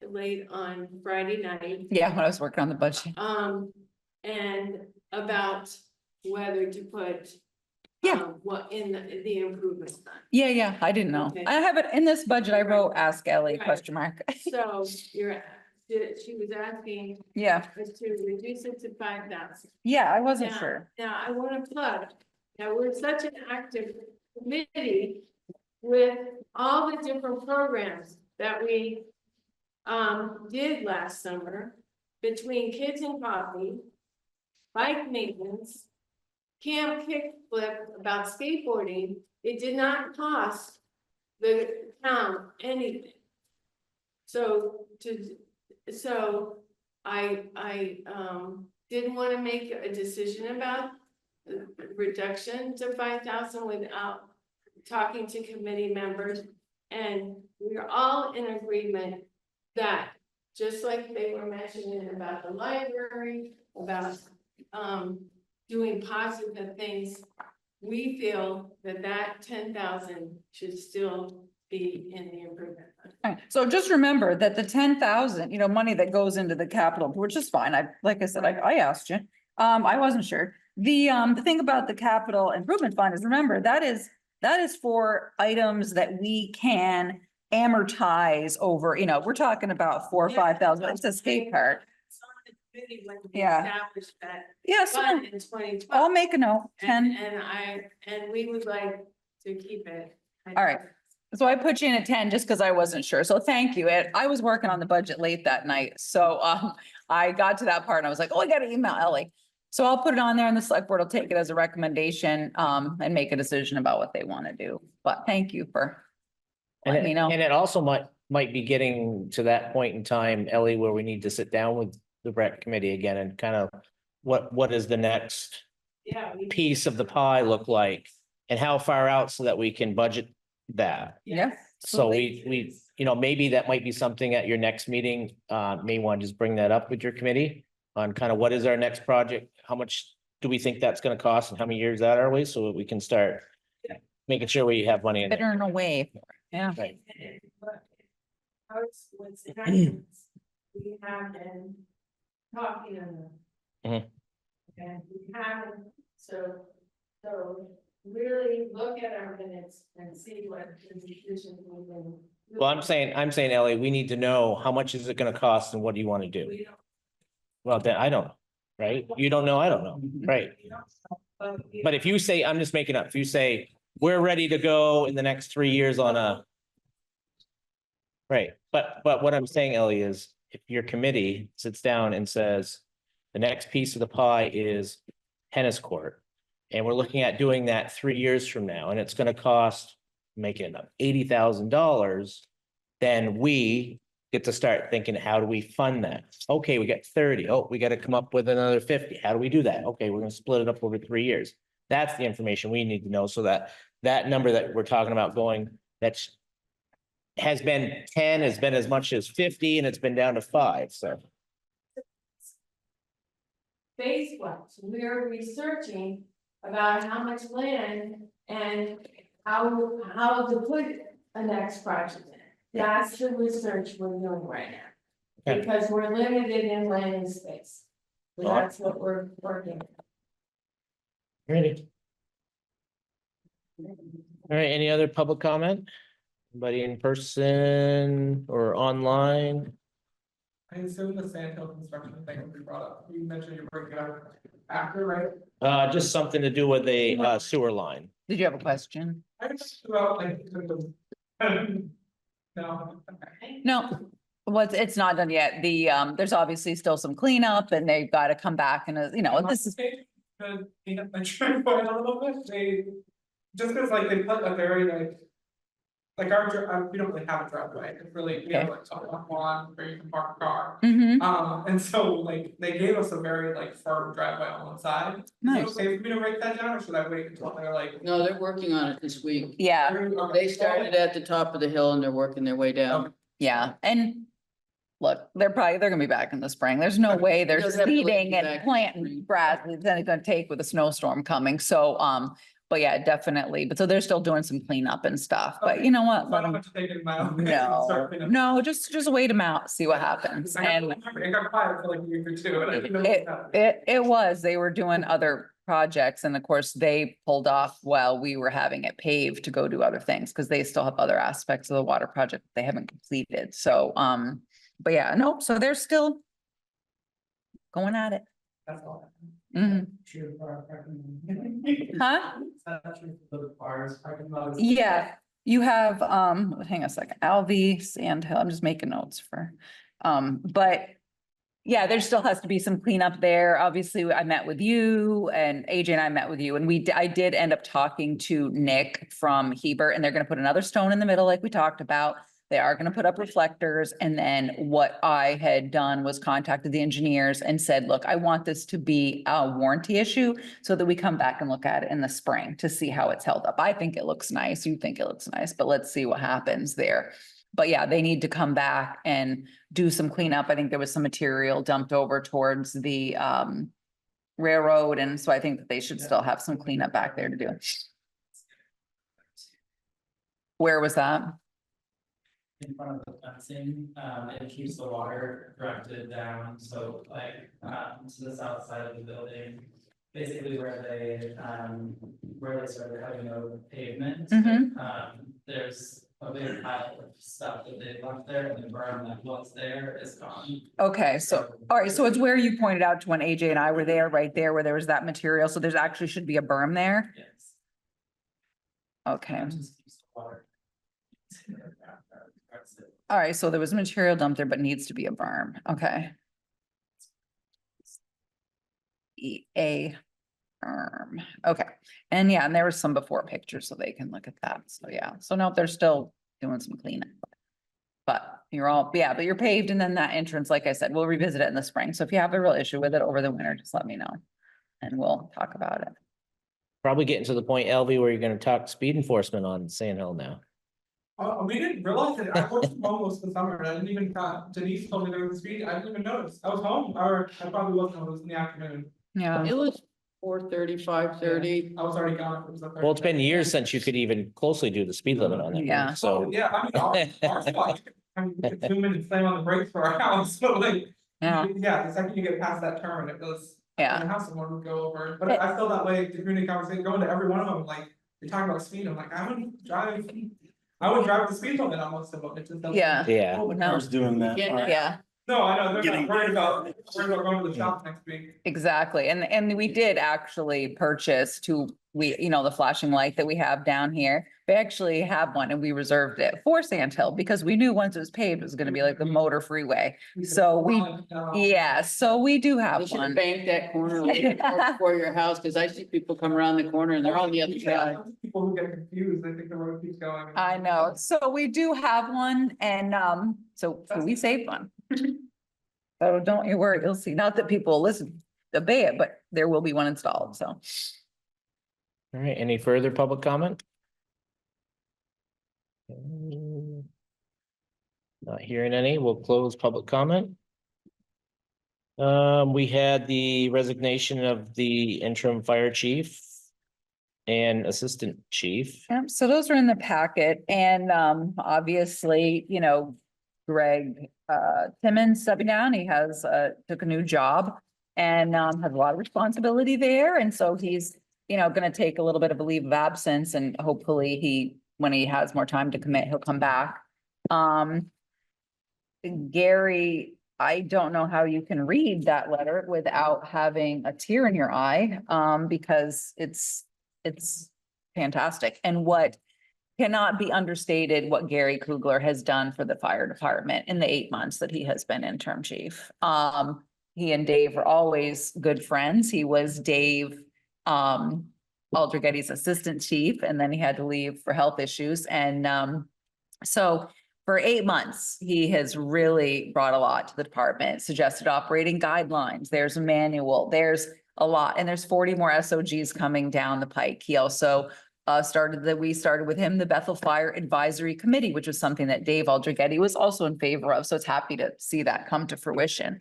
late on Friday night. Yeah, when I was working on the budget. And about whether to put what in the improvement fund. Yeah, I didn't know. Okay. I have it in this budget. I wrote ask Ellie Right. question mark. So she was asking Yeah, us to reduce it to 5,000. yeah, I wasn't Now- sure. Now, I want to plug, now we're such an active committee with all the different programs that we did last summer between Kids and Coffee, bike maintenance, camp kickflip about skateboarding. It did not cost the town anything. So I didn't want to make a decision about the reduction to 5,000 without talking to committee members. And we're all in agreement that, just like they were mentioning about the library, about doing positive things, we feel that 10,000 should still be in the improvement fund. All right, so just remember that the 10,000, money that goes into the capital, which is fine. Like I said, I asked you. I wasn't sure. The thing about the capital improvement fund is, remember, that is for items that we can amortize over, we're talking about 4 or 5,000. It's a skate park. It's on the committee when we Yeah. established that Yeah, so fund in 2012. I'll make a note, 10. And we would like to keep it. All right. So I put you in at 10 just because I wasn't sure. So thank you. I was working on the budget late that night. So I got to that part and I was like, oh, I got to email Ellie. So I'll put it on there and the select board will take it as a recommendation and make a decision about what they want to do. But thank you for letting me know. And it also might be getting to that point in time, Ellie, where we need to sit down with the rec committee again and kind of what is the next Yeah. piece of the pie look like? And how far out so that we can budget that? Yeah. So we, maybe that might be something at your next meeting, may want to just bring that up with your committee on kind of what is our next project? How much do we think that's gonna cost and how many years out are we? So that we can start making sure we have money in there. Better in a way. Yeah. Right. What's happening, we have been talking on them. Mhm. And we haven't, so really look at our minutes and see what the decision we've been. Well, I'm saying, Ellie, we need to know how much is it gonna cost and what do you want to do? We don't. Well, then I don't know, right? You don't know, I don't know, right? we don't know, But if you say, I'm just making up, if you say we're ready to go in the next 3 years on a. Right, but what I'm saying, Ellie, is if your committee sits down and says, the next piece of the pie is tennis court. And we're looking at doing that 3 years from now, and it's gonna cost, make it up, $80,000. Then we get to start thinking, how do we fund that? Okay, we got 30. Oh, we gotta come up with another 50. How do we do that? Okay, we're gonna split it up over 3 years. That's the information we need to know, so that that number that we're talking about going, that's has been 10, has been as much as 50, and it's been down to 5, so. Phase one, so we're researching about how much land and how to put a next project in. That's the research we're doing right now. Okay. Because we're limited in land and space. So that's what we're working on. Ready. All right, any other public comment? Anybody in person or online? I assume the sandhill construction thing will be brought up. You mentioned you're bringing it up after, right? Just something to do with a sewer line. Did you have a question? I just about like, no. No, it's not done yet. There's obviously still some cleanup and they've got to come back and, this is. Clean up my driveway a little bit, just because like they put a very like we don't really have a driveway, it's really, we have like a lawn where you can park a car. And so like, they gave us a very like firm driveway on one side. Nice. Is it okay for me to write that down, or should I wait until they're like? No, they're working on it this week. Yeah, They started at the top of the hill and they're working their way down. yeah, and look, they're gonna be back in the spring. There's no way they're Doesn't have to wait seeding till back and in planting spring. grass. It's only gonna take with a snowstorm coming, so, but yeah, definitely. But so they're still doing some cleanup and stuff, but you know what? Let them. No, just wait them out, see what happens. And It got quiet for like a week or two, and I didn't know what was happening. it was, they were doing other projects and of course they pulled off while we were having it paved to go do other things because they still have other aspects of the water project they haven't completed. So, but yeah, no, so they're still going at it. That's all. Mhm. Huh? Yeah, you have, hang on a second, Alvy, Sandhill, I'm just making notes for, but yeah, there still has to be some cleanup there. Obviously, I met with you and AJ and I met with you and I did end up talking to Nick from Hebert and they're gonna put another stone in the middle like we talked about. They are gonna put up reflectors. And then what I had done was contacted the engineers and said, look, I want this to be a warranty issue so that we come back and look at it in the spring to see how it's held up. I think it looks nice. You think it looks nice, but let's see what happens there. But yeah, they need to come back and do some cleanup. I think there was some material dumped over towards the railroad. And so I think that they should still have some cleanup back there to do. Where was that? In front of the fencing, it keeps the water directed down, so like, to the south side of the building. Basically where they started having no pavement. There's a big pile of stuff that they left there, and the berm that was there is gone. Okay, so, all right, so it's where you pointed out to when AJ and I were there, right there where there was that material. So there's actually should be a berm there. Yes. Okay. Just keeps the water. All right, so there was material dumped there, but needs to be a berm. Okay. A berm. Okay. And yeah, and there was some before pictures, so they can look at that. So yeah, so no, they're still doing some cleanup. But you're all, yeah, but you're paved and then that entrance, like I said, we'll revisit it in the spring. So if you have a real issue with it over the winter, just let me know. And we'll talk about it. Probably getting to the point, LV, where you're gonna talk speed enforcement on Sand Hill now. We didn't realize it. I worked from home most of the summer. I didn't even, Denise told me there was a speed. I didn't even notice. I was home, or I probably wasn't home. It was in the afternoon. Yeah. It was 4:30, 5:30. I was already gone. It was up there. Well, it's been years since you could even closely do the speed limit on there. Yeah. So, Yeah, I mean, our spot, I mean, we took 2 minutes slam on the brakes for our house, but like, Yeah. yeah, the second you get past that turn, it goes. Yeah. In the house, someone would go over, but I feel that way, the community conversation, going to every one of them, like, you're talking about speed, I'm like, I wouldn't drive the speed limit on most of them, it just doesn't. Yeah. yeah. What car's doing that? Yeah. No, I know, they're Getting- not worried about going to the shop next week. Exactly. And we did actually purchase to the flashing light that we have down here. We actually have one and we reserved it for Sand Hill because we knew once it was paved, it was gonna be like the motor freeway. So so we do They have should have one. banked that corner right before your house, because I see people come around the corner and they're on the other side. People who get confused, they think the road keeps going. I know. So we do have one and, so we saved one. So don't you worry, you'll see. Not that people listen, obey it, but there will be one installed, so. All right, any further public comment? Not hearing any, we'll close public comment. We had the resignation of the interim fire chief and assistant chief. So those are in the packet and, obviously, Greg, Timmons stepping down, he has, took a new job and, has a lot of responsibility there. And so he's, gonna take a little bit of a leave of absence and hopefully when he has more time to commit, he'll come back. Gary, I don't know how you can read that letter without having a tear in your eye, because it's fantastic. And what cannot be understated, what Gary Kugler has done for the fire department in the 8 months that he has been interim chief. He and Dave were always good friends. He was Dave, Aldrigetti's assistant chief, and then he had to leave for health issues. And, so for 8 months, he has really brought a lot to the department, suggested operating guidelines. There's a manual, there's a lot, and there's 40 more SOGs coming down the pike. He also we started with him, the Bethel Fire Advisory Committee, which was something that Dave Aldrigetti was also in favor of. So it's happy to see that come to fruition.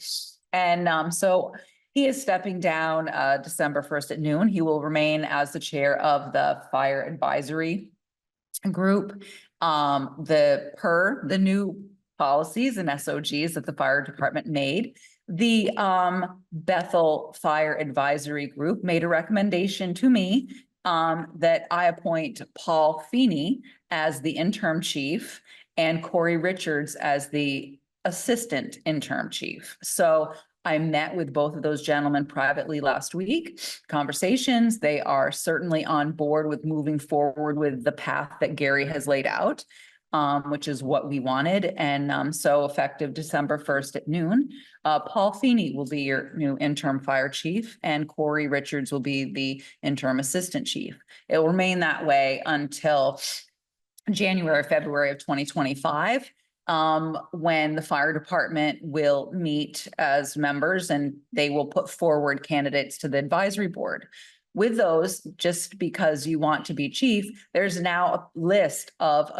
And so he is stepping down December 1st at noon. He will remain as the chair of the Fire Advisory Group. The new policies and SOGs that the fire department made, the Bethel Fire Advisory Group made a recommendation to me that I appoint Paul Feeney as the interim chief and Corey Richards as the assistant interim chief. So I met with both of those gentlemen privately last week. Conversations, they are certainly on board with moving forward with the path that Gary has laid out, which is what we wanted. And so effective December 1st at noon, Paul Feeney will be your new interim fire chief and Corey Richards will be the interim assistant chief. It will remain that way until January, February of 2025. When the fire department will meet as members and they will put forward candidates to the advisory board. With those, just because you want to be chief, there's now a list of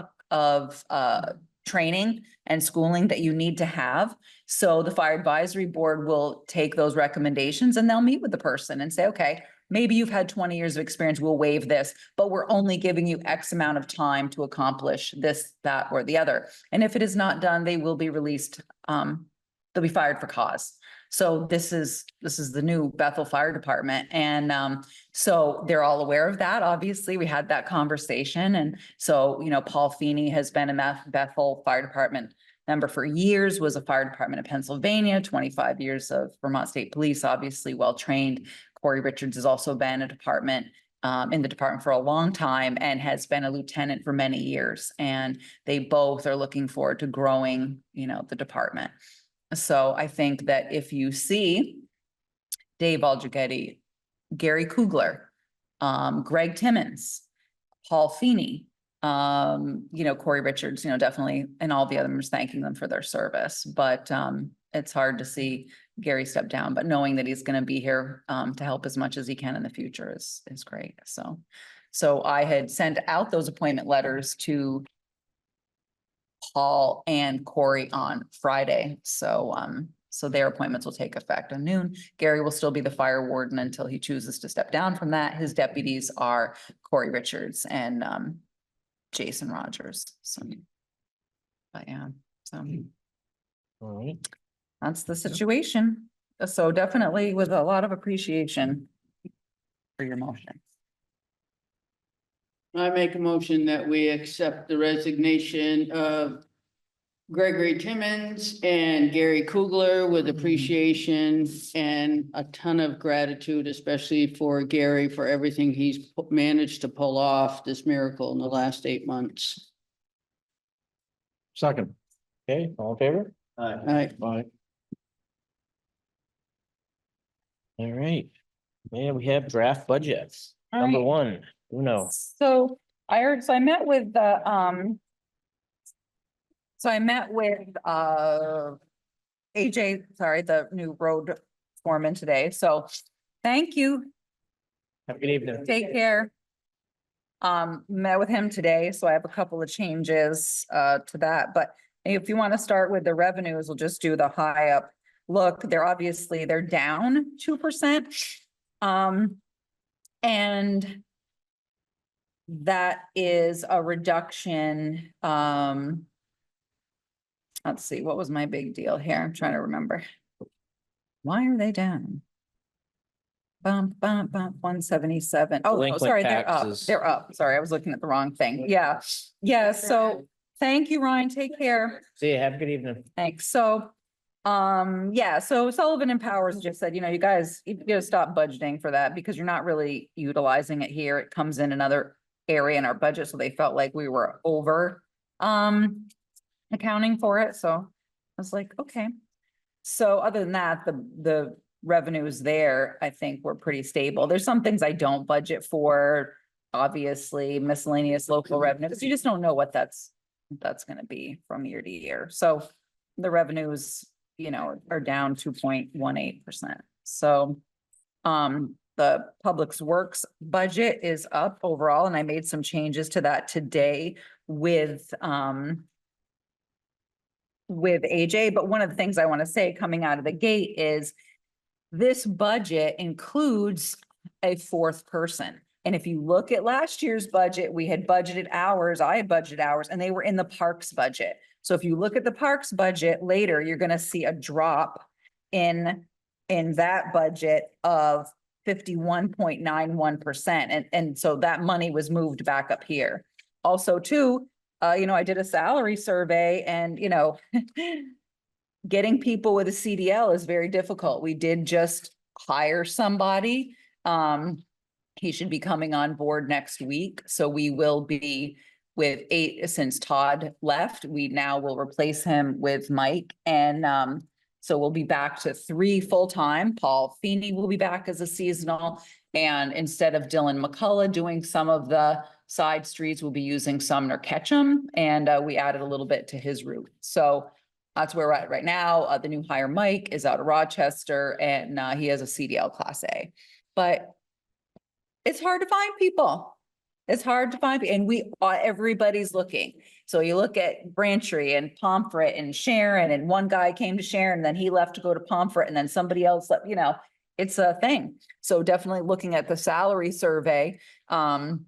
training and schooling that you need to have. So the fire advisory board will take those recommendations and they'll meet with the person and say, okay, maybe you've had 20 years of experience, we'll waive this, but we're only giving you X amount of time to accomplish this, that, or the other. And if it is not done, they will be released. They'll be fired for cause. So this is the new Bethel Fire Department. And so they're all aware of that. Obviously, we had that conversation. And so, Paul Feeney has been a Bethel Fire Department member for years, was a fire department in Pennsylvania, 25 years of Vermont State Police, obviously well-trained. Corey Richards has also been in the department for a long time and has been a lieutenant for many years. And they both are looking forward to growing, the department. So I think that if you see Dave Aldrigetti, Gary Kugler, Greg Timmons, Paul Feeney, Corey Richards, definitely, and all the others thanking them for their service. But it's hard to see Gary step down, but knowing that he's going to be here to help as much as he can in the future is great. So I had sent out those appointment letters to Paul and Corey on Friday. So their appointments will take effect at noon. Gary will still be the fire warden until he chooses to step down from that. His deputies are Corey Richards and Jason Rogers. But yeah, All right. That's the situation. So definitely with a lot of appreciation for your motion. I make a motion that we accept the resignation of Gregory Timmons and Gary Kugler with appreciation and a ton of gratitude, especially for Gary for everything he's managed to pull off this miracle in the last 8 months. Second. Okay, all in favor? All right. Bye. All right. And we have draft budgets. All Number right. one, Uno. So so I met with the, so I met with, AJ, sorry, the new road foreman today. So thank you. Have a good evening. Take care. Met with him today, so I have a couple of changes, to that, but if you want to start with the revenues, we'll just do the high up. Look, they're down 2%. And that is a reduction, let's see, what was my big deal here? I'm trying to remember. Why are they down? Bump, 177. Oh, Delinquent sorry, they're up. taxes. They're up. Sorry, I was looking at the wrong thing. Yeah. Yeah, so thank you, Ryan. Take care. See you. Have a good evening. Thanks. So, yeah, so Sullivan and Powers just said, you guys, you gotta stop budgeting for that because you're not really utilizing it here. It comes in another area in our budget, so they felt like we were over, accounting for it. So I was like, okay. So other than that, the revenues there, I think were pretty stable. There's some things I don't budget for, obviously miscellaneous local revenue, because you just don't know what that's gonna be from year to year. So the revenues, are down 2.18%. So, the Public Works budget is up overall, and I made some changes to that today with AJ. But one of the things I want to say coming out of the gate is this budget includes a fourth person. And if you look at last year's budget, we had budgeted hours, I had budgeted hours, and they were in the parks budget. So if you look at the parks budget later, you're going to see a drop in that budget of 51.91%. And so that money was moved back up here. Also too, I did a salary survey and, getting people with a CDL is very difficult. We did just hire somebody. He should be coming on board next week. So we will be with 8, since Todd left, we now will replace him with Mike. And so we'll be back to 3 full-time. Paul Feeney will be back as a seasonal. And instead of Dylan McCullough doing some of the side streets, we'll be using Sumner Ketchum. And we added a little bit to his route. So that's where we're at right now. The new hire Mike is out of Rochester and he has a CDL Class A. But it's hard to find people. It's hard to find, and everybody's looking. So you look at Braintree and Pomfret and Sharon, and one guy came to Sharon, and then he left to go to Pomfret, and then somebody else left, it's a thing. So definitely looking at the salary survey. But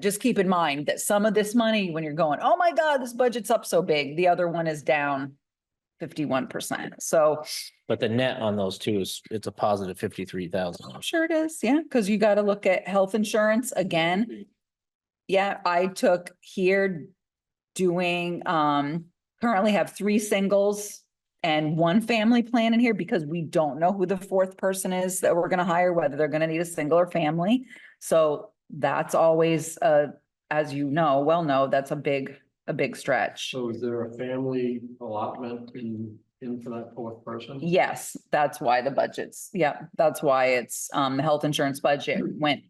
just keep in mind that some of this money, when you're going, oh my God, this budget's up so big, the other one is down 51%. So. But the net on those two it's a positive 53,000. Sure it is. Yeah. Cause you got to look at health insurance again. Yeah. I took here doing, currently have 3 singles and 1 family plan in here because we don't know who the fourth person is that we're going to hire, whether they're going to need a single or family. So that's always, as well know, that's a big stretch. So is there a family allotment in for that fourth person? Yes, that's why the budget's, that's why it's, the health insurance budget went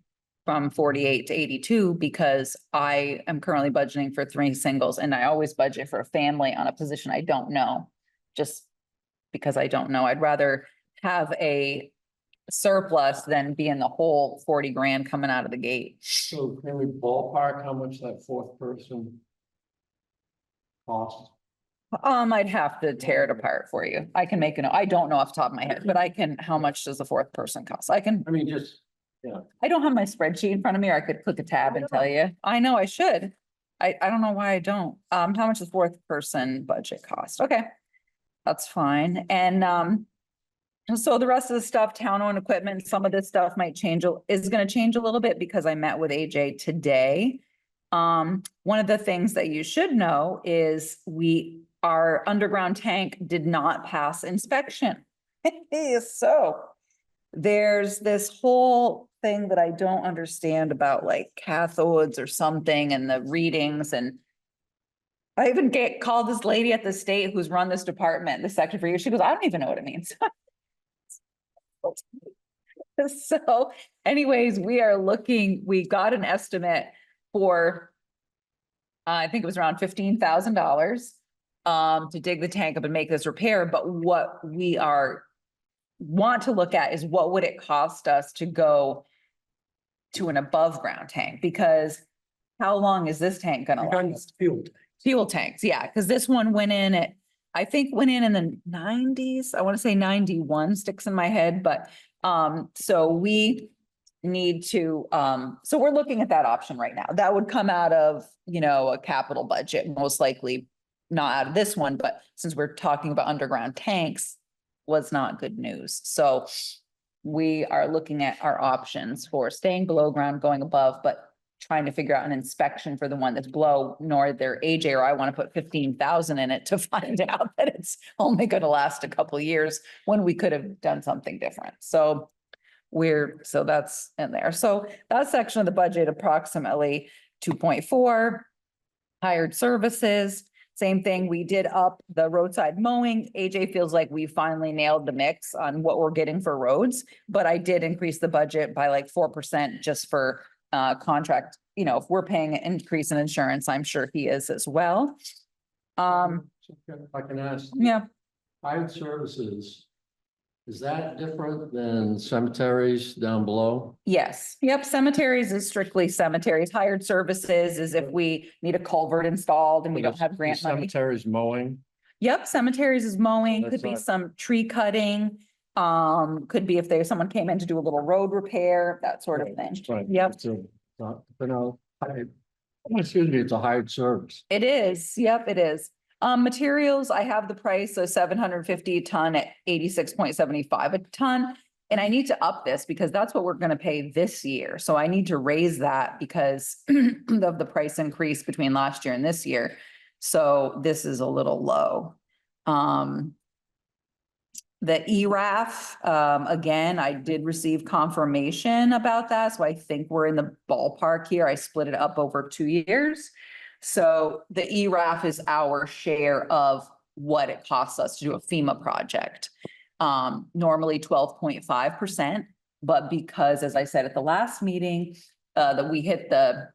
from 48 to 82 because I am currently budgeting for 3 singles and I always budget for a family on a position I don't know, just because I don't know. I'd rather have a surplus than be in the whole 40 grand coming out of the gate. So can we ballpark how much that fourth person costs? I'd have to tear it apart for you. I can make I don't know off the top of my head, but how much does the fourth person cost? I don't have my spreadsheet in front of me, or I could click a tab and tell you. I know I should. I don't know why I don't. How much does fourth person budget cost? Okay, that's fine. And, so the rest of the stuff, town-owned equipment, some of this stuff is going to change a little bit because I met with AJ today. One of the things that you should know is our underground tank did not pass inspection. So there's this whole thing that I don't understand about like cathodes or something and the readings, and I even called this lady at the state who's run this department, the section for years. She goes, I don't even know what it means. So anyways, we got an estimate for, I think it was around $15,000 to dig the tank up and make this repair. But what we want to look at is what would it cost us to go to an above ground tank? Because how long is this tank gonna last? Fuel tanks, yeah, because this one went in the 90s. I want to say 91 sticks in my head, but so we need to, so we're looking at that option right now. That would come out of, a capital budget, most likely not out of this one, but since we're talking about underground tanks, was not good news. So we are looking at our options for staying below ground, going above, but trying to figure out an inspection for the one that's below, nor their AJ or I want to put 15,000 in it to find out that it's only going to last a couple of years when we could have done something different. So that's in there. So that section of the budget, approximately 2.4. Hired services, same thing. We did up the roadside mowing. AJ feels like we finally nailed the mix on what we're getting for roads, but I did increase the budget by like 4% just for contract. If we're paying an increase in insurance, I'm sure he is as well. If I can ask. Yeah. Hired services, is that different than cemeteries down below? Yes. Yep. Cemeteries is strictly cemeteries. Hired services is if we need a culvert installed and we don't have grant money. Cemeteries mowing? Yep. Cemeteries is mowing, could That's be not- some tree cutting. Could be if someone came in to do a little road repair, that sort of thing. Right. Yep. Excuse me, it's a hired service. It is. Yep, it is. Materials, I have the price of 750 a ton at 86.75 a ton. And I need to up this because that's what we're gonna pay this year. So I need to raise that because of the price increase between last year and this year. So this is a little low. The ERAF, again, I did receive confirmation about that, so I think we're in the ballpark here. I split it up over 2 years. So the ERAF is our share of what it costs us to do a FEMA project. Normally 12.5%, but because, as I said at the last meeting, that we hit the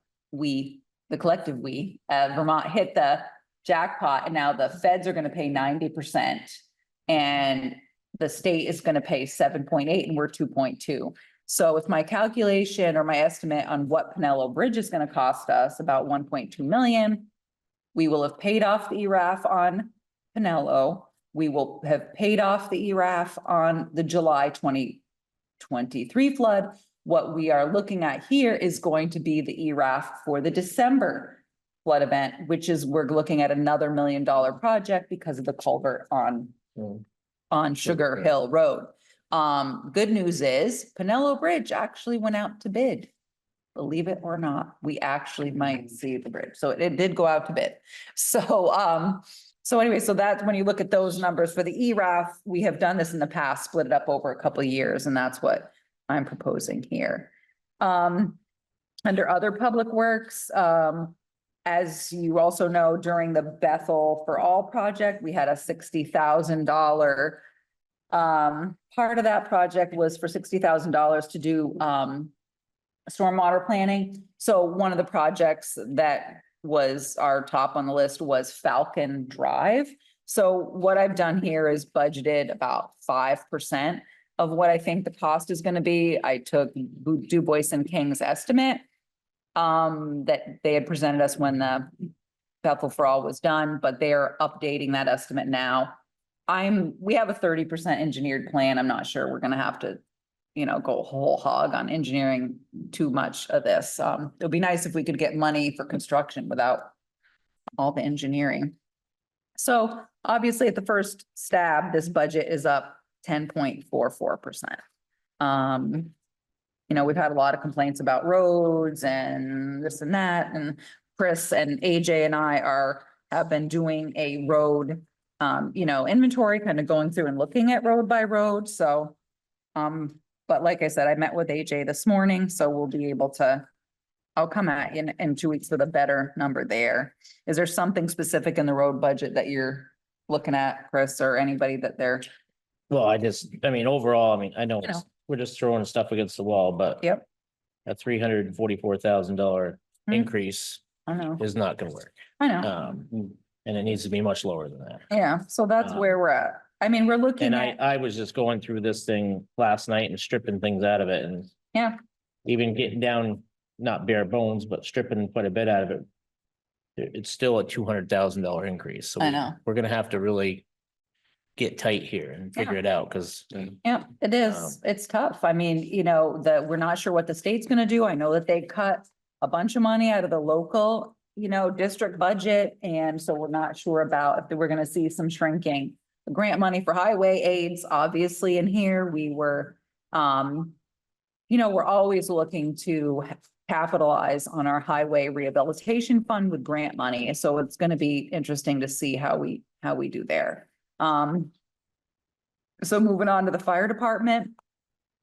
collective Vermont hit the jackpot, and now the feds are gonna pay 90%. And the state is gonna pay 7.8 and we're 2.2. So with my calculation or my estimate on what Pinello Bridge is gonna cost us, about 1.2 million, we will have paid off the ERAF on Pinello. We will have paid off the ERAF on the July 2023 flood. What we are looking at here is going to be the ERAF for the December flood event, which is, we're looking at another $1 million project because of the culvert on Sugar Hill Road. Good news is Pinello Bridge actually went out to bid. Believe it or not, we actually might see the bridge. So it did go out to bid. So anyway, so that's when you look at those numbers for the ERAF, we have done this in the past, split it up over a couple of years, and that's what I'm proposing here. Under other public works, as you also know, during the Bethel for All project, we had a $60,000. Part of that project was for $60,000 to do stormwater planning. So one of the projects that was our top on the list was Falcon Drive. So what I've done here is budgeted about 5% of what I think the cost is going to be. I took Du Bois and King's estimate that they had presented us when the Bethel for All was done, but they're updating that estimate now. We have a 30% engineered plan. I'm not sure we're gonna have to, go whole hog on engineering too much of this. It'd be nice if we could get money for construction without all the engineering. So obviously at the first stab, this budget is up 10.44%. We've had a lot of complaints about roads and this and that, and Chris and AJ and I have been doing a road, inventory, kind of going through and looking at road by road, so. But like I said, I met with AJ this morning, so we'll be able to, I'll come at you in 2 weeks with a better number there. Is there something specific in the road budget that you're looking at, Chris, or anybody that they're? Well, overall, I know You know. we're just throwing stuff against the wall, but Yep, a $344,000 Hmm. increase I know, is not gonna work. I know. And it needs to be much lower than that. Yeah, so that's where we're at. We're looking And at, I was just going through this thing last night and stripping things out of it and yeah, even getting down, not bare bones, but stripping quite a bit out of it. It's still a $200,000 increase. So I know. we're gonna have to really get tight here and figure Yeah. it out, because Yeah, it is. It's tough. We're not sure what the state's gonna do. I know that they cut a bunch of money out of the local, district budget. And so we're not sure about if we're gonna see some shrinking. The grant money for highway aids, obviously in here, we're always looking to capitalize on our highway rehabilitation fund with grant money. So it's gonna be interesting to see how we do there. So moving on to the fire department.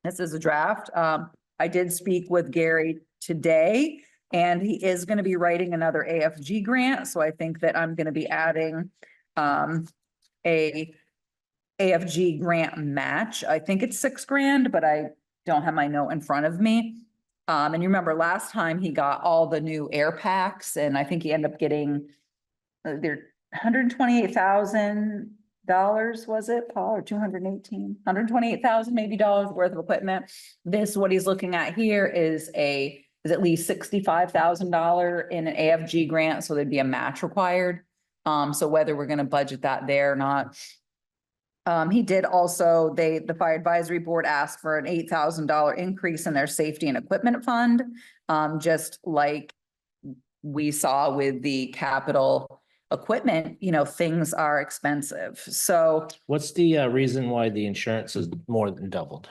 This is a draft. I did speak with Gary today, and he is gonna be writing another AFG grant, so I think that I'm gonna be adding a AFG grant match. I think it's $6,000, but I don't have my note in front of me. And you remember last time he got all the new air packs, and I think he ended up getting they're $128,000, was it, Paul, or 218, $128,000 maybe dollars worth of equipment. This, what he's looking at here is at least $65,000 in an AFG grant, so there'd be a match required. So whether we're gonna budget that there or not. He did also, the fire advisory board asked for an $8,000 increase in their safety and equipment fund. Just like we saw with the capital equipment, things are expensive. So, what's the reason why the insurance is more than doubled?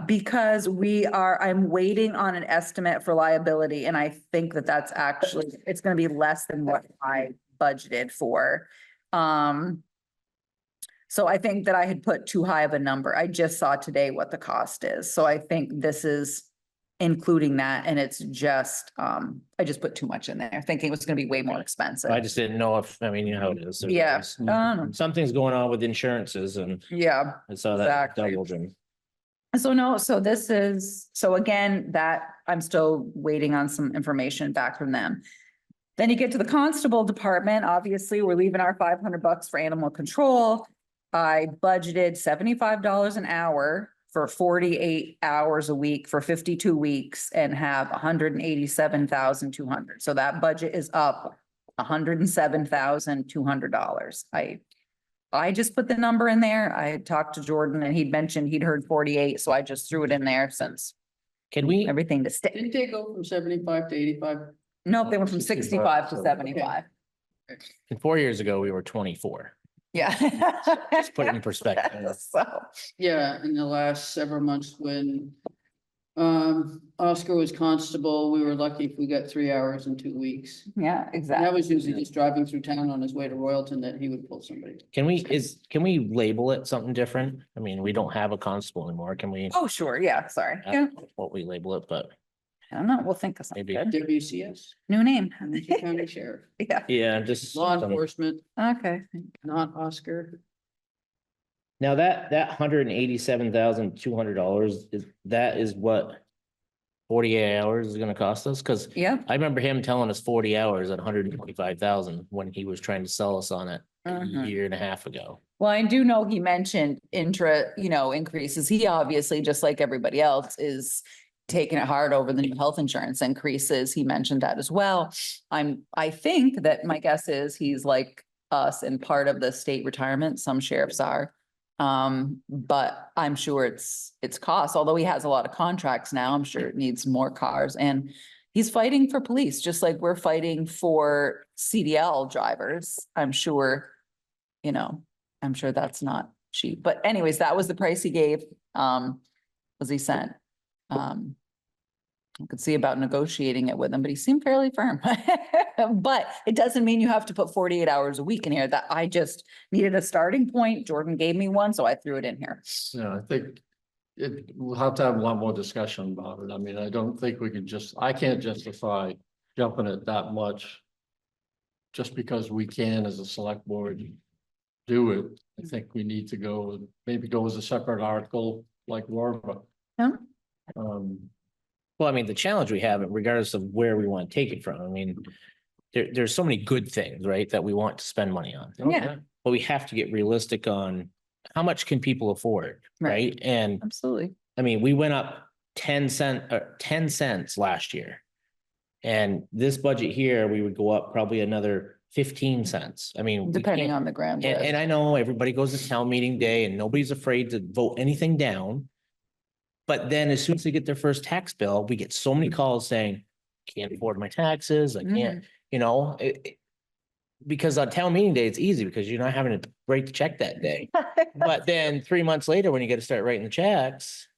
because I'm waiting on an estimate for liability, and I think that's actually, it's gonna be less than what I budgeted for. So I think that I had put too high of a number. I just saw today what the cost is. So I think this is including that, and it's just, I just put too much in there, thinking it was gonna be way more expensive. I just didn't know if, you know how it is. Yeah, Something's going on with insurances and yeah. I saw that Exactly. doubled and. So again, that I'm still waiting on some information back from them. Then you get to the constable department, obviously, we're leaving our $500 for animal control. I budgeted $75 an hour for 48 hours a week for 52 weeks and have $187,200. So that budget is up $107,200. I just put the number in there. I had talked to Jordan and he'd mentioned he'd heard 48, so I just threw it in there since everything to stick. Didn't they go from 75 to 85? Nope, they went from 65 to 75. And 4 years ago, we were 24. Yeah. Just put it in perspective. So, Yeah, in the last several months when Oscar was constable, we were lucky if we got 3 hours in 2 weeks. yeah, And exactly. that was usually just driving through town on his way to Royalton that he would pull somebody. Can we label it something different? We don't have a constable anymore. Can we? Oh, sure, yeah, sorry. I Yeah, don't know what we label it, but I don't know, we'll think of something Maybe. good. WCS, New name. Ramsey County Sheriff, Yeah, yeah, just. law some- enforcement, okay. not Oscar. Now that $187,200 is what 48 hours is gonna cost us? Cause Yeah. I remember him telling us 40 hours at 125,000 when he was trying to sell us on it a Mhm. year and a half ago. Well, I do know he mentioned increases. He obviously, just like everybody else, is taking it hard over the new health insurance increases. He mentioned that as well. I think that my guess is he's like us and part of the state retirement. Some sheriffs are. But I'm sure it's cost, although he has a lot of contracts now, I'm sure it needs more cars, and he's fighting for police, just like we're fighting for CDL drivers. I'm sure that's not cheap, but anyways, that was the price he gave, was he sent. I could see about negotiating it with him, but he seemed fairly firm. But it doesn't mean you have to put 48 hours a week in here. That I just needed a starting point. Jordan gave me one, so I threw it in here. Yeah, I think we'll have to have a lot more discussion about it. I mean, I don't think we can I can't justify jumping it that much just because we can as a select board do it. I think we need to maybe go as a separate article like Laura. Yeah. Well, I mean, the challenge we have, regardless of where we want to take it from, I mean, there's so many good things, right, that we want to spend money on. Yeah. But we have to get realistic on how much can people afford, right? And Absolutely. I mean, we went up 10 cents last year. And this budget here, we would go up probably another 15 cents. I mean, Depending on the grant. and I know everybody goes to town meeting day and nobody's afraid to vote anything down. But then as soon as they get their first tax bill, we get so many calls saying, can't afford my taxes, I can't, you know, because on town meeting day, it's easy because you're not having to write the check that day. But then 3 months later, when you get to start writing the checks,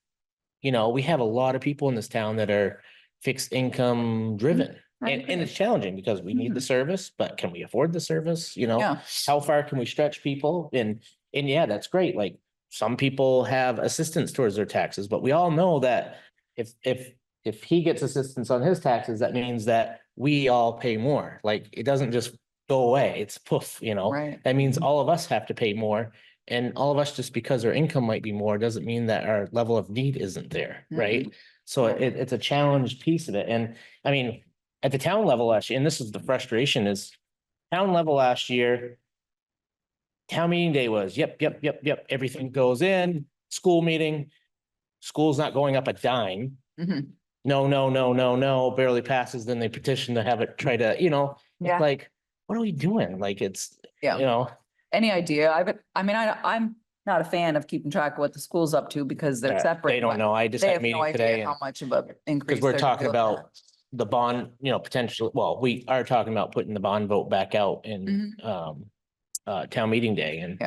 you know, we have a lot of people in this town that are fixed income driven. And it's challenging because we need the service, but can we afford the service? You know, Yeah. how far can we stretch people? And yeah, that's great. Like some people have assistance towards their taxes, but we all know that if he gets assistance on his taxes, that means that we all pay more. Like it doesn't just go away. It's poof, you know, Right. that means all of us have to pay more. And all of us, just because our income might be more, doesn't mean that our level of need isn't there, right? So it's a challenge piece of it. And I mean, at the town level last year, and this is the frustration is town level last year, town meeting day was, yep. Everything goes in, school meeting, school's not going up a dime. No, barely passes. Then they petition to have it try to, you know, Yeah. like, what are we doing? Like it's, you know. Any idea? I'm not a fan of keeping track of what the school's up to because they're separate. They don't but know. I just they had have a no meeting today. idea how much of a increase. Because we're they're talking doing. about the bond, you know, potentially, well, we are talking about putting the bond vote back out in town meeting day and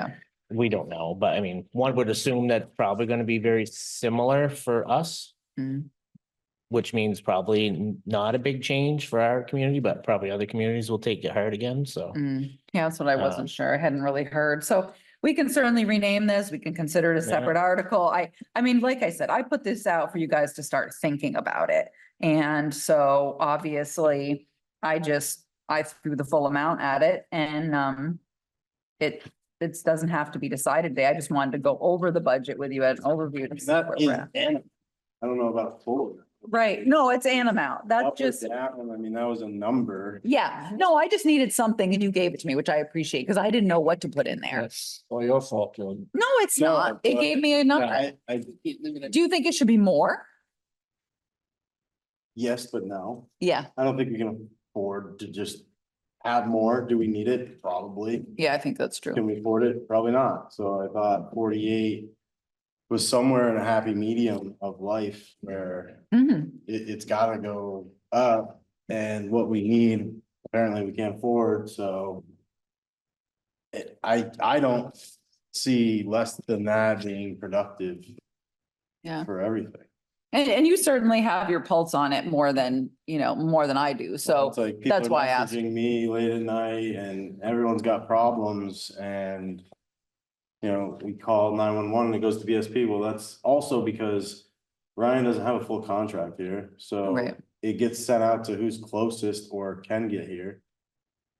we don't know, but I mean, one would assume that's probably going to be very similar for us. Which means probably not a big change for our community, but probably other communities will take it hard again, so. Yeah, that's what I wasn't sure. I hadn't really heard. So we can certainly rename this. We can consider it a separate article. I mean, like I said, I put this out for you guys to start thinking about it. And so obviously I threw the full amount at it and it doesn't have to be decided today. I just wanted to go over the budget with you as an overview. To see where we're at. I don't know about full. Right. No, it's an amount. That's Up or just, down, I mean, that was a number. yeah. No, I just needed something and you gave it to me, which I appreciate because I didn't know what to put in there. That's all your fault, Jordan. No, it's No, not. It but- gave me a number. Do you think it should be more? Yes, but no. Yeah. I don't think we can afford to just add more. Do we need it? Probably. Yeah, I think that's true. Can we afford it? Probably not. So I thought 48 was somewhere in a happy medium of life where it's gotta go up and what we need, apparently we can't afford, so. I don't see less than that being productive. Yeah. For everything. And you certainly have your pulse on it more than I do. So It's like people that's are why I asked. messaging me late at night and everyone's got problems and. You know, we call 911 and it goes to BSP. Well, that's also because Ryan doesn't have a full contract here, so. Right. It gets sent out to who's closest or can get here.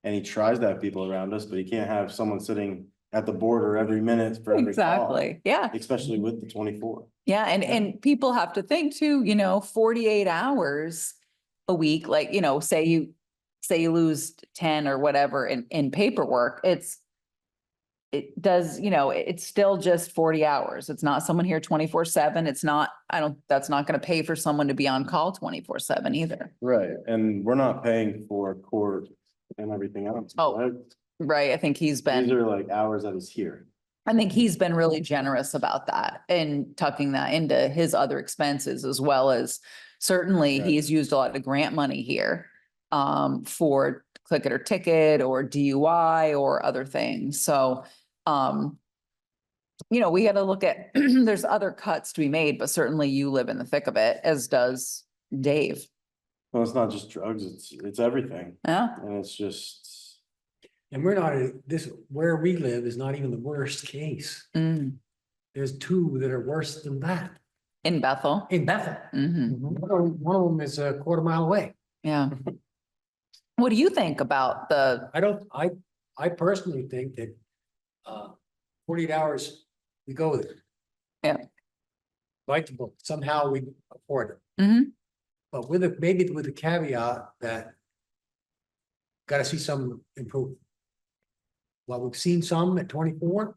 And he tries to have people around us, but he can't have someone sitting at the border every minute for every call. Exactly. Yeah. Especially with the 24. Yeah. And people have to think too, 48 hours a week, like, say you lose 10 or whatever in paperwork, it's still just 40 hours. It's not someone here 24/7. It's not, that's not going to pay for someone to be on call 24/7 either. Right, and we're not paying for court and everything else. Oh, right. I think These are like hours that he's here. I think he's been really generous about that and tucking that into his other expenses as well as certainly he's used a lot of grant money here for click it or ticket or DUI or other things. So, we got to look at, there's other cuts to be made, but certainly you live in the thick of it, as does Dave. Well, it's not just drugs, it's everything. Yeah. And it's just, And we're not, where we live is not even the worst case. There's two that are worse than that. In Bethel. In Bethel. One of them is a quarter mile away. Yeah. What do you think about the? I personally think that 48 hours, we go there. Yeah. Like to book, somehow we afford it. But maybe with the caveat that gotta see some improvement. Well, we've seen some at 24.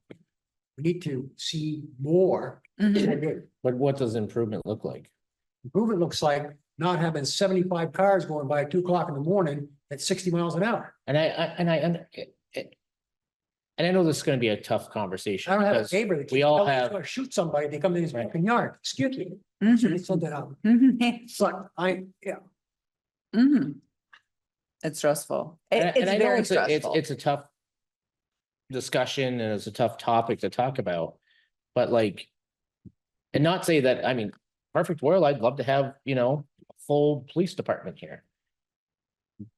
We need to see more. But what does improvement look like? Improvement looks like not having 75 cars going by at 2 o'clock in the morning at 60 miles an hour. And I know this is gonna be a tough conversation. I don't have a because neighbor that we all keeps have, telling us to shoot somebody, they come in his fucking yard, excuse me. Should have said that out. But It's stressful. and It's I know very it's stressful. it's a tough discussion and it's a tough topic to talk about, but like, and not say that, I mean, perfect world, I'd love to have, a full police department here.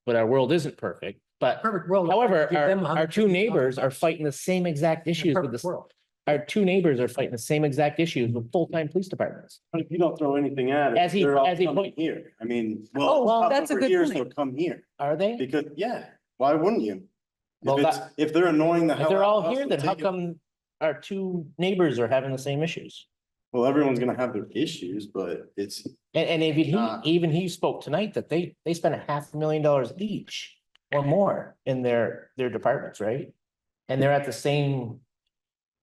But our world isn't perfect, but perfect world. however, Give them our two neighbors are fighting the same exact issues with Perfect this. world. Our two neighbors are fighting the same exact issues with full-time police departments. but if you don't throw anything at it, As he- they're all as he coming point- here. I mean, Oh, well, well, that's a over good here, point. so come here. Are they? Because, yeah, why wouldn't you? Well, If they're annoying the hell If they're out all of us, here, we'll then how take it. come our two neighbors are having the same issues? Well, everyone's gonna have their issues, but it's, And even he spoke tonight that they spent $500,000 each or more in their departments, right? And they're at the same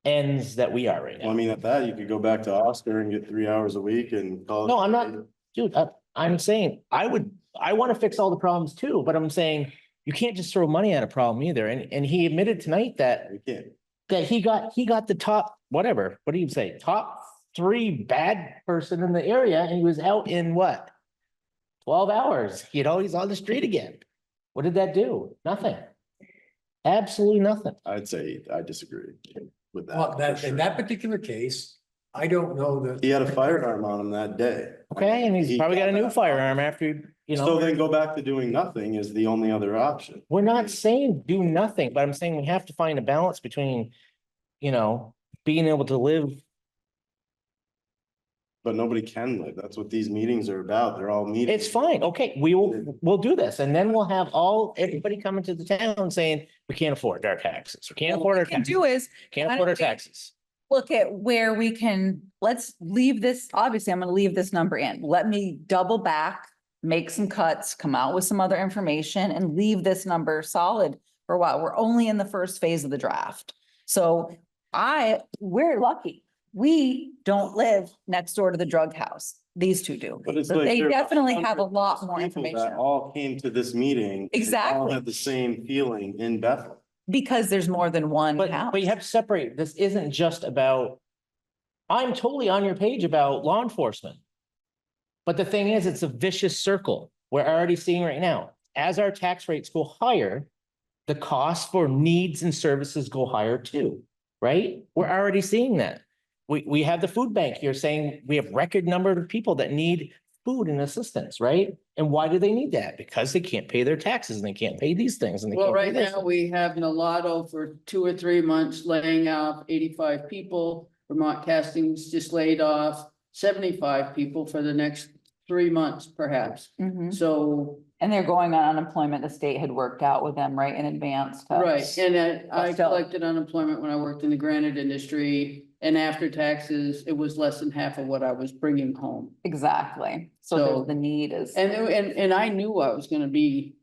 ends that we are right well, I now. mean, at that, you could go back to Oscar and get 3 hours a week and call it. No, I'm not, dude, I'm saying, I want to fix all the problems too, but I'm saying you can't just throw money at a problem either. And he admitted tonight that You can't. that he got the top, whatever, what do you say? Top 3 bad person in the area, and he was out in what? 12 hours, he's on the street again. What did that do? Nothing. Absolutely nothing. I'd say I disagree with that. Well, for in sure. that particular case, I don't know that. He had a firearm on him that day. Okay, and he's He probably got a new that. firearm after, So then go back to doing nothing is the only other option. we're not saying do nothing, but I'm saying we have to find a balance between, being able to live. But nobody can live. That's what these meetings are about. They're all meetings. It's fine. Okay, we'll do this. And then we'll have everybody coming to the town saying, we can't afford our taxes. We can't afford our What we can taxes. do is Can't why afford our don't we taxes. look at where we can, let's leave this, obviously, I'm gonna leave this number in. Let me double back, make some cuts, come out with some other information and leave this number solid for a while. We're only in the first phase of the draft. So we're lucky. We don't live next door to the drug house. These two do. But it's But like they there are definitely have a 100 lot more people that information all came to this meeting. and they All Exactly. had the same feeling in Bethel. because there's more than one house. But you have to separate. This isn't just about, I'm totally on your page about law enforcement. But the thing is, it's a vicious circle. We're already seeing right now, as our tax rates go higher, the cost for needs and services go higher too, right? We're already seeing that. We have the food bank here saying we have record number of people that need food and assistance, right? And why do they need that? Because they can't pay their taxes and they can't pay these things and they Well, can't pay right this. now, we have Nolado for 2 or 3 months laying off 85 people. Vermont Castings just laid off 75 people for the next 3 months perhaps. Mhm. So, And they're going on unemployment. The state had worked out with them, right, in advance. to- right, and I But still. collected unemployment when I worked in the granite industry. And after taxes, it was less than half of what I was bringing home. Exactly. So So- there's the need is. And I knew I was gonna be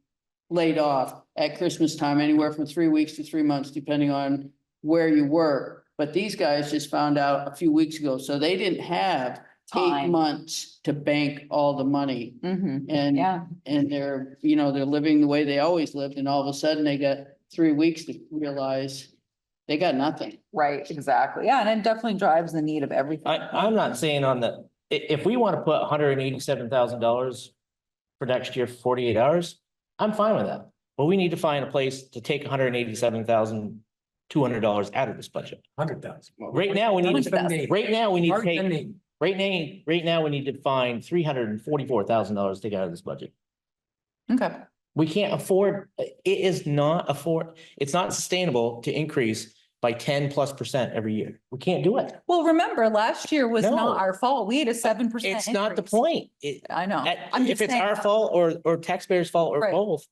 laid off at Christmas time, anywhere from 3 weeks to 3 months, depending on where you were. But these guys just found out a few weeks ago, so they didn't have 8 Time. months to bank all the money. Mhm. And, Yeah. and they're living the way they always lived, and all of a sudden they got 3 weeks to realize they got nothing. Right, exactly. Yeah, and it definitely drives the need of everything. I'm not saying if we want to put $187,000 for next year, for 48 hours, I'm fine with that. But we need to find a place to take $187,200 out of this budget. 100,000. Right now, we need to, $100,000. right now, we need to Already been take, named. Right now, we need to find $344,000 to take out of this budget. Okay. We can't afford, it's not sustainable to increase by 10+% every year. We can't do it. Well, remember, last year was No. not our fault. We had a 7%. It's not the increase. point. I know. I'm If just it's saying- our fault or taxpayers' fault or Right. both,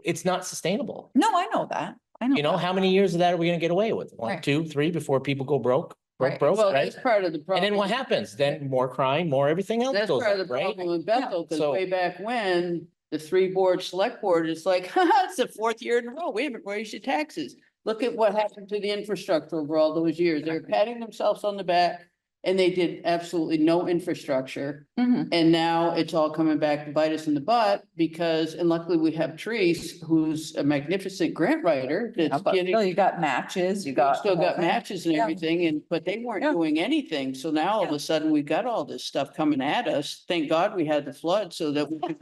it's not sustainable. No, I know that. I know. You know, that. how many years of that are we gonna get away with? One, Right. 2, 3, before people go broke, Right. broke, Well, right? that's part of the And problem. then what happens? Then more crime, more everything else That's goes part of up, the right? problem with Bethel, because So- way back when, the 3-board select board is like, haha, it's the 4th year in a row, we haven't raised your taxes. Look at what happened to the infrastructure over all those years. They're patting themselves on the back, and they did absolutely no infrastructure. Mhm. And now it's all coming back to bite us in the butt because, and luckily we have Treese, who's a magnificent grant writer Yeah, that's but getting. still, you got matches, you We got. still the whole got thing. matches and Yeah. everything, and, but they weren't Yeah. doing anything, so now all of Yeah. a sudden we got all this stuff coming at us. Thank God we had the flood so that we could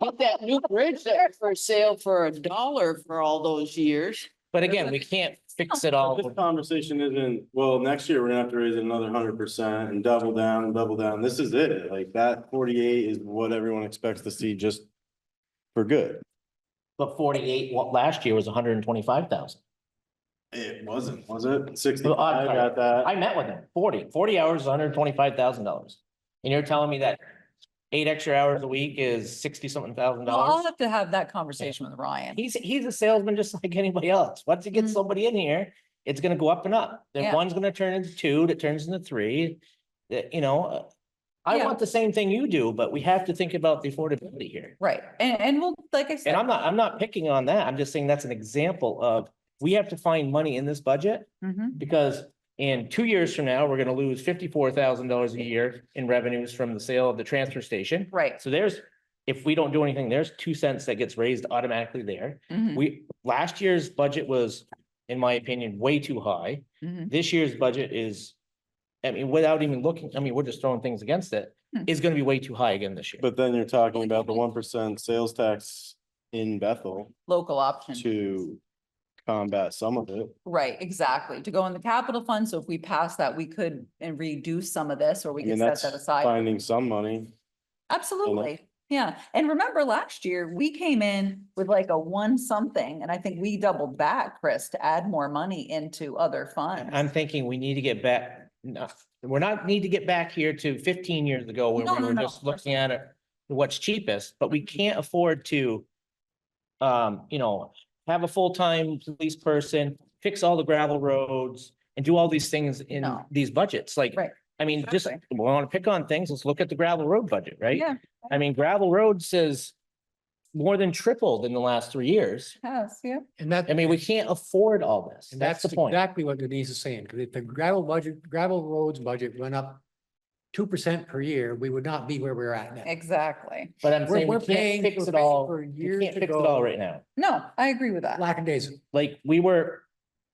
get that new bridge that was for sale for $1 for all those years. But again, we can't fix it all. This conversation isn't, well, next year we're gonna have to raise it another 100% and double down and double down. This is it. Like that 48 is what everyone expects to see just for good. But 48, last year was 125,000. It wasn't, was it? Well, 65, I'm sorry. got that. I met with him, 40 hours, $125,000. And you're telling me that 8 extra hours a week is 60-something thousand Well, I'll dollars? have to have that conversation with Ryan. He's a salesman just like anybody else. Once he gets Mhm. somebody in here, it's gonna go up and up. Then Yeah. one's gonna turn into 2, that turns into 3. That, you know, I Yeah. want the same thing you do, but we have to think about the affordability here. Right. And we'll, like I said. And I'm not picking on that. I'm just saying that's an example of, we have to find money in this budget Mhm. because in 2 years from now, we're gonna lose $54,000 a year in revenues from the sale of the transfer station. Right. So if we don't do anything, there's 2 cents that gets raised automatically there. Mhm. Last year's budget was, in my opinion, way too high. Mhm. This year's budget is, I mean, without even looking, I mean, we're just throwing things against it, is gonna be way too high again this year. But then you're talking about the 1% sales tax in Bethel Local option. to combat some of it. Right, exactly. To go in the capital fund. So if we pass that, we could and reduce some of this, or we I could mean, set that's that aside. finding some money. Absolutely. Yeah. And remember last year, we came in with like a 1 something, and I think we doubled back, Chris, to add more money into other funds. I'm thinking we need to get back, no, we're not need to get back here to 15 years ago when No, we no, were no, just of course looking at it, what's cheapest, but we can't afford to, you know, have a full-time police person, fix all the gravel roads and do all these things in No. these budgets. Like, Right. I mean, just, we want to pick on things. Let's look at the gravel road budget, right? Yeah. I mean, gravel roads is more than tripled in the last 3 years. Yes, yeah. And that, I mean, we can't afford all this. and That's that's the point. exactly what Denise is saying, because if the gravel roads budget went up 2% per year, we would not be where we're at now. Exactly. But I'm saying we We're paying can't fix for it all. for We years can't to fix it go. all right now. No, I agree with that. Lackadaisical. Like we were,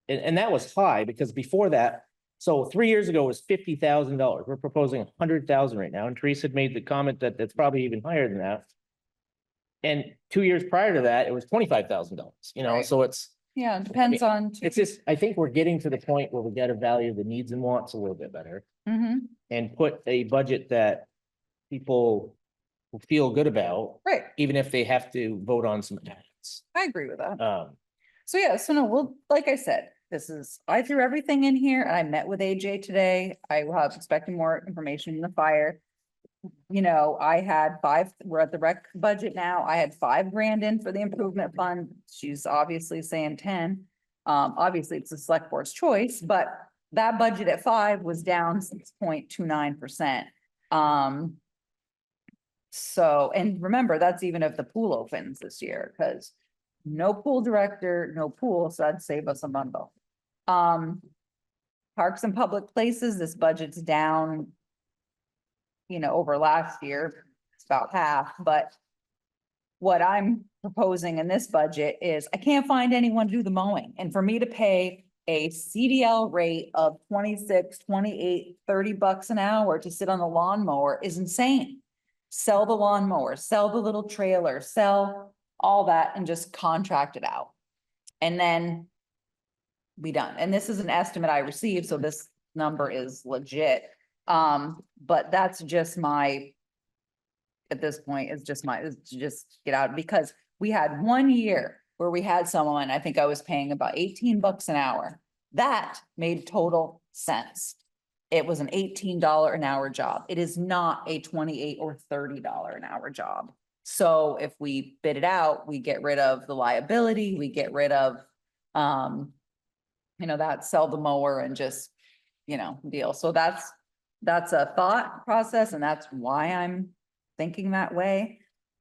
and that was high because before that, so 3 years ago was $50,000. We're proposing 100,000 right now. And Teresa had made the comment that that's probably even higher than that. And 2 years prior to that, it was $25,000, you know, Right. so it's Yeah, it depends on. it's just, I think we're getting to the point where we got to value the needs and wants a little bit better Mhm. and put a budget that people will feel good about, Right. even if they have to vote on some acts. I agree with that. Um, So yeah, so no, we'll, like I said, I threw everything in here and I met with AJ today. I was expecting more information in the fire. You know, I had we're at the rec budget now. I had $5,000 in for the improvement fund. She's obviously saying 10. Obviously it's the select board's choice, but that budget at 5 was down 6.29%. So, and remember, that's even if the pool opens this year, because no pool director, no pool, so that'd save us a bundle. Parks and public places, this budget's down, you know, over last year, it's about half, but what I'm proposing in this budget is I can't find anyone to do the mowing. And for me to pay a CDL rate of 26, 28, $30 an hour to sit on the lawnmower is insane. Sell the lawnmower, sell the little trailer, sell all that and just contract it out. And then be done. And this is an estimate I received, so this number is legit. But that's just my, at this point, it's just get out, because we had 1 year where we had someone, I think I was paying about 18 bucks an hour. That made total sense. It was an $18 an hour job. It is not a $28 or $30 an hour job. So if we bid it out, we get rid of the liability, we get rid of, that sell the mower and just, deal. So that's a thought process, and that's why I'm thinking that way.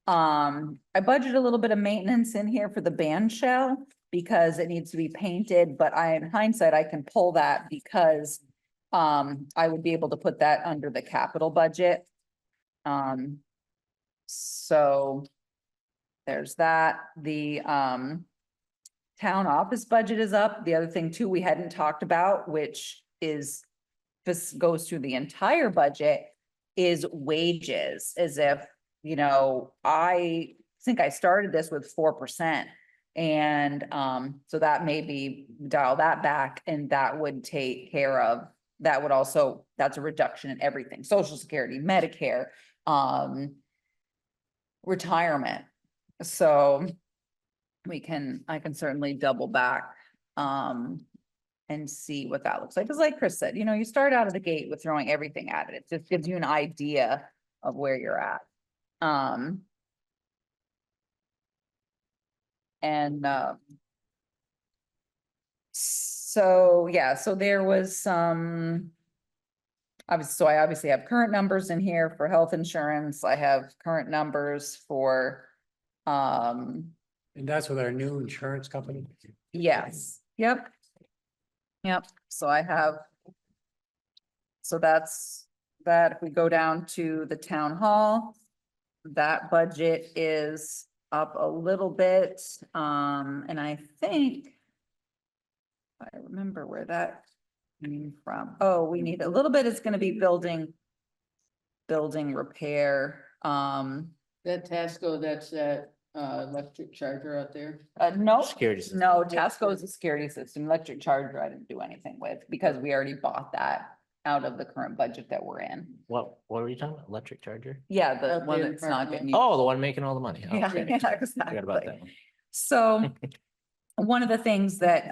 I budgeted a little bit of maintenance in here for the band shell because it needs to be painted, but in hindsight, I can pull that because I would be able to put that under the capital budget. So there's that. The town office budget is up. The other thing too, we hadn't talked about, which is, this goes through the entire budget, is wages, as if, I think I started this with 4%. And so that maybe dial that back, and that would take care of, that would also, that's a reduction in everything, Social Security, Medicare, retirement. So I can certainly double back and see what that looks like. Because like Chris said, you start out of the gate with throwing everything at it. It just gives you an idea of where you're at. So yeah, so there was some, so I obviously have current numbers in here for health insurance. I have current numbers for, And that's with our new insurance company? yes, yep. So I have, so that's that. If we go down to the town hall, that budget is up a little bit. And I think, I remember where that came from. Oh, we need a little bit. It's going to be building repair. That Tasco, that's that electric charger out there. No, Security system. no, Tasco is a security system. Electric charger, I didn't do anything with because we already bought that out of the current budget that we're in. What were you talking about? Electric charger? Yeah, the Up one there in that's not parking getting. Oh, the one making all the money. Oh, Yeah, okay. yeah, Forgot about exactly. that one. So one of the things that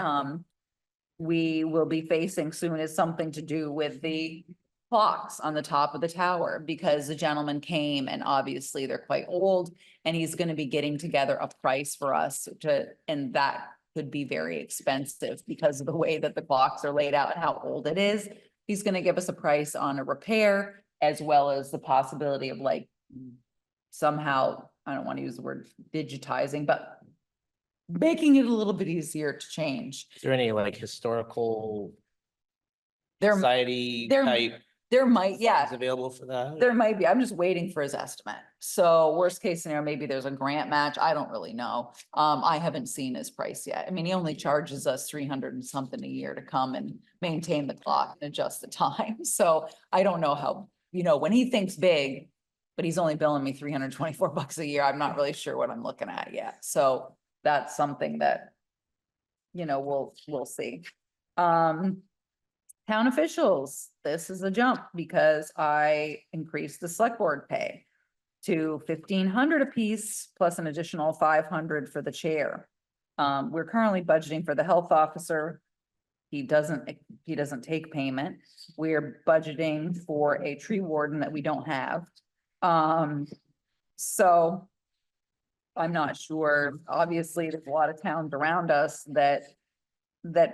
we will be facing soon is something to do with the clocks on the top of the tower, because the gentleman came and obviously they're quite old, and he's going to be getting together a price for us and that could be very expensive because of the way that the clocks are laid out and how old it is. He's going to give us a price on a repair, as well as the possibility of somehow, I don't want to use the word digitizing, but making it a little bit easier to change. Is there any historical There- society there- type There might, yeah. is available for that? There might be. I'm just waiting for his estimate. So worst case scenario, maybe there's a grant match. I don't really know. I haven't seen his price yet. I mean, he only charges us 300 and something a year to come and maintain the clock and adjust the time. So I don't know how, when he thinks big, but he's only billing me 324 bucks a year. I'm not really sure what I'm looking at yet. So that's something that, we'll see. Town officials, this is a jump because I increased the select board pay to 1,500 apiece plus an additional 500 for the chair. We're currently budgeting for the health officer. He doesn't take payment. We're budgeting for a tree warden that we don't have. So I'm not sure. Obviously, there's a lot of towns around us that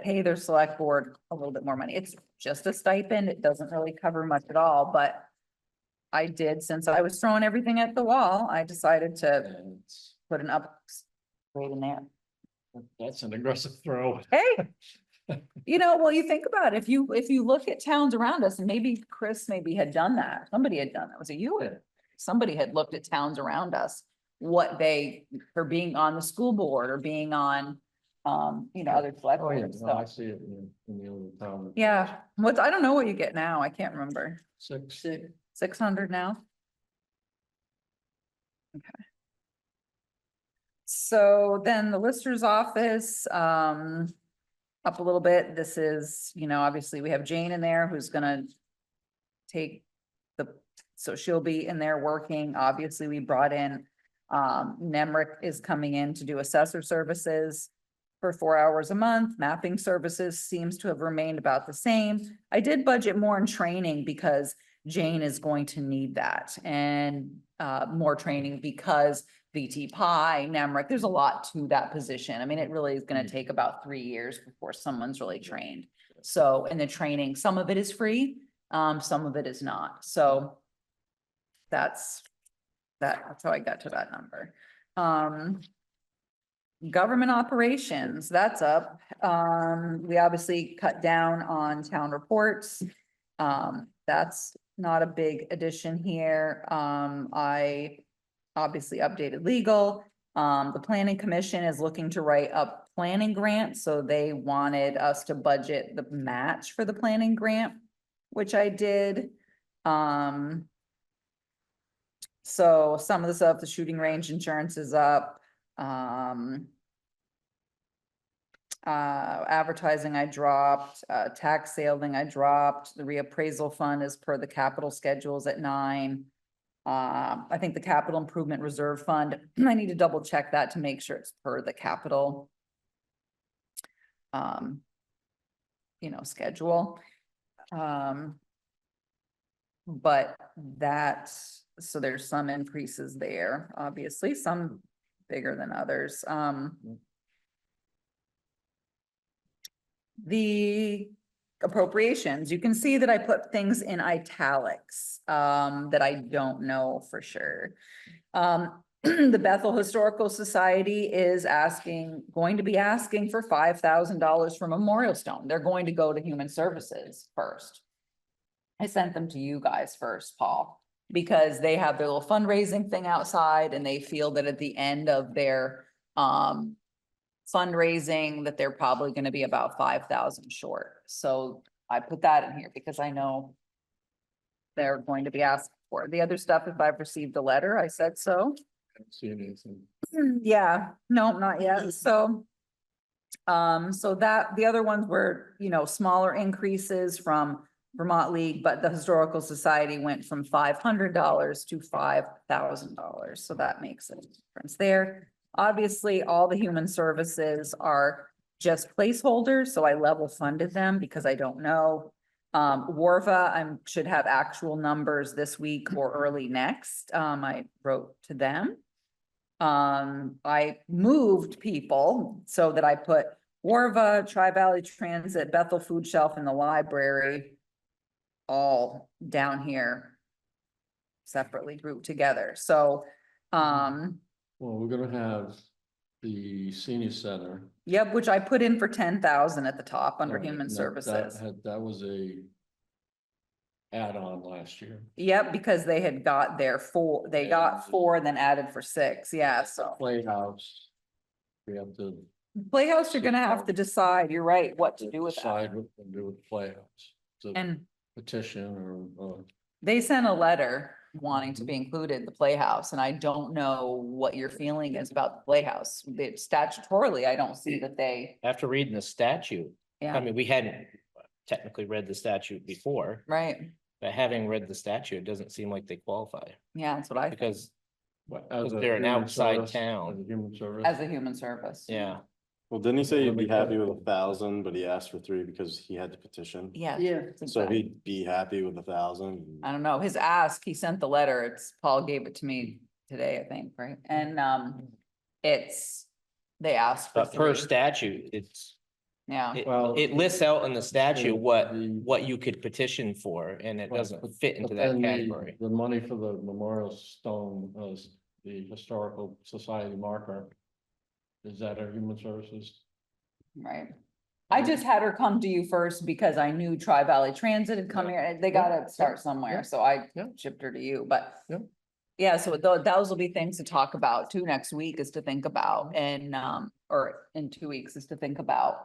pay their select board a little bit more money. It's just a stipend. It doesn't really cover much at all, but I did, since I was throwing everything at the wall, I decided to put an up rate in there. That's an aggressive throw. Hey, well, you think about it, if you look at towns around us, and maybe Chris had done that. Somebody had done that. Was it you? Somebody had looked at towns around us, what they, for being on the school board or being on other select Oh, yeah, boards. no, I see it in the other town. Yeah, I don't know what you get now. I can't remember. 600 now. Okay. So then the lister's office, up a little bit. This is, obviously we have Jane in there who's gonna take so she'll be in there working. Obviously, we brought in, Nemrick is coming in to do assessor services for 4 hours a month. Mapping services seems to have remained about the same. I did budget more in training because Jane is going to need that, and more training because VT Pi, Nemrick, there's a lot to that position. I mean, it really is gonna take about 3 years before someone's really trained. So, and the training, some of it is free, some of it is not. So that's how I got to that number. Government operations, that's up. We obviously cut down on town reports. That's not a big addition here. I obviously updated legal. The planning commission is looking to write up planning grants, so they wanted us to budget the match for the planning grant, which I did. So some of the stuff, the shooting range insurance is up. Advertising I dropped, tax sailing I dropped, the reappraisal fund is per the capital schedules at 9. I think the capital improvement reserve fund, I need to double check that to make sure it's per the capital schedule. But so there's some increases there, obviously, some bigger than others. The appropriations, you can see that I put things in italics, that I don't know for sure. The Bethel Historical Society is going to be asking for $5,000 for Memorial Stone. They're going to go to Human Services first. I sent them to you guys first, Paul, because they have their little fundraising thing outside, and they feel that at the end of their fundraising that they're probably going to be about 5,000 short. So I put that in here because I know they're going to be asked for it. The other stuff, if I've received a letter, I said so. I don't see anything. Yeah, no, not yet. So that the other ones were, smaller increases from Vermont League, but the Historical Society went from $500 to $5,000. So that makes a difference there. Obviously, all the human services are just placeholders, so I level funded them because I don't know. Warva, I should have actual numbers this week or early next. I wrote to them. I moved people so that I put Warva, Tri-Valley Transit, Bethel Food Shelf, and the library all down here separately grouped together. So, Well, we're gonna have the senior center. yep, which I put in for 10,000 at the top under Right, human and services. That was a add-on last year. Yep, because they had got they got 4 and then added for 6. Yeah, so Playhouse. We have to Playhouse, you're gonna have to decide, you're right, what to do with that. decide what to do with the Playhouse. It's a And petition or they sent a letter wanting to be included, the Playhouse, and I don't know what your feeling is about the Playhouse. Statutorily, I don't see that they, After reading the statute, I yeah, mean, we hadn't technically read the statute before, right, but having read the statute, it doesn't seem like they qualify yeah, that's what I think, because as a they're an human outside service, town. as a human service. as a human service. Yeah. Well, didn't he say he'd be happy with 1,000, but he asked for 3 because he had to petition? Yeah. So he'd be happy with 1,000. I don't know, his ask, he sent the letter, Paul gave it to me today, I think, right? And, they asked for But per 3. statute, Yeah, it lists out in the statute the- what you could petition for, and it Right, doesn't but- fit into but that then category. The money for the Memorial Stone, the Historical Society marker, is that our human services? right. I just had her come to you first because I knew Tri-Valley Transit had come here, they gotta start somewhere, so I shipped her to you, but. Yeah. Yeah, so those will be things to talk about too next week, is to think about, and, or in 2 weeks is to think about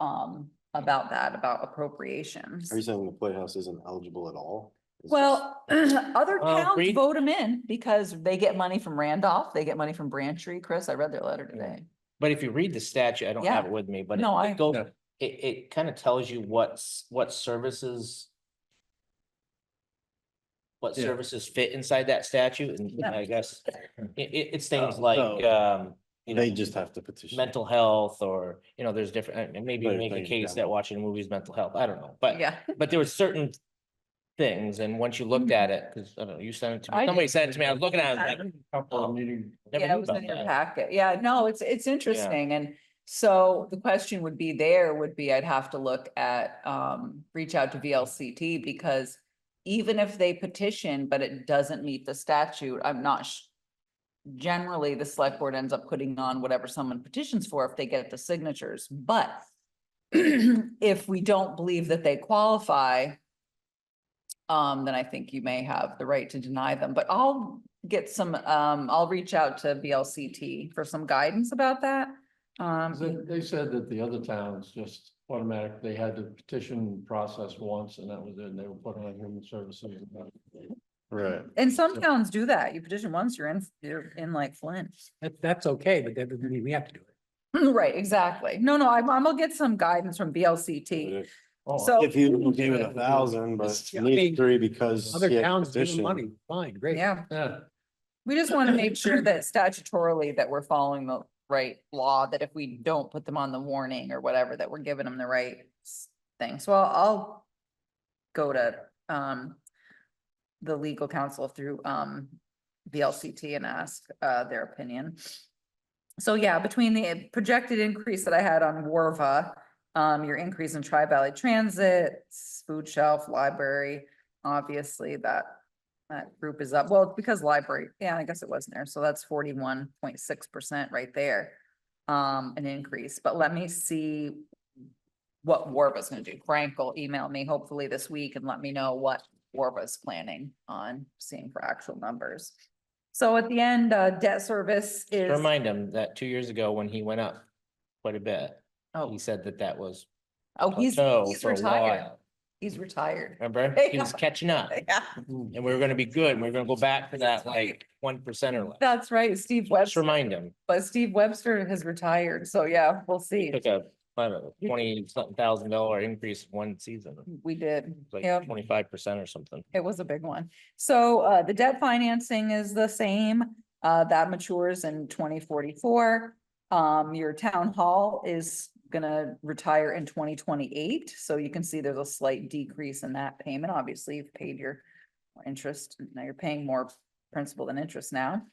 that, about appropriations. Are you saying the Playhouse isn't eligible at all? It's Well, other Well, towns read- vote them in because they get money from Randolph, they get money from Braintree. Chris, I read their letter today. But if you read the statute, I don't have Yeah. it with me, but No, it goes, Yeah. it kind of tells you what services what Yeah. services fit inside that statute, and I guess it's things like, So- you know, They just have to petition. mental health, or, you know, there's different, and maybe Right, make a right, case yeah. that watching a movie is mental health, I don't know, but, Yeah. but there were certain things, and once you looked at it, because, I don't know, you sent it to me, I somebody did. sent it to me, I was looking at it, I was like, Couple of meetings. never Yeah, it knew was about in your that. packet. Yeah, no, it's interesting. And so the question would be I'd have to look at, reach out to VLCT, because even if they petition, but it doesn't meet the statute, I'm not generally, the select board ends up putting on whatever someone petitions for if they get the signatures. But if we don't believe that they qualify, then I think you may have the right to deny them. But I'll get some, I'll reach out to VLCT for some guidance about that. They said that the other towns just automatic, they had the petition process once and that was it, and they were putting on human services. Right. And some towns do that. You petition once, you're in like Flint. That's okay, but that doesn't mean we have to do it. Right, exactly. No, I'm gonna get some guidance from VLCT. So, If you gave it 1,000, but Yeah, I need mean, 3 because. Other he had towns give them petition. money, fine, great. yeah, Yeah, we just want to make sure that statutorily that we're following the right law, that if we don't put them on the warning or whatever, that we're giving them the right thing. So I'll go to, the legal counsel through, VLCT and ask, their opinion. So yeah, between the projected increase that I had on Warva, your increase in Tri-Valley Transit, food shelf, library, obviously that group is up. Well, it's because library, yeah, I guess it wasn't there. So that's 41.6% right there. An increase, but let me see what Warva's gonna do. Frank will email me hopefully this week and let me know what Warva's planning on seeing for actual numbers. So at the end, debt service is. Remind him that 2 years ago, when he went up quite a bit, Oh. he said that was Oh, he's plateau for a retired. while. He's retired. Remember? He was catching up, Yeah, and we were gonna be good, and we are gonna go back to that like 1% or less. that's right. Steve Just Webster, remind him, but Steve Webster has retired. So yeah, we'll see. took a, I don't know, $20-something thousand increase one season, We did. like Yep. 25% or something. It was a big one. So the debt financing is the same. That matures in 2044. Your town hall is gonna retire in 2028. So you can see there's a slight decrease in that payment. Obviously, you've paid your interest. Now you're paying more principal than interest now.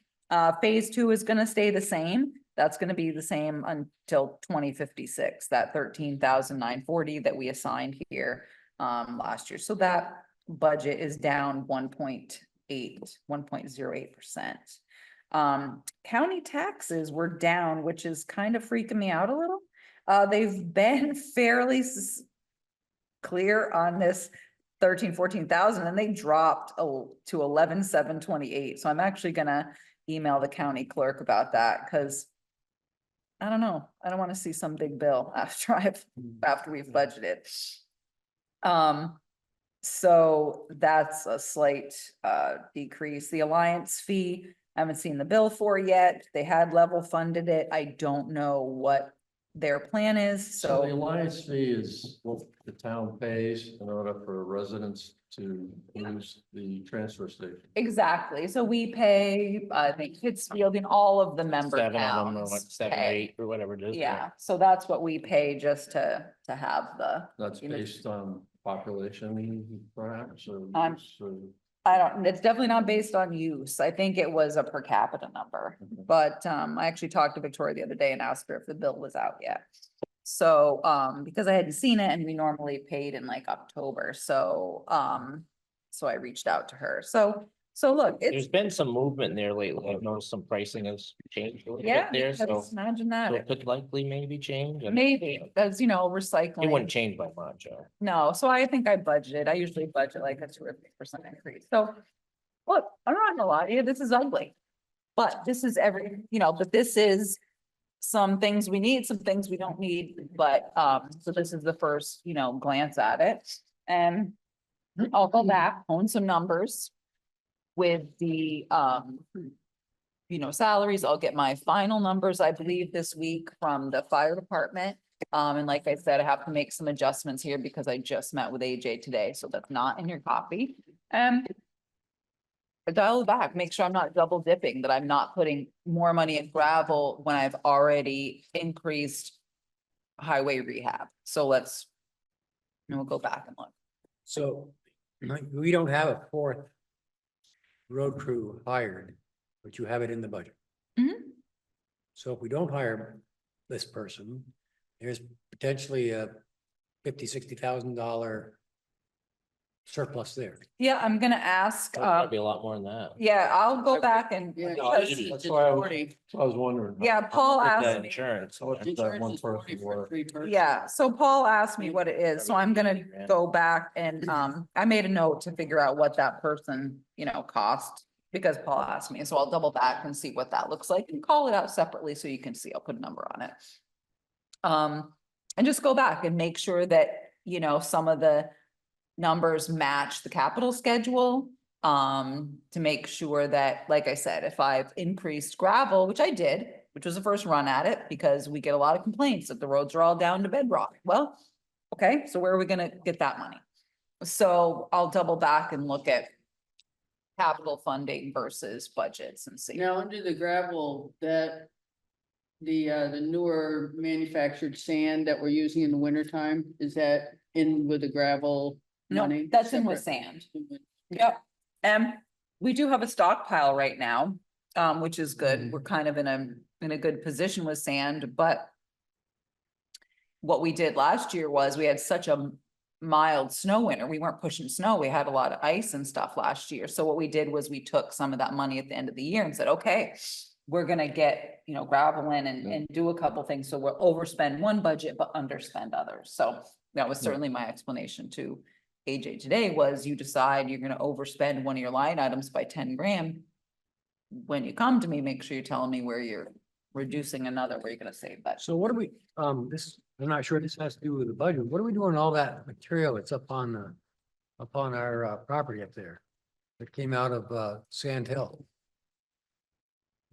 Phase 2 is gonna stay the same. That's gonna be the same until 2056, that 13,940 that we assigned here last year. So that budget is down 1.08%. County taxes were down, which is kind of freaking me out a little. They've been fairly clear on this 14,000 and they dropped to 11,728. So I'm actually gonna email the county clerk about that, because I don't know, I don't want to see some big bill after we've budgeted. So that's a slight decrease. The Alliance fee, I haven't seen the bill for yet. They had level funded it. I don't know what their plan is, so the so. alliance fee is what the town pays in order for residents to use the transfer station. Exactly. So we pay, I think Pittsfield and all of the member 7 of them, or what, towns 7 or pay. 8 or whatever it is. Yeah, so that's what we pay just to have the. That's you know, based on population perhaps, or? I'm- I don't, it's definitely not based on use. I think it was a per capita number. But I actually talked to Victoria the other day and asked her if the bill was out yet. So because I hadn't seen it and we normally paid in like October, so I reached out to her. So look, There's it's, been some movement there lately. I've noticed some pricing has changed a little yeah, bit there, so imagine so that. it could likely maybe change. and Maybe, as you know, It recycling. wouldn't change by much. No, so I think I budgeted. I usually budget like a 2 or 3% increase. So look, I'm not gonna lie to you, this is ugly. But this is but this is some things we need, some things we don't need, but so this is the first, glance at it. And I'll go back, own some numbers with the salaries. I'll get my final numbers, I believe, this week from the fire department. And like I said, I have to make some adjustments here because I just met with AJ today, so that's not in your copy. dial it back, make sure I'm not double dipping, that I'm not putting more money in gravel when I've already increased highway rehab. So and we'll go back and look. So like, we don't have a fourth road crew hired, but you have it in the budget. Mhm. So if we don't hire this person, there's potentially a $50,000-$60,000 surplus there. Yeah, I'm gonna ask, Probably a lot more than that. yeah, I'll go back and, Yeah, because- That's why I was wondering. yeah, Paul That asked me. insurance. How much does that one person worth? Yeah, so Paul asked me what it is, so I'm gonna go back and, I made a note to figure out what that person, cost. Because Paul asked me, so I'll double back and see what that looks like and call it out separately so you can see, I'll put a number on it. And just go back and make sure that, some of the numbers match the capital schedule. To make sure that, like I said, if I've increased gravel, which I did, which was the first run at it, because we get a lot of complaints that the roads are all down to bedrock. Well, okay, so where are we gonna get that money? So I'll double back and look at capital funding versus budgets and see. Now, under the gravel, the newer manufactured sand that we're using in the wintertime, is that in with the gravel No, money? that's in with Separate? sand. Yep. We do have a stockpile right now, which is good. We're kind of in a good position with sand, but what we did last year was we had such a mild snow winter. We weren't pushing snow. We had a lot of ice and stuff last year. So what we did was we took some of that money at the end of the year and said, okay, we're gonna get, gravel in and do a couple things. So we'll overspend one budget, but underspend others. So that was certainly my explanation to AJ today, was you decide you're gonna overspend one of your line items by 10 grand. When you come to me, make sure you're telling me where you're reducing another, where you're gonna save that. So what do we, I'm not sure this has to do with the budget. What are we doing all that material that's up on our property up there? That came out of Sand Hill?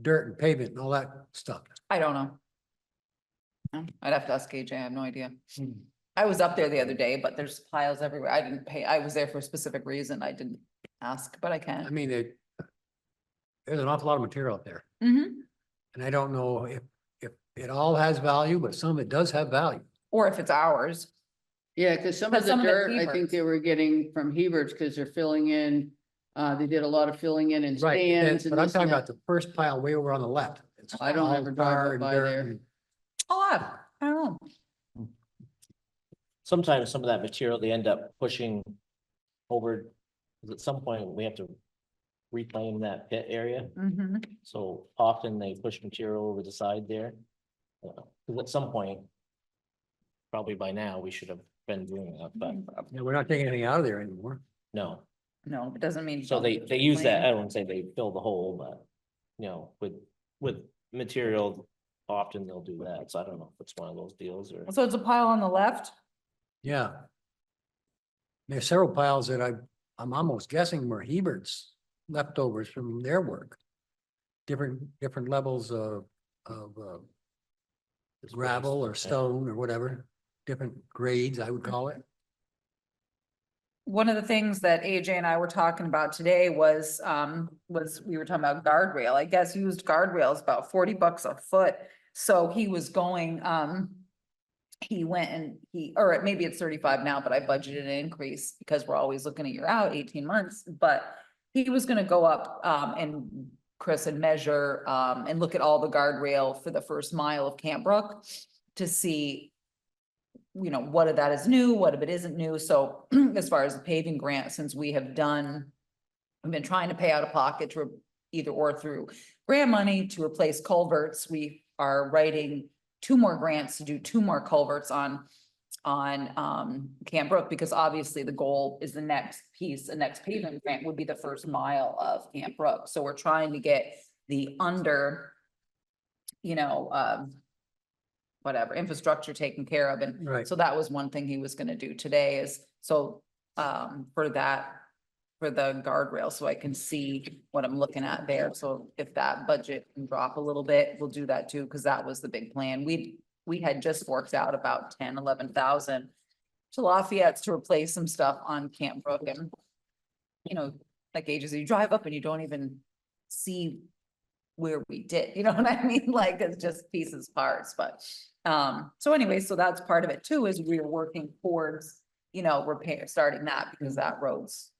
Dirt and pavement and all that stuff. I don't know. I'd have to ask AJ, I have no idea. I was up there the other day, but there's piles everywhere. I didn't pay, I was there for a specific reason. I didn't ask, but I I can. mean, there's an awful lot of material up there. Mhm. And I don't know if it all has value, but some of it does have value. Or if it's ours. Yeah, because some But of the some of it's dirt, I think they were getting from Hebert's, because they're filling in, they did a lot of filling in and Right, stands. but and I'm this talking and that. about the first pile way over on the left. It's I don't all ever drive tar up and by dirt there. and- I don't know. Sometimes some of that material, they end up pushing over, 'cause at some point, we have to reclaim that pit area. Mhm. So often they push material over the side there. 'Cause at some point, probably by now, we should have been doing that, but Yeah, we're not taking anything out of there anymore. no. No, it doesn't mean. So they use that, I don't want to say they fill the hole, but, with material, often they'll do that. So I don't know if it's one of those deals or. So it's a pile on the left? Yeah. There's several piles that I'm almost guessing were Hebert's leftovers from their work. Different levels of gravel or stone or whatever, different grades, I would call it. One of the things that AJ and I were talking about today was we were talking about guardrail. I guess used guardrails about $40 a foot. So he was going, he went and or maybe it's 35 now, but I budgeted an increase because we're always looking a year out, 18 months. But he was gonna go up, and Chris and measure, and look at all the guardrail for the first mile of Camp Brook to see, what of that is new, what of it isn't new. So as far as the paving grant, since we've been trying to pay out of pocket to either or through grant money to replace culverts, we are writing 2 more grants to do 2 more culverts on Camp Brook, because obviously the goal is the next piece, the next paving grant would be the first mile of Camp Brook. So we're trying to get the whatever infrastructure taken care of. And Right. so that was one thing he was gonna do today is, so, for the guardrail, so I can see what I'm looking at there. So if that budget can drop a little bit, we'll do that too, because that was the big plan. We had just worked out about 10-11,000 to Lafayette's to replace some stuff on Camp Brook, and like ages, you drive up and you don't even see where we did, you know what I mean? Like, it's just pieces, parts, but, so anyway, so that's part of it too, is we're working towards, repair, starting that, because that road's,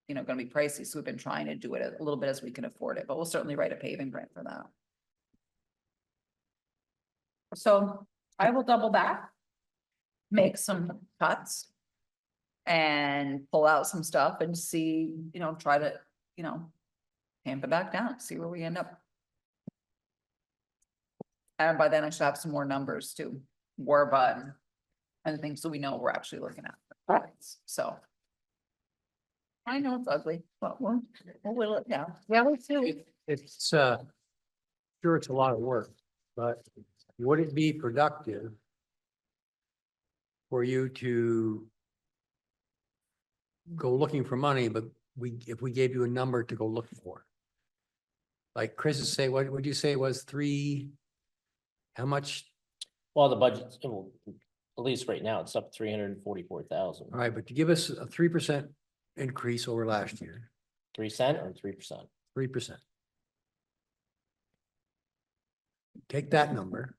gonna be pricey, so we've been trying to do it a little bit as we can afford it, but we'll certainly write a paving grant for that. So I will double back, make some cuts, and pull out some stuff and see, try to, tamp it back down, see where we end up. And by then I should have some more numbers too, Warba and things, so we know what we're actually looking at. So. I know it's ugly, but we'll whittle it down. Yeah, let's do it. It's, sure, it's a lot of work, but would it be productive for you to go looking for money, but if we gave you a number to go look for? Like Chris is saying, what would you say was how much? Well, the budget, at least right now, it's up 344,000. All right, but to give us a 3% increase over last year. 3 cent or 3%? 3%. Take that number,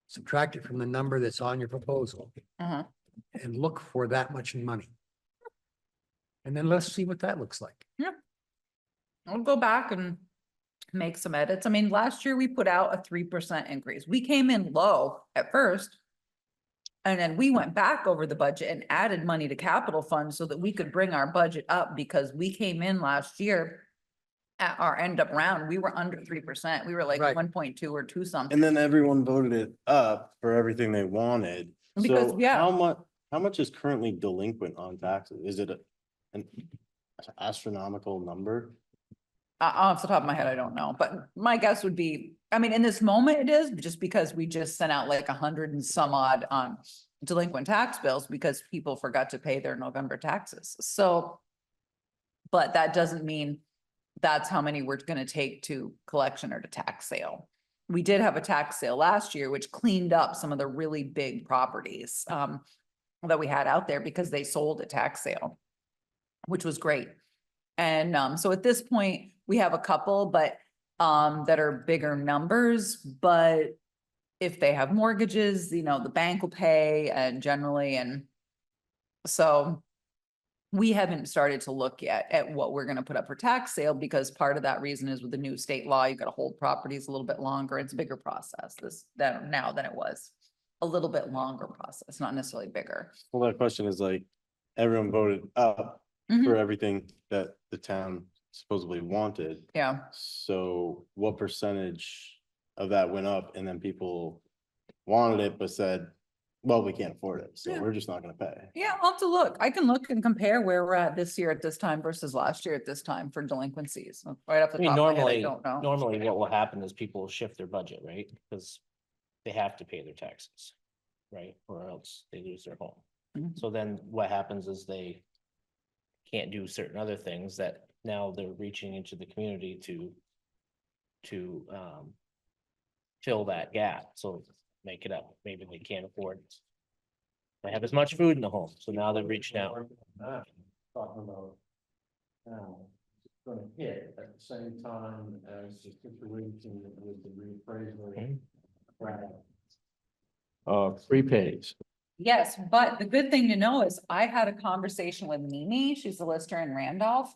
subtract it from the number that's on your proposal, Uh-huh. and look for that much money. And then let's see what that looks like. Yeah. I'll go back and make some edits. I mean, last year we put out a 3% increase. We came in low at first. And then we went back over the budget and added money to capital funds so that we could bring our budget up, because we came in last year at our end up round, we were under 3%. We were like Right. 1.2 or 2 something. And then everyone voted it up for everything they wanted. Because, So yeah. how much is currently delinquent on taxes? Is it an astronomical number? Off the top of my head, I don't know, but my guess would be, I mean, in this moment it is, just because we just sent out like 100 and some odd delinquent tax bills because people forgot to pay their November taxes. So, but that doesn't mean that's how many we're gonna take to collection or to tax sale. We did have a tax sale last year, which cleaned up some of the really big properties that we had out there because they sold at tax sale, which was great. And so at this point, we have a couple, but that are bigger numbers, but if they have mortgages, the bank will pay and generally, and so we haven't started to look yet at what we're gonna put up for tax sale, because part of that reason is with the new state law, you gotta hold properties a little bit longer. It's a bigger process now than it was. A little bit longer process, not necessarily bigger. Well, that question is like, everyone voted up for everything that the town supposedly wanted. Yeah. So what percentage of that went up, and then people wanted it but said, well, we can't afford it, so we're just not gonna pay. Yeah, I'll have to look. I can look and compare where we're at this year at this time versus last year at this time for delinquencies. Right off the I mean, top of my head, I normally, don't know. normally what will happen is people will shift their budget, right? Because they have to pay their taxes, right? Or else they lose their home. Mhm. So then what happens is they can't do certain other things that now they're reaching into the community to fill that gap, so make it up. Maybe they can't afford to have as much food in the home, so now they're reaching out. Talking about, it's gonna hit at the same time as the situation with the reappraisal. Prepays. Yes, but the good thing to know is I had a conversation with Mimi, she's a lister in Randolph,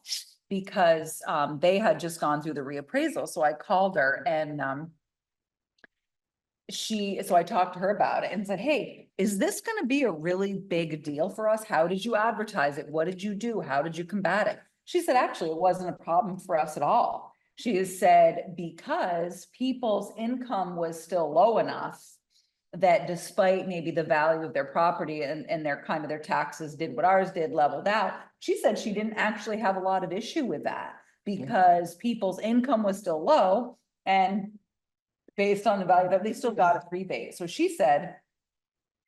because they had just gone through the reappraisal, so I called her and so I talked to her about it and said, hey, is this gonna be a really big deal for us? How did you advertise it? What did you do? How did you combat it? She said, actually, it wasn't a problem for us at all. She has said, because people's income was still low enough that despite maybe the value of their property and their kind of their taxes did what ours did, leveled out. She said she didn't actually have a lot of issue with that because people's income was still low, and based on the value that they still got a rebate. So she said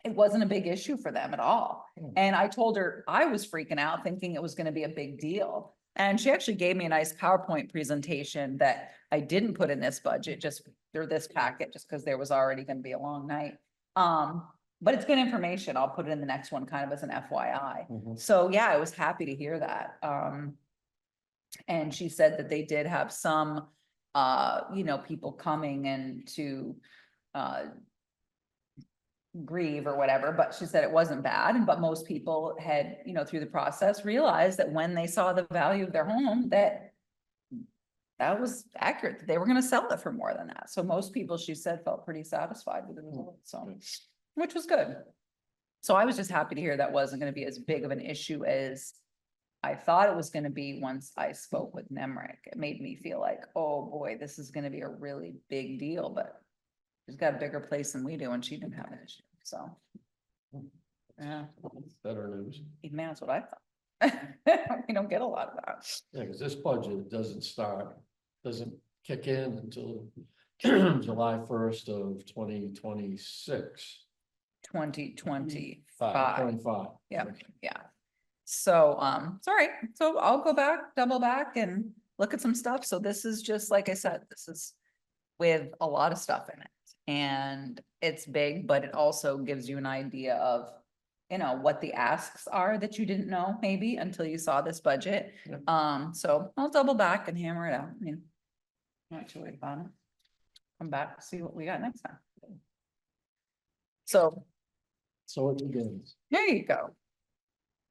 it wasn't a big issue for them at all. And I told her I was freaking out thinking it was going to be a big deal. And she actually gave me a nice PowerPoint presentation that I didn't put in this budget, just through this packet, just because there was already going to be a long night. But it's good information. I'll put it in the next one kind of as an FYI. So yeah, I was happy to hear that. And she said that they did have some, people coming in to, grieve or whatever, but she said it wasn't bad. But most people had, through the process realized that when they saw the value of their home, that was accurate, that they were gonna sell it for more than that. So most people, she said, felt pretty satisfied with the results, so, which was good. So I was just happy to hear that wasn't gonna be as big of an issue as I thought it was gonna be once I spoke with Nemrick. It made me feel like, oh boy, this is gonna be a really big deal, but she's got a bigger place than we do, and she didn't have an issue, so. Yeah, Better news. even that's what I thought. We don't get a lot of that. Yeah, because this budget doesn't kick in until July 1st of 2026. 2025. 25. Yeah, yeah. So, it's all right. So I'll go back, double back and look at some stuff. So this is just, like I said, this is with a lot of stuff in it. And it's big, but it also gives you an idea of, what the asks are that you didn't know maybe until you saw this budget. So I'll double back and hammer it out. I mean, not too worried about it. Come back, see what we got next time. So it begins. there you go.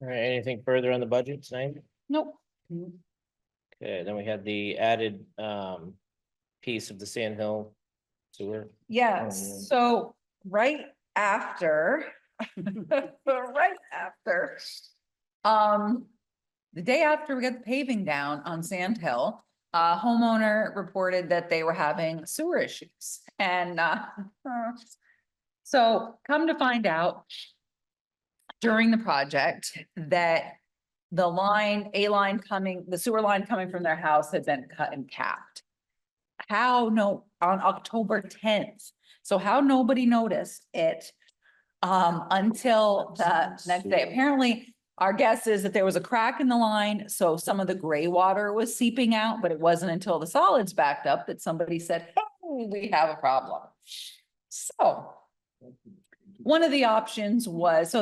All right, anything further on the budget tonight? Nope. Okay, then we had the added piece of the Sand Hill sewer. Yeah, Oh, yeah. so right after, the day after we got the paving down on Sand Hill, a homeowner reported that they were having sewer issues. And so come to find out during the project that the sewer line coming from their house had been cut and capped. On October 10th. So how nobody noticed it until the next day. Apparently, our guess is that there was a crack in the line, so some of the gray water was seeping out, but it wasn't until the solids backed up that somebody said, hey, we have a problem. So one of the options was,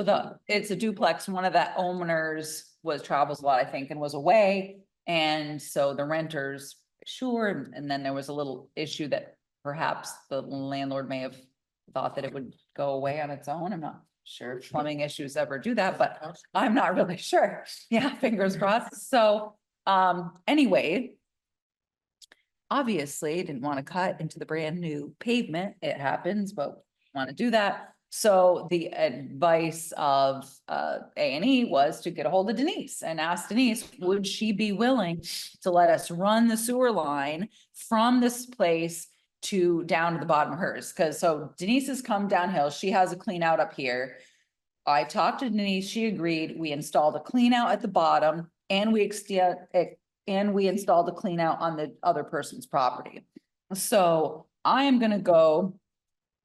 it's a duplex, one of the owners travels a lot, I think, and was away. And so the renters, sure, and then there was a little issue that perhaps the landlord may have thought that it would go away on its own. I'm not sure if plumbing issues ever do that, but I'm not really sure. Yeah, fingers crossed. So, anyway, obviously didn't want to cut into the brand new pavement. It happens, but want to do that. So the advice of A&E was to get a hold of Denise and ask Denise, would she be willing to let us run the sewer line from this place to down to the bottom of hers? Because so Denise has come downhill. She has a clean out up here. I talked to Denise. She agreed. We installed a clean out at the bottom and we installed a clean out on the other person's property. So I am going to go.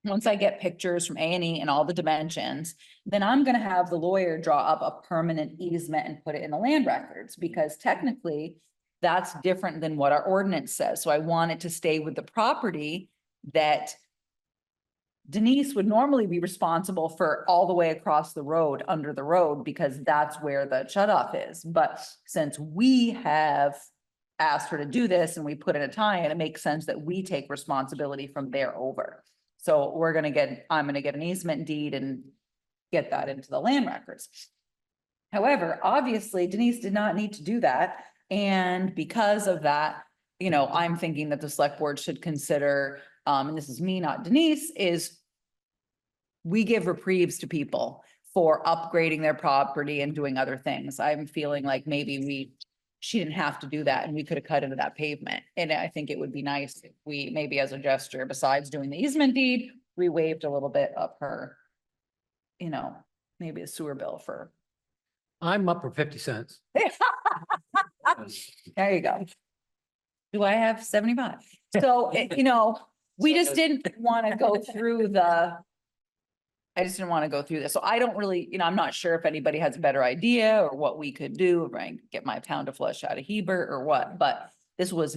Once I get pictures from A&E and all the dimensions, then I'm gonna have the lawyer draw up a permanent easement and put it in the land records, because technically that's different than what our ordinance says. So I want it to stay with the property that Denise would normally be responsible for all the way across the road, under the road, because that's where the shutoff is. But since we have asked her to do this and we put in a tie-in, it makes sense that we take responsibility from there over. So I'm gonna get an easement deed and get that into the land records. However, obviously Denise did not need to do that. And because of that, I'm thinking that the select board should consider, and this is me, not Denise, is we give reprieves to people for upgrading their property and doing other things. I'm feeling like maybe she didn't have to do that and we could have cut into that pavement. And I think it would be nice if we, maybe as a gesture, besides doing the easement deed, we waived a little bit of her, maybe a sewer bill for. I'm up for 50 cents. There you go. Do I have 75? So, we just didn't want to go through this. So I don't really, I'm not sure if anybody has a better idea or what we could do, if I get my pound of flesh out of Hebert or what, but this was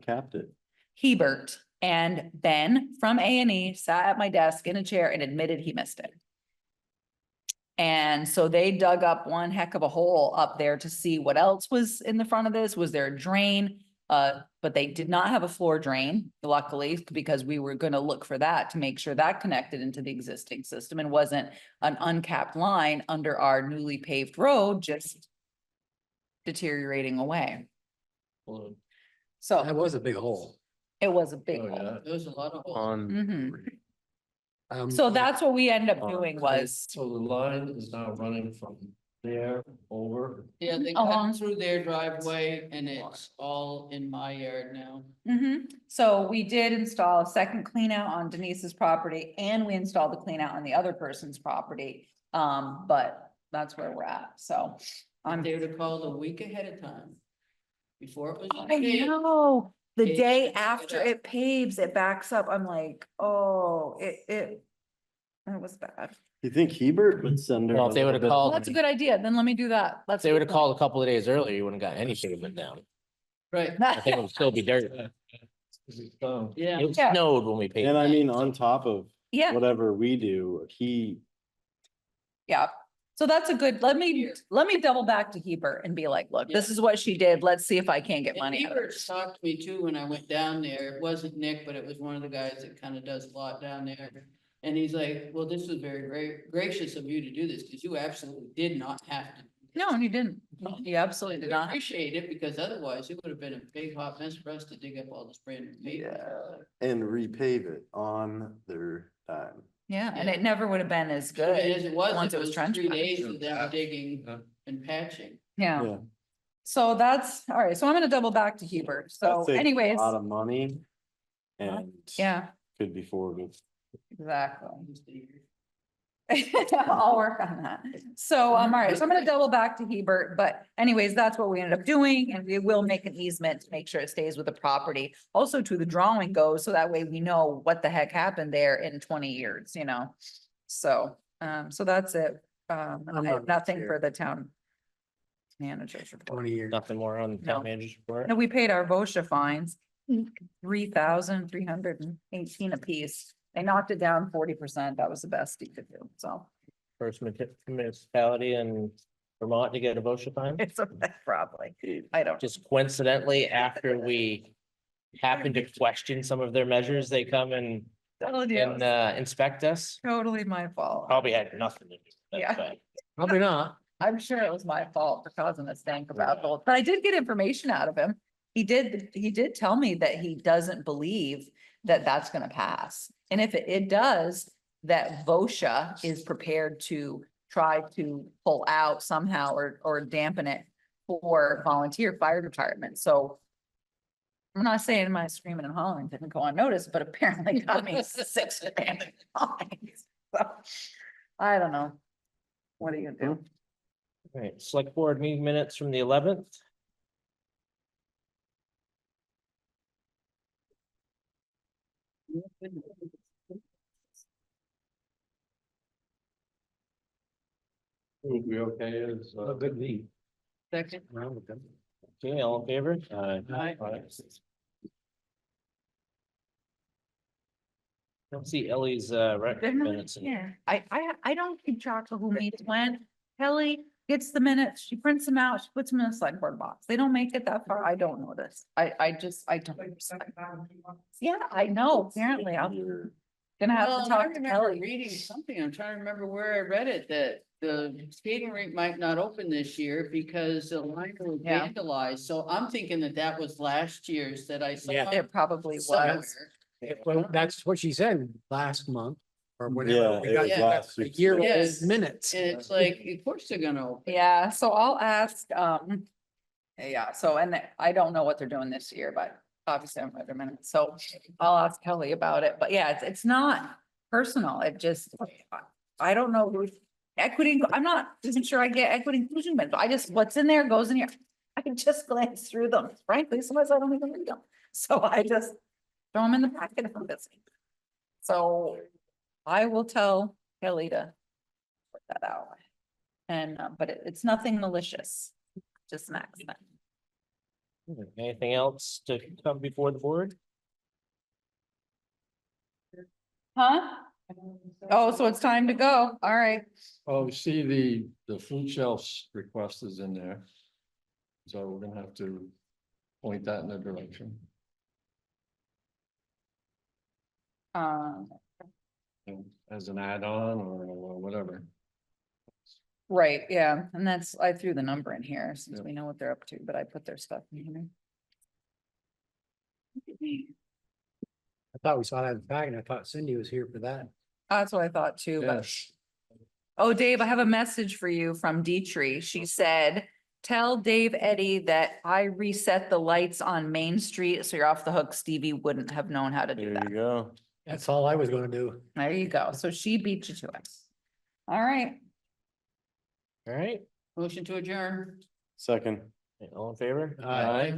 Capped it. Hebert, and Ben from A&E sat at my desk in a chair and admitted he missed it. And so they dug up one heck of a hole up there to see what else was in the front of this. Was there a drain? But they did not have a floor drain, luckily, because we were gonna look for that to make sure that connected into the existing system and wasn't an uncapped line under our newly paved road, just deteriorating away. Well, So That was a big hole. it was a big oh, hole. yeah. There's a lot of holes. On. So that's what we ended up on- doing was, So the line is now running from there over. Yeah, they Along- cut through their driveway and it's all in my yard now. So we did install a second clean out on Denise's property and we installed the clean out on the other person's property. But that's where we're at, so. They would have called a week ahead of time. Before it was. I know, the It- day after it paves, it backs up. I'm like, oh, it was bad. You think Hebert would send her? Well, if they a would've little bit- called- Well, that's a good idea. Then let me do that. If they would have called a couple of days earlier, you wouldn't have got any pavement down. Right, I think it would still be dirt. yeah. It Yeah. snowed when we paved. And I mean, on top of Yeah, whatever we do, yeah. So that's a good, let me double back to Hebert and be like, look, this Yeah. is what she did. Let's see if I can't get And money out of Ebert it. talked to me too when I went down there. It wasn't Nick, but it was one of the guys that kind of does a lot down there. And he's like, well, this was very gracious of you to do this because you absolutely did not have to. No, you didn't. You absolutely did We not. appreciate it because otherwise it would have been a big hot mess for us to dig up all this brand new pavement. and repave it on their time. Yeah, and it never would have been as good. As it was, once it was trench 3 cut. days of them digging and patching. Yeah, Yeah. so that's, all right, so I'm gonna double back to Hebert. So That saves anyways, A lot of money and yeah, could be forwarded. exactly. I'll work on that. So, all right, so I'm gonna double back to Hebert, but anyways, that's what we ended up doing, and we will make an easement to make sure it stays with the property. Also to the drawing goes, so that way we know what the heck happened there in 20 years, you know? So, so that's it. I have nothing for the town managers report. 20 years. Nothing more on the No. town manager's report. No, we paid our VOSHA fines, 3,318 apiece. They knocked it down 40%. That was the best he could do, so. First municipality in Vermont to get a VOSHA fine. It's a, probably, I don't. Just coincidentally, after we happen to question some of their measures, they come and inspect us. Totally my fault. Probably had nothing to do with Yeah. that, but Probably not. I'm sure it was my fault for causing a stink about gold, but I did get information out of him. He did tell me that he doesn't believe that that's gonna pass. And if it does, that VOSHA is prepared to try to pull out somehow or dampen it for volunteer fire department. So I'm not saying my screaming and hollering didn't go unnoticed, but apparently got me 6 grand in fines. So, I don't know. What are you gonna do? all right, select board meeting minutes from the 11th. We okay, it's a good meet. Second. Okay, all in favor? Aye. Don't see Ellie's rec They're not minutes. in here. I don't keep track of who meets when. Kelly gets the minutes, she prints them out, she puts them in a select board box. They don't make it that far. I don't know this. I don't. Yeah, I know, apparently. I'm gonna have Well, to I talk to remember Kelly. reading something, I'm trying to remember where I read it, that the skating rink might not open this year because the line was Yeah. vandalized, so I'm thinking that that was last year's that I saw. Yeah. It probably somewhere. was. Well, that's what she said last month or whatever. Yeah, We it got was Yeah. last a week's. year old Yes. minutes. And it's like, of course they're gonna open. Yeah, so I'll ask, yeah, so, and I don't know what they're doing this year, but obviously I'm read their minutes, so I'll ask Kelly about it, but yeah, it's not personal, it just, I don't know who, equity, I'm not even sure I get equity inclusion, but I just, what's in there goes in here. I can just glance through them, frankly, sometimes I don't even read them, so I just throw them in the packet if I'm busy. So I will tell Kelly to put that out. And, but it's nothing malicious, just an accident. Anything else to come before the board? Huh? Oh, so it's time to go. All right. Oh, you see the food shelves request is in there. So we're gonna have to point that in the direction. As an add-on or whatever. Right, yeah, and that's, I threw the number in here since we know what they're up to, but I put their stuff in here. I thought we saw that in the packet, and I thought Cindy was here for that. That's what I thought too, but. Yes. Oh, Dave, I have a message for you from Dietrich. She said, tell Dave Eddy that I reset the lights on Main Street, so you're off the hook. Stevie wouldn't have known how to do that. There you go. That's all I was gonna do. There you go. So she beat you to it. All right. All right, Motion to adjourn. Second. all in favor? Aye.